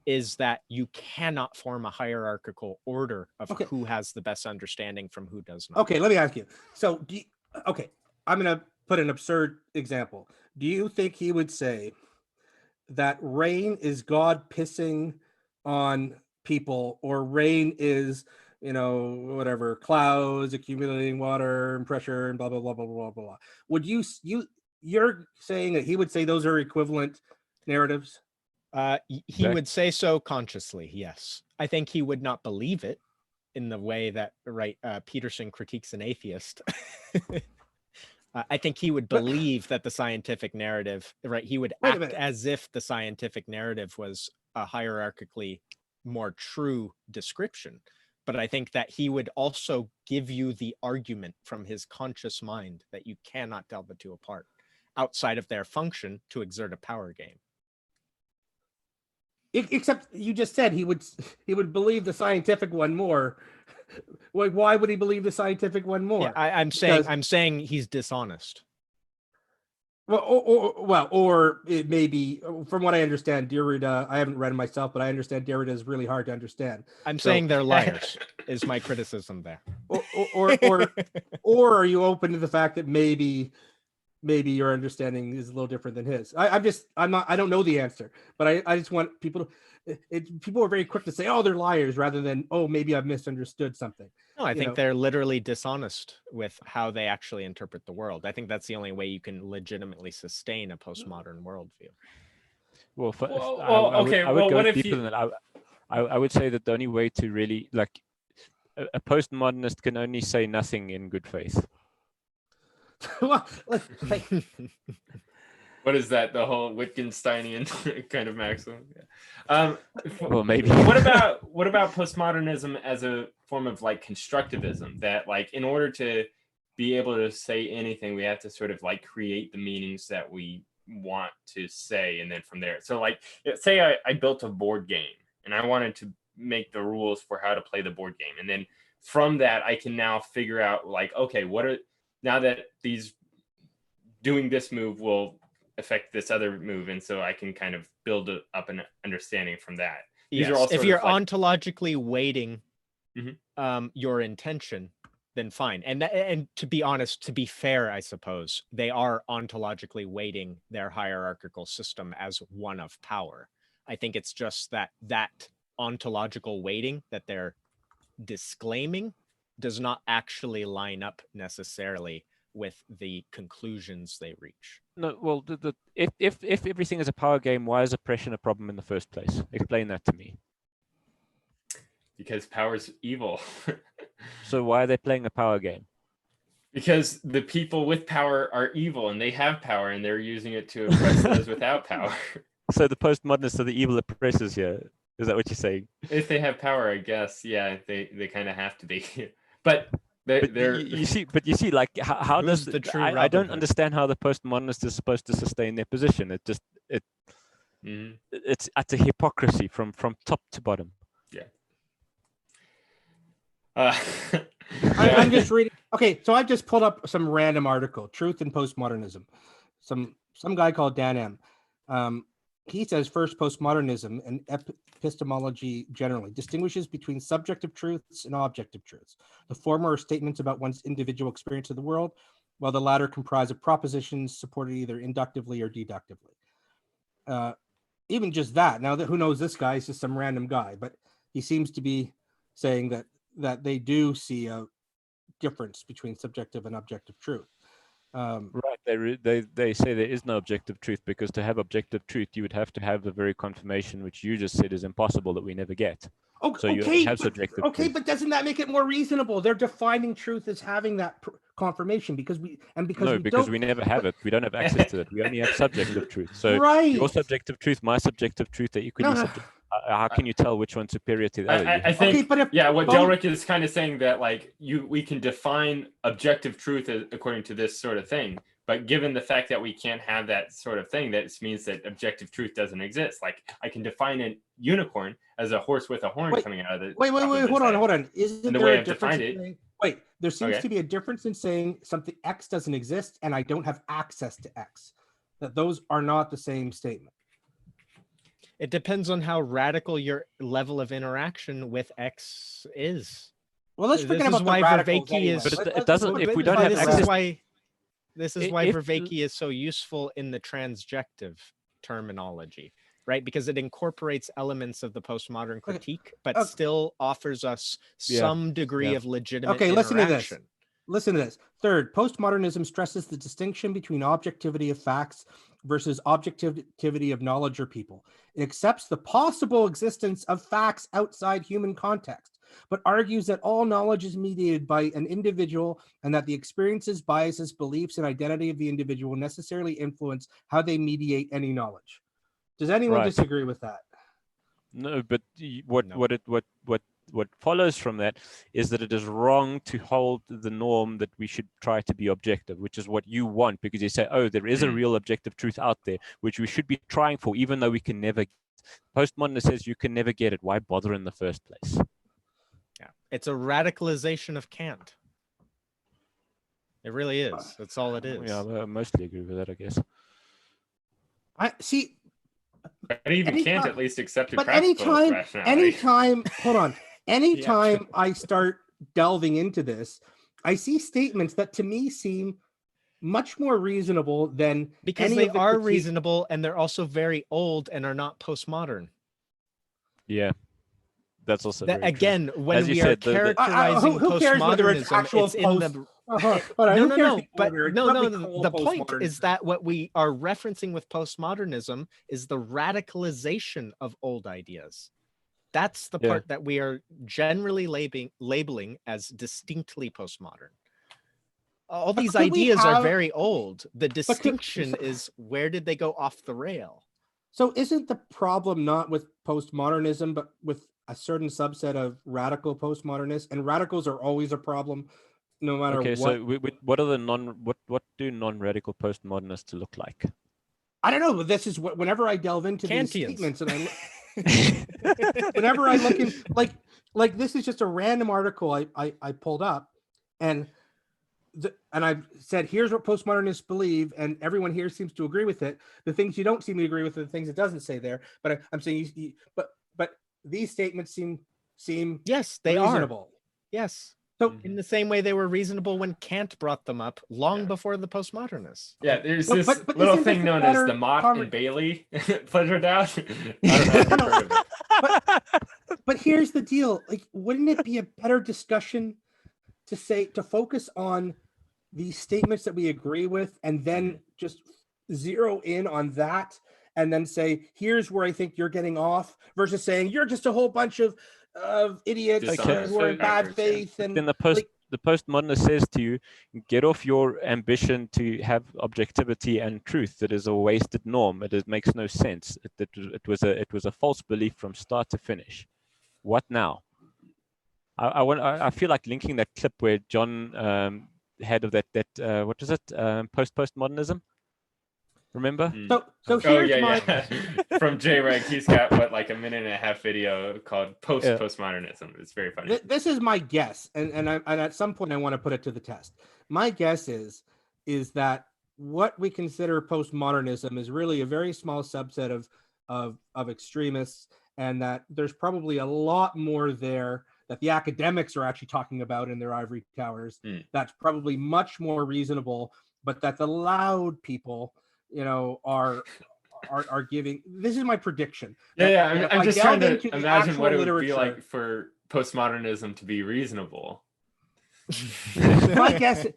is that you cannot form a hierarchical order of who has the best understanding from who does not. Okay, let me ask you. So, I'm going to put an absurd example. Do you think he would say that rain is God pissing on people, or rain is, whatever, clouds accumulating water and pressure and blah, blah, blah, blah, blah, blah? Would you're saying that he would say those are equivalent narratives? He would say so consciously, yes. I think he would not believe it in the way that, Peterson critiques an atheist. I think he would believe that the scientific narrative, he would act as if the scientific narrative was a hierarchically more true description. But I think that he would also give you the argument from his conscious mind that you cannot tell the two apart outside of their function to exert a power game. Except you just said he would believe the scientific one more. Like, why would he believe the scientific one more? Yeah, I'm saying he's dishonest. Well, or it may be, from what I understand, Derrida, I haven't read it myself, but I understand Derrida is really hard to understand. I'm saying they're liars, is my criticism there. Or are you open to the fact that maybe your understanding is a little different than his? I don't know the answer, but I just want people people are very quick to say, oh, they're liars, rather than, oh, maybe I've misunderstood something. No, I think they're literally dishonest with how they actually interpret the world. I think that's the only way you can legitimately sustain a postmodern worldview. Well, I would go deeper than that. I would say that the only way to really, like, a postmodernist can only say nothing in good faith. What is that? The whole Wittgensteinian kind of maxim? Yeah. Well, maybe. What about postmodernism as a form of like constructivism? That like in order to be able to say anything, we have to sort of like create the meanings that we want to say, and then from there. So like, say I built a board game and I wanted to make the rules for how to play the board game, and then from that I can now figure out like, okay, now that these doing this move will affect this other move, and so I can kind of build up an understanding from that. These are all if you're ontologically weighting your intention, then fine. And to be honest, to be fair, I suppose they are ontologically weighting their hierarchical system as one of power. I think it's just that ontological weighting that they're disclaiming does not actually line up necessarily with the conclusions they reach. No, well, if everything is a power game, why is oppression a problem in the first place? Explain that to me. Because power's evil. So why are they playing a power game? Because the people with power are evil, and they have power, and they're using it to oppress those without power. So the postmodernists are the evil oppressors here. Is that what you're saying? If they have power, I guess, yeah, they kind of have to be. But you see, like how does the true? I don't understand how the postmodernist is supposed to sustain their position. It's utter hypocrisy from top to bottom. Yeah. I'm just reading. Okay, so I've just pulled up some random article, Truth in Postmodernism. Some guy called Dan M. He says, first, postmodernism and epistemology generally distinguishes between subjective truths and objective truths. The former are statements about one's individual experience of the world, while the latter comprise of propositions supported either inductively or deductively. Even just that, now that who knows this guy, is just some random guy, but he seems to be saying that they do see a difference between subjective and objective truth. Right, they say there is no objective truth, because to have objective truth, you would have to have the very confirmation which you just said is impossible, that we never get. Okay, so you have subjective truth. But doesn't that make it more reasonable? They're defining truth as having that confirmation because we never have it. We don't have access to it. We only have subjective truth. So right. your subjective truth, my subjective truth, they're equally subjective. How can you tell which one's superior to the other? I think, okay, but what Delric is kind of saying that like we can define objective truth according to this sort of thing, but given the fact that we can't have that sort of thing, that means that objective truth doesn't exist. Like I can define a unicorn as a horse with a horn coming out of it. Wait, hold on. Isn't the there way a I've difference? defined Wait, there seems to be a difference in saying something X doesn't exist and I don't have access to X. That those are not the same statement. It depends on how radical your level of interaction with X is. Well, let's forget about why the radicals Vervaeke anyway. is. But it doesn't. If we don't but have this access, is why. This is why if- Vervaeke is so useful in the transjective terminology, right? Because it incorporates elements of the postmodern critique, but still offers us some degree of legitimate listen to this. interaction. Listen to this. Third, postmodernism stresses the distinction between objectivity of facts versus objectivity of knowledge or people. It accepts the possible existence of facts outside human context, but argues that all knowledge is mediated by an individual and that the experiences, biases, beliefs, and identity of the individual necessarily influence how they mediate any knowledge. Does anyone disagree with that? No, but what follows from that is that it is wrong to hold the norm that we should try to be objective, which is what you want, because you say, oh, there is a real objective truth out there, which we should be trying for, even though we can never. Postmodernist says you can never get it. Why bother in the first place? Yeah, it's a radicalization of Kant. It really is. That's all it is. Yeah, I mostly agree with that, I guess. I see. But even Kant at least accepted But practical rationality. anytime I start delving into this, I see statements that to me seem much more reasonable than because they are reasonable and they're also very old and are not postmodern. Yeah, that's also very again true. When we are characterizing who cares whether it's actual it's in the the point is that what we are referencing with postmodernism is the radicalization of old ideas. That's the part that we are generally labeling as distinctly postmodern. All these ideas are very old. The distinction is where did they go off the rail? So isn't the problem not with postmodernism, but with a certain subset of radical postmodernists? And radicals are always a problem, no matter what. So what are what do non-radical postmodernists look like? I don't know, but this is what whenever I delve into Kantians. These statements, and whenever I look in, like this is just a random article I pulled up, and I've said, here's what postmodernists believe, and everyone here seems to agree with it. The things you don't seem to agree with are the things it doesn't say there. But I'm saying, but these statements seem yes, they reasonable. Yes. So in the same way they were reasonable when Kant brought them up long before the postmodernists. Yeah, there's this little thing known as the Mott and Bailey pleasure doubt. I don't know if you've heard of it. But here's the deal. Like, wouldn't it be a better discussion to focus on these statements that we agree with and then just zero in on that and then say, here's where I think you're getting off, versus saying you're just a whole bunch of idiots who are in bad faith. And then the postmodernist says to you, get off your ambition to have objectivity and truth. That is a wasted norm. It makes no sense. It was a false belief from start to finish. What now? I feel like linking that clip where John had of that what was it, postmodernism, remember? So here's from J-Reg. He's got like a minute and a half video called postmodernism. It's very funny. This is my guess, and at some point I want to put it to the test. My guess is that what we consider postmodernism is really a very small subset of extremists, and that there's probably a lot more there that the academics are actually talking about in their ivory towers. That's probably much more reasonable, but that the loud people, are giving. This is my prediction. I'm just trying to imagine what it would be like for postmodernism to be reasonable. my guess is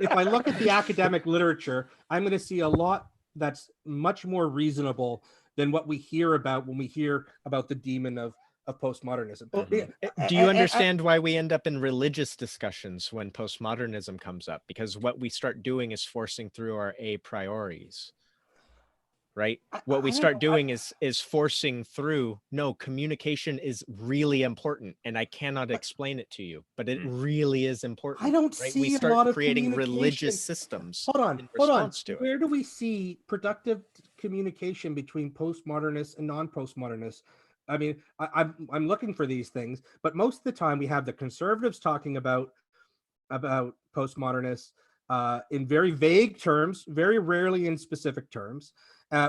if I look at the academic literature, I'm going to see a lot that's much more reasonable than what we hear about when we hear about the demon of of postmodernism. Well, Yeah, do you understand why we end up in religious discussions when postmodernism comes up? Because what we start doing is forcing through our a prioris, right? What we start doing is forcing through, no, communication is really important and I cannot explain it to you, but it really is important. I don't right? see We a start lot of creating communication. religious systems Hold on. in response to it. Where do we see productive communication between postmodernists and non-postmodernists? I mean, I'm looking for these things, but most of the time we have the conservatives talking about postmodernists in very vague terms, very rarely in specific terms.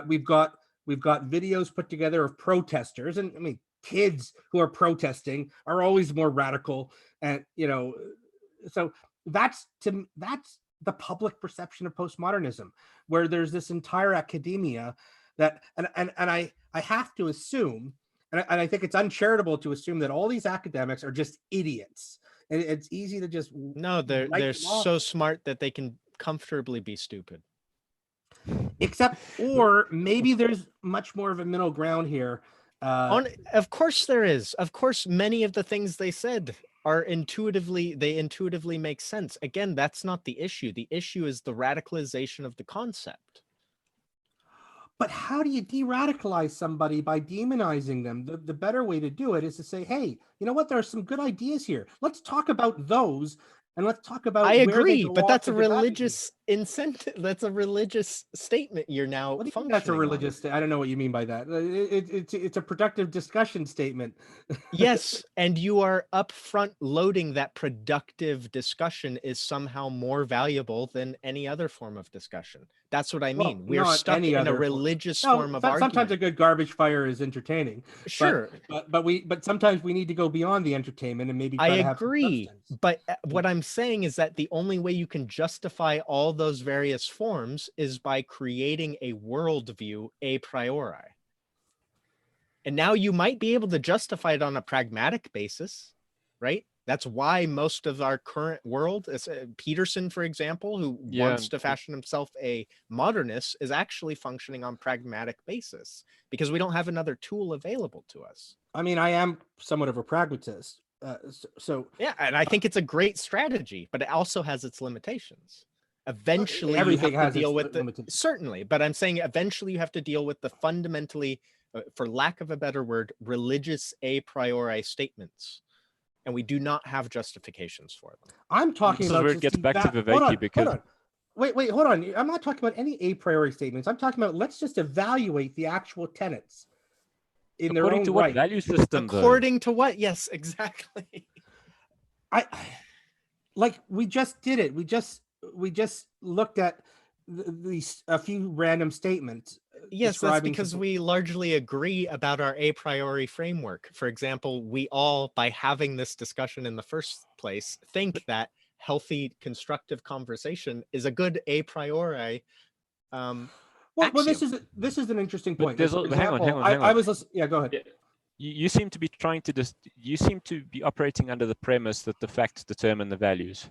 We've got videos put together of protesters, and I mean, kids who are protesting are always more radical, and so that's the public perception of postmodernism, where there's this entire academia that, and I have to assume, and I think it's uncharitable to assume that all these academics are just idiots. And it's easy to just no, they're so smart that they can comfortably be stupid. Or maybe there's much more of a middle ground here. Of course there is. Of course, many of the things they said are intuitively make sense. Again, that's not the issue. The issue is the radicalization of the concept. But how do you de-radicalize somebody by demonizing them? The better way to do it is to say, hey, you know what? There are some good ideas here. Let's talk about those, and let's talk about. I agree, but that's a religious incentive. That's a religious statement. You're now. What do you mean that's a religious? I don't know what you mean by that. It's a productive discussion statement. Yes, and you are upfront loading that productive discussion is somehow more valuable than any other form of discussion. That's what I mean. We're stuck in a religious form of argument. Sometimes a good garbage fire is entertaining. Sure, but sometimes we need to go beyond the entertainment and maybe. I agree, but what I'm saying is that the only way you can justify all those various forms is by creating a worldview a priori. And now you might be able to justify it on a pragmatic basis, right? That's why most of our current world, Peterson, for example, who wants to fashion himself a modernist, is actually functioning on pragmatic basis because we don't have another tool available to us. I mean, I am somewhat of a pragmatist. Yeah, and I think it's a great strategy, but it also has its limitations. Eventually, everything has to deal with limitations. Certainly, but I'm saying eventually you have to deal with the fundamentally, for lack of a better word, religious a priori statements. And we do not have justifications for them. I'm talking about where it gets back to Viveki because wait, hold on. I'm not talking about any a priori statements. I'm talking about let's just evaluate the actual tenets in their own according to what right. value system? According to what? Yes, exactly. We just did it. We just looked at a few random statements. Yes, that's because we largely agree about our a priori framework. For example, we all, by having this discussion in the first place, think that healthy, constructive conversation is a good a priori. Well, this is an interesting point. Hang on. Yeah, go ahead. You seem to be you seem to be operating under the premise that the facts determine the values,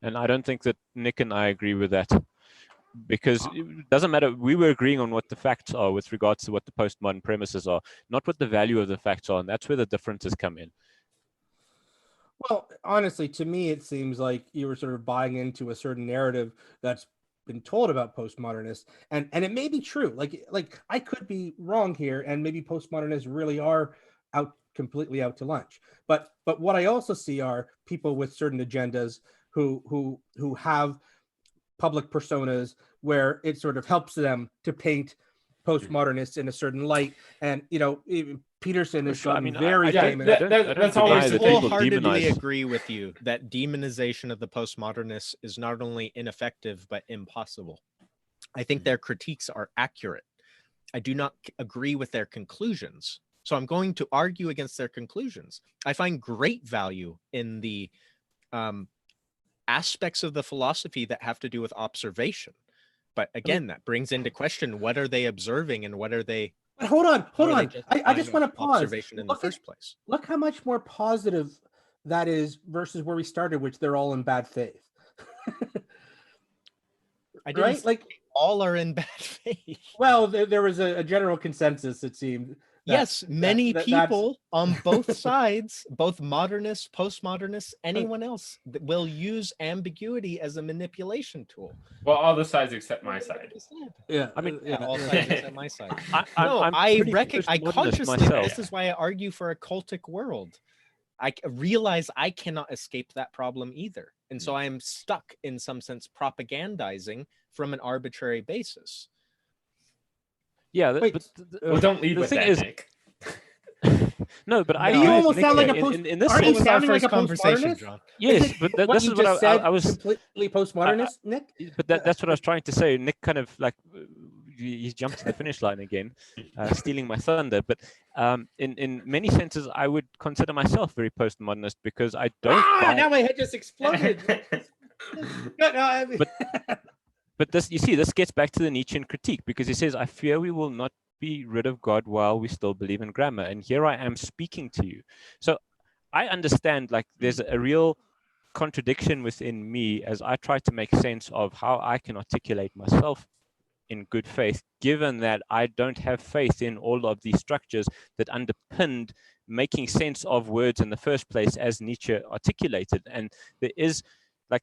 and I don't think that Nick and I agree with that. Because it doesn't matter. We were agreeing on what the facts are with regards to what the postmodern premises are, not what the value of the facts are. And that's where the differences come in. Well, honestly, to me, it seems like you were sort of buying into a certain narrative that's been told about postmodernists. And it may be true. Like I could be wrong here. And maybe postmodernists really are completely out to lunch. But what I also see are people with certain agendas who have public personas where it sort of helps them to paint postmodernists in a certain light. And Peterson is very famous. That's always wholeheartedly agree with you that demonization of the postmodernists is not only ineffective but impossible. I think their critiques are accurate. I do not agree with their conclusions, so I'm going to argue against their conclusions. I find great value in the aspects of the philosophy that have to do with observation. But again, that brings into question, what are they observing and what are they... But hold on. I just want to pause. Observation in the first place. Look how much more positive that is versus where we started, which they're all in bad faith. I didn't say all are in bad faith. Well, there was a general consensus, it seemed, Yes, many that's- people on both sides, both modernists, postmodernists, anyone else will use ambiguity as a manipulation tool. Well, all the sides except my side. Yeah, I mean, Yeah, all sides except my side. I'm I pretty I postmodernist consciously, myself. this is why I argue for a cultic world. I realize I cannot escape that problem either. And so I am stuck in some sense propagandizing from an arbitrary basis. Yeah, Wait, Well, don't lead the with thing that, is- Nick. no, but I No. you agree with almost Nick sound like there. a post- in this aren't That you sense, was our sounding like first a conversation, postmodernist? John. yes, Isn't but what this you is what just said I was. completely postmodernist, Nick? But that's what I was trying to say. Nick kind of like he's jumped to the finish line again, stealing my thunder. But in many senses, I would consider myself very postmodernist because I don't. buy- Now my head just exploded. But this, you see, this gets back to the Nietzschean critique because he says, "I fear we will not be rid of God while we still believe in grammar." And here I am speaking to you. So I understand like there's a real contradiction within me as I try to make sense of how I can articulate myself in good faith, given that I don't have faith in all of these structures that underpinned making sense of words in the first place, as Nietzsche articulated. And there is, like,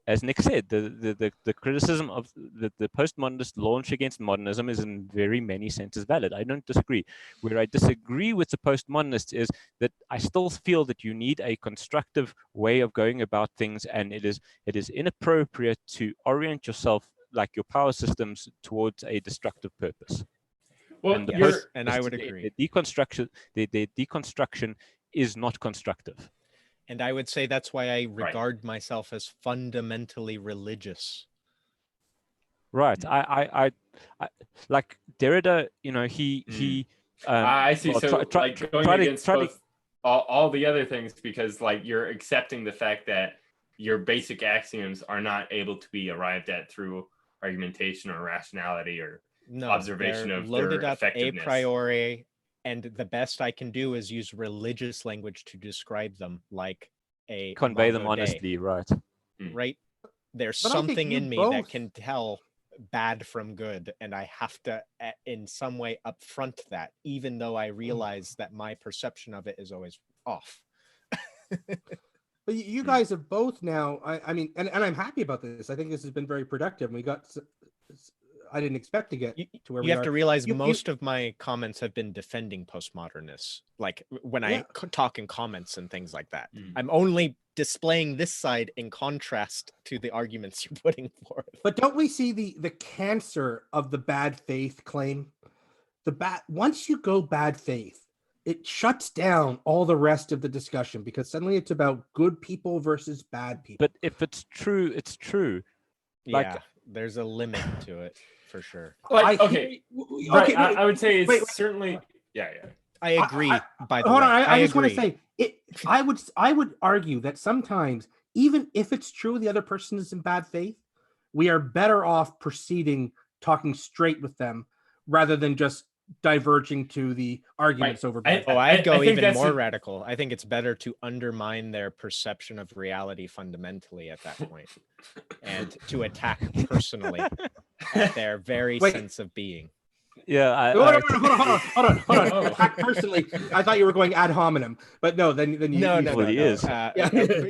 as Nick said, the criticism of the postmodernist launch against modernism is in very many senses valid. I don't disagree. Where I disagree with the postmodernists is that I still feel that you need a constructive way of going about things, and it is inappropriate to orient yourself like your power systems towards a destructive purpose. Well, And the Yes, post- and I would agree. The deconstruction is not constructive. And I would say that's why I regard myself as fundamentally religious. Right. I like Derrida. You know, he. I see. well, So, like going against try to- both all the other things, because like you're accepting the fact that your basic axioms are not able to be arrived at through argumentation or rationality or No, observation they're of loaded their up a effectiveness. priori, and the best I can do is use religious language to describe them, like a convey them Imago Dei, honestly, right? right? There's But I think something you in me both- that can tell bad from good, and I have to in some way upfront that, even though I realize that my perception of it is always off. But you guys have both now. I mean, and I'm happy about this. I think this has been very productive. We got. I didn't expect to get to where we You have are. to realize You- most of my comments have been defending postmodernists. Like when I talk in comments and things like that, I'm only displaying this side in contrast to the arguments you're putting forth. But don't we see the cancer of the bad faith claim? Once you go bad faith, it shuts down all the rest of the discussion because suddenly it's about good people versus bad people. But if it's true, it's true. Like- Yeah, there's a limit to it for sure. Like, I okay, hear- right, okay, I would say it's wait. certainly, yeah. I agree. By the Hold way, on, I just want to agree. say it. I would argue that sometimes, even if it's true the other person is in bad faith, we are better off proceeding talking straight with them rather than just diverging to the arguments over bad faith. Oh, I'd go think even that's more a- radical. I think it's better to undermine their perception of reality fundamentally at that point, and to attack personally at their very Wait. sense of being. Yeah. Hold on. Oh. Attack personally, I thought you were going ad hominem, but no. Then you, No, you- no, Well, no, he no. is.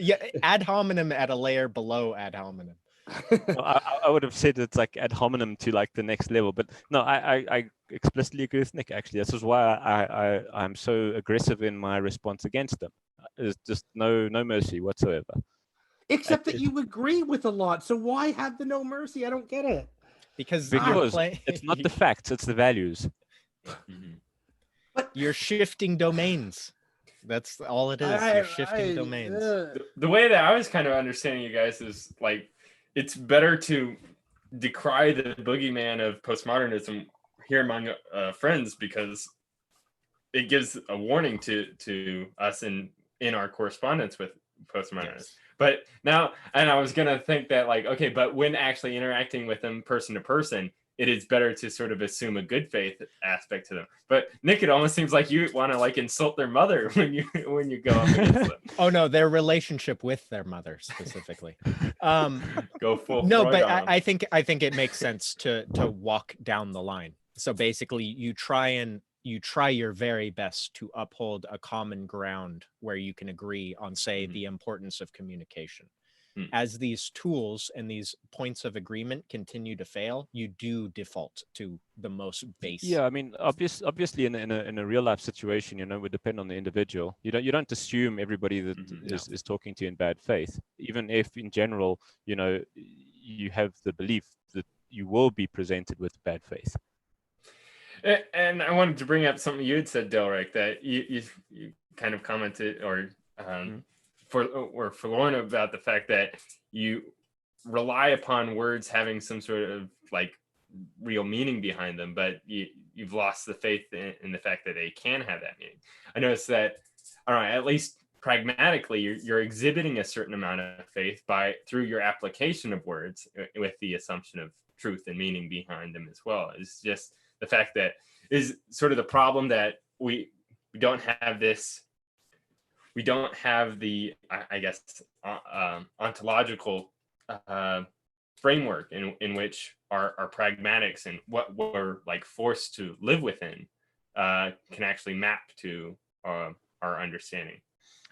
Yeah, ad hominem at a layer below ad hominem. I would have said it's like ad hominem to like the next level, but no, I explicitly agree with Nick. Actually, this is why I'm so aggressive in my response against them. There's just no mercy whatsoever. Except that you agree with a lot, so why have the no mercy? I don't get it. Because Because it's not the facts; it's the values. you're shifting domains. That's all it is. You're shifting domains. The way that I was kind of understanding you guys is like, it's better to decry the boogeyman of postmodernism here among friends, because it gives a warning to us in our correspondence with postmodernists. Yes. But now, and I was gonna think that like, okay, but when actually interacting with them person to person, it is better to sort of assume a good faith aspect to them. But Nick, it almost seems like you want to like insult their mother when you go up against them. Oh no, their relationship with their mother specifically. Go full. No, Freud but on 'em. I think it makes sense to walk down the line. So basically, you try and you try your very best to uphold a common ground where you can agree on, say, the importance of communication. As these tools and these points of agreement continue to fail, you do default to the most basic. Yeah, I mean, obviously, in a real life situation, you know, it would depend on the individual. You don't assume everybody that is talking to you in bad faith, even if in general, you know, you have the belief that you will be presented with bad faith. And I wanted to bring up something you had said, Delric, that you kind of commented or forlorn about the fact that you rely upon words having some sort of like real meaning behind them, but you've lost the faith in the fact that they can have that meaning. I noticed that, I don't know, at least pragmatically, you're exhibiting a certain amount of faith through your application of words with the assumption of truth and meaning behind them as well. It's just the fact that is sort of the problem that we don't have this. We don't have the, I guess, ontological framework in which our pragmatics and what we're like forced to live within can actually map to our understanding.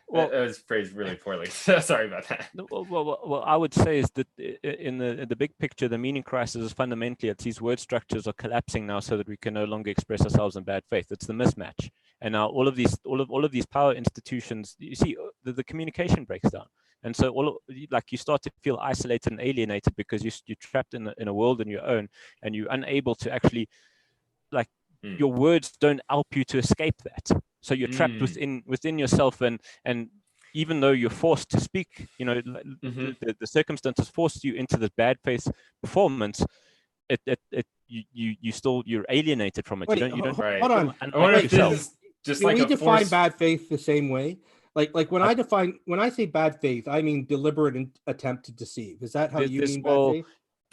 Well, that was phrased really poorly. So sorry about that. Well, I would say is that in the big picture, the meaning crisis is fundamentally that these word structures are collapsing now, so that we can no longer express ourselves in bad faith. It's the mismatch, and now all of these power institutions, you see, the communication breaks down, and so you start to feel isolated and alienated because you're trapped in a world on your own, and you're unable to actually your words don't help you to escape that. So you're trapped within yourself, and even though you're forced to speak, you know, the circumstances forced you into this bad faith performance. You're alienated from it. Wait, you don't. Hold on. I wonder if this is just like we define bad faith the same way. Like when I say bad faith, I mean deliberate attempt to deceive. Is that how you mean bad faith?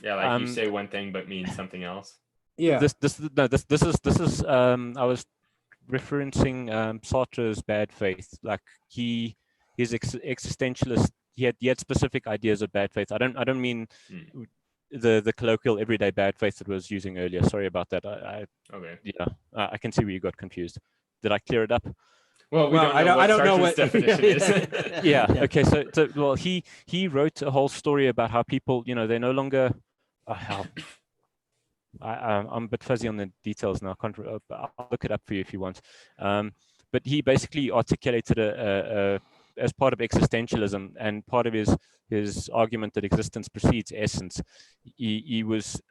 Yeah, like you say one thing but mean something else. Yeah. This is I was referencing Sartre's bad faith. Like his existentialist. He had specific ideas of bad faith. I don't mean the colloquial everyday bad faith that I was using earlier. Sorry about that. Okay. Yeah, I can see where you got confused. Did I clear it up? Well, I don't know what definition is. Yeah. Okay. So he wrote a whole story about how people, you know, they no longer. I'm a bit fuzzy on the details now. I'll look it up for you if you want. But he basically articulated as part of existentialism, and part of his argument that existence precedes essence. He was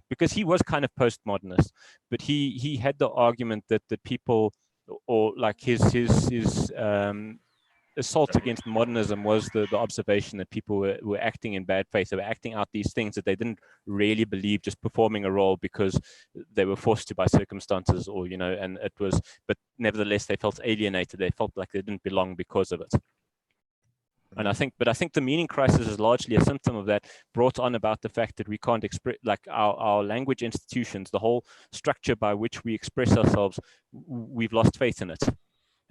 because he was kind of postmodernist, but he had the argument that the people, or like his assault against modernism was the observation that people were acting in bad faith. They were acting out these things that they didn't really believe, just performing a role because they were forced to by circumstances, or, you know, and it was, but nevertheless, they felt alienated. They felt like they didn't belong because of it. And I think the meaning crisis is largely a symptom of that, brought on about the fact that we can't express, like our language institutions, the whole structure by which we express ourselves, we've lost faith in it.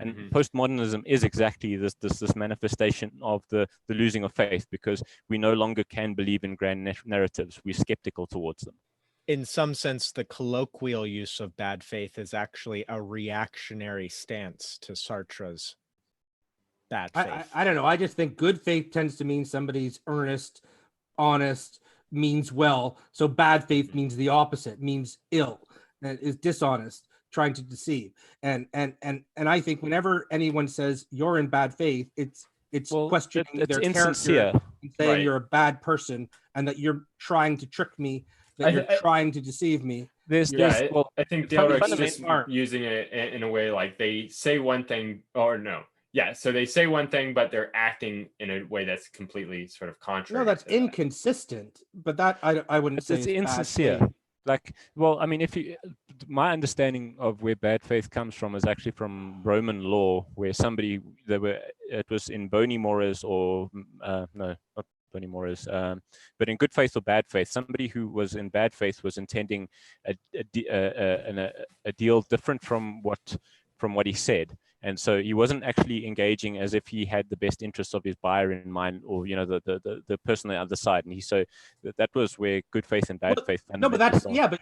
And postmodernism is exactly this manifestation of the losing of faith, because we no longer can believe in grand narratives. We're skeptical towards them. In some sense, the colloquial use of bad faith is actually a reactionary stance to Sartre's bad faith. I don't know. I just think good faith tends to mean somebody's earnest, honest, means well. So bad faith means the opposite, means ill, and is dishonest, trying to deceive. And I think whenever anyone says you're in bad faith, it's questioning their insincere character and saying you're a bad person and that you're trying to trick me, that you're trying to deceive me. I think Delric's just using it in a way like they say one thing, or no. Yeah, so they say one thing, but they're acting in a way that's completely sort of contrary. No, that's inconsistent. But that I wouldn't say it's insincere. Like, well, I mean, my understanding of where bad faith comes from is actually from Roman law, where it was in boni mores, or no, not boni mores, but in good faith or bad faith. Somebody who was in bad faith was intending a deal different from what he said. And so he wasn't actually engaging as if he had the best interests of his buyer in mind, or, you know, the person on the other side. And that was where good faith and bad faith. No, but but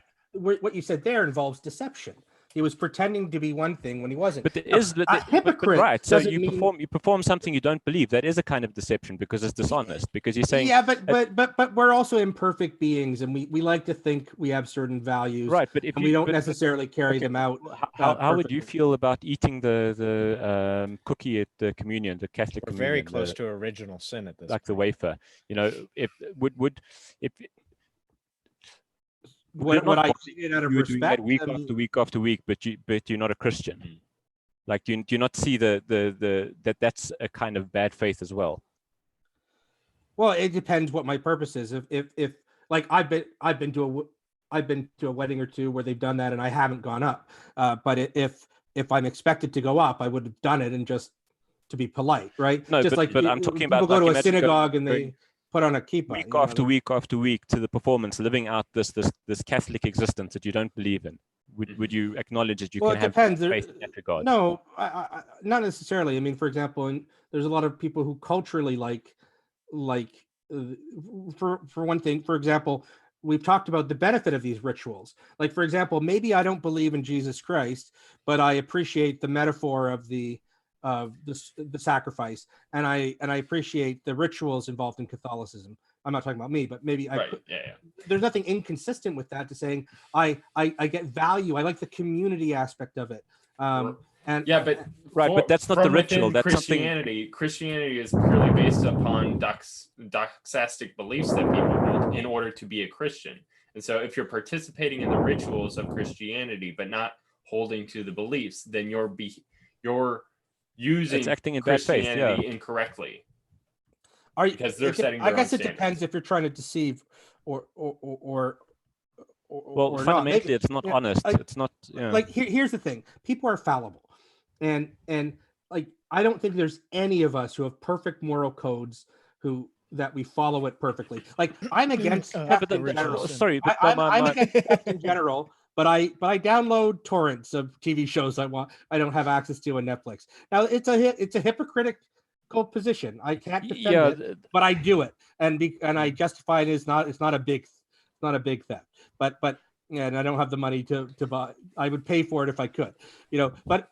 what you said there involves deception. He was pretending to be one thing when he wasn't. But there is a hypocrite. right. So doesn't mean... you perform something you don't believe. That is a kind of deception because it's dishonest. Because you're saying, yeah, but we're also imperfect beings, and we like to think we have certain values, right? But if we don't necessarily carry them out. How would you feel about eating the cookie at the communion, the Catholic We're communion? very close to original sin at this like point. the wafer. You know, if would I see it out of you're doing respect? that week after week after week, but you're not a Christian. Like, do you not see that's a kind of bad faith as well? Well, it depends what my purpose is. If like I've been to a wedding or two where they've done that and I haven't gone up. But if I'm expected to go up, I would have done it and just to be polite, right? No, just but I'm talking about people go like, to a synagogue and they put on a kippah week after week after week to the performance, living out this Catholic existence that you don't believe in. Would you acknowledge that you can have faith in that regard? No, I, not necessarily. I mean, for example, there's a lot of people who culturally for one thing, for example, we've talked about the benefit of these rituals. Like, for example, maybe I don't believe in Jesus Christ, but I appreciate the metaphor of the sacrifice, and I appreciate the rituals involved in Catholicism. I'm not talking about me, but maybe there's nothing inconsistent with that to saying I get value. I like the community aspect of it. But that's not the ritual. That's Christianity. Christianity is purely based upon doxastic beliefs that people hold in order to be a Christian. And so, if you're participating in the rituals of Christianity but not holding to the beliefs, then you're using acting in Christianity bad faith, incorrectly. Because they're setting their own standards. It depends if you're trying to deceive or fundamentally, it's not honest. It's not like here's the thing: people are fallible, and like I don't think there's any of us who have perfect moral codes that we follow it perfectly. Like I'm against theft in general. Sorry, but I'm against theft in general. But I download torrents of TV shows I don't have access to on Netflix. Now it's a hypocritical position. I can't defend it, but I do it, and I justify it as it's not a big theft. But and I don't have the money to buy. I would pay for it if I could, But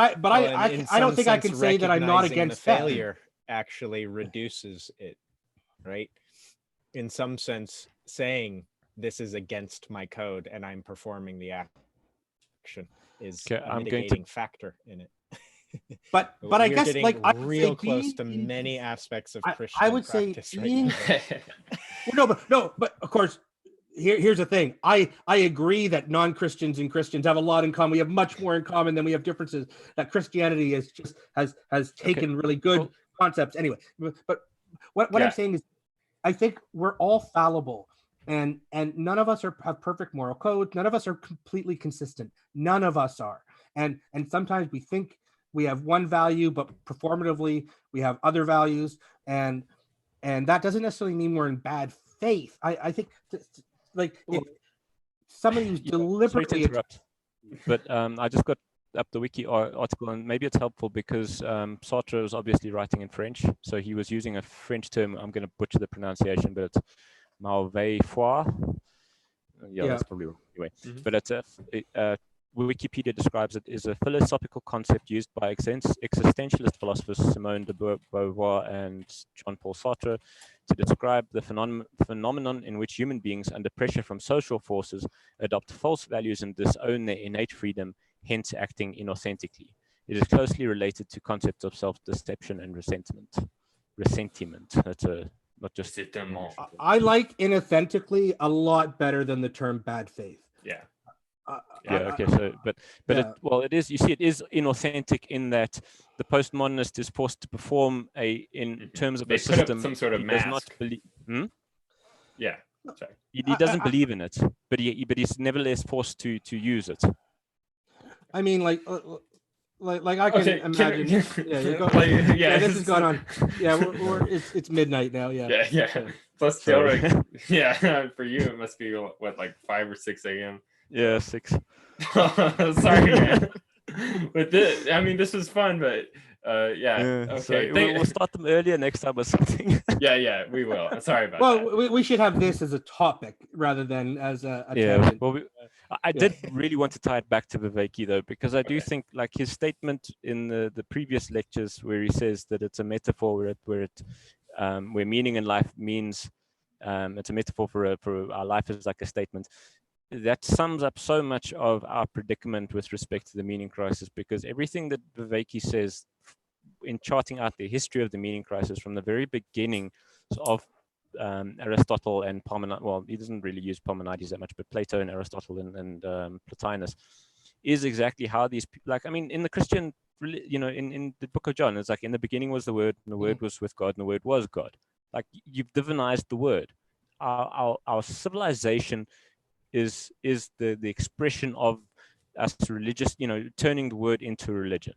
I don't think I can say that I'm not against failure. Actually reduces it, right? In some sense, saying this is against my code and I'm performing the action is a mitigating factor in it. but I guess like I would real close to many aspects of Christian I would practice say being, but of course here's the thing. I agree that non-Christians and Christians have a lot in common. We have much more in common than we have differences. That Christianity has taken really good concepts anyway. But what I'm saying is I think we're all fallible. And none of us have perfect moral codes. None of us are completely consistent. None of us are. And sometimes we think we have one value, but performatively we have other values. And that doesn't necessarily mean we're in bad faith. I think if somebody who's deliberately... Sorry to interrupt, but I just got up the wiki article, and maybe it's helpful because Sartre was obviously writing in French. So he was using a French term. I'm going to butcher the pronunciation, but it's Mauvais foi. That's probably wrong. Anyway, but it's Wikipedia describes it as a philosophical concept used by existentialist philosophers Simone de Beauvoir and Jean-Paul Sartre to describe the phenomenon in which human beings, under pressure from social forces, adopt false values and disown their innate freedom, hence acting inauthentically. It is closely related to concepts of self-deception and resentment. That's not just I like inauthentically a lot better than the term bad faith. Okay. So, but it is. You see, it is inauthentic in that the postmodernist is forced to perform in terms of a system. Some sort of mask. Does not believe. Yeah. Sorry. He doesn't believe in it, but he's nevertheless forced to use it. I mean, like I can imagine. This has gone on. Yeah, it's midnight now. Yeah. Plus, for you, it must be what, like 5 or 6 a.m. Yeah, 6. Sorry, man. But this was fun, but okay. So we'll start them earlier next time or something. yeah, we will. Sorry about that. Well, we should have this as a topic rather than as a tangent. Well, I did really want to tie it back to Viveki though, because I do think like his statement in the previous lectures where he says that it's a metaphor where meaning in life means it's a metaphor for our life is like a statement. That sums up so much of our predicament with respect to the meaning crisis, because everything that Viveki says in charting out the history of the meaning crisis from the very beginning of Aristotle and Parmenides, well, he doesn't really use Parmenides that much, but Plato and Aristotle and Plotinus, is exactly how these people, like, I mean, in the Christian, in the book of John, it's like in the beginning was the Word, and the Word was with God, and the Word was God. Like, you've divinized the Word. Our civilization is the expression of us religious, turning the Word into religion.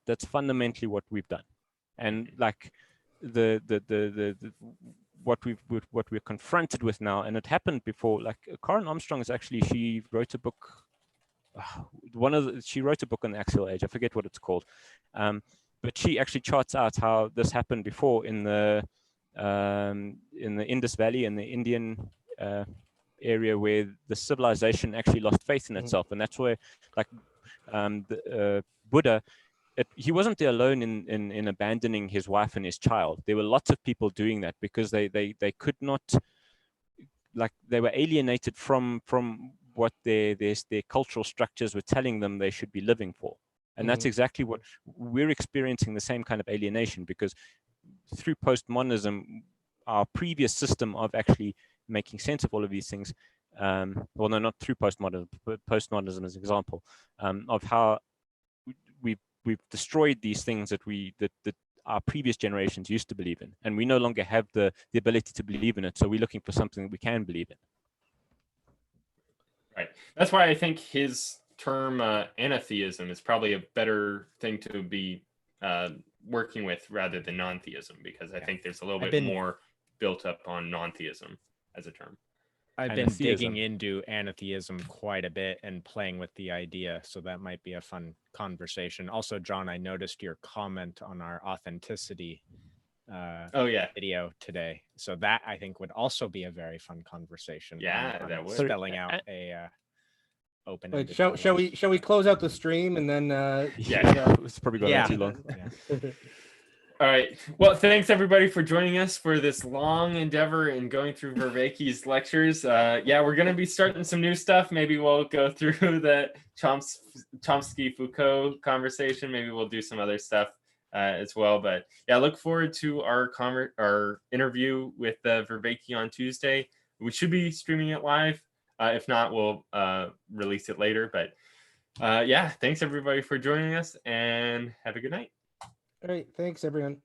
That's fundamentally what we've done, and like what we're confronted with now, and it happened before. Like Karen Armstrong she wrote a book. She wrote a book on the axial age. I forget what it's called, but she actually charts out how this happened before in the Indus Valley in the Indian area, where the civilization actually lost faith in itself, and that's where like Buddha. He wasn't alone in abandoning his wife and his child. There were lots of people doing that because they could not, like, they were alienated from what their cultural structures were telling them they should be living for. And that's exactly what we're experiencing, the same kind of alienation, because through postmodernism, our previous system of actually making sense of all of these things, well, no, not through postmodernism, but postmodernism as an example, of how we've destroyed these things that our previous generations used to believe in, and we no longer have the ability to believe in it. So we're looking for something that we can believe in. Right. That's why I think his term anatheism is probably a better thing to be working with rather than non-theism, because I think there's a little bit more built up on non-theism as a term. I've been digging into anatheism quite a bit and playing with the idea, so that might be a fun conversation. Also, John, I noticed your comment on our authenticity video today, so that I think would also be a very fun conversation. Yeah, that would. Spelling out a open. Wait, shall we close out the stream and then? It's probably going too long. All right. Well, thanks everybody for joining us for this long endeavor in going through Vervaeke's lectures. We're going to be starting some new stuff. Maybe we'll go through the Chomsky-Foucault conversation. Maybe we'll do some other stuff as well. But yeah, look forward to our interview with Vervaeke on Tuesday. We should be streaming it live. If not, we'll release it later. But thanks everybody for joining us, and have a good night. All right. Thanks, everyone.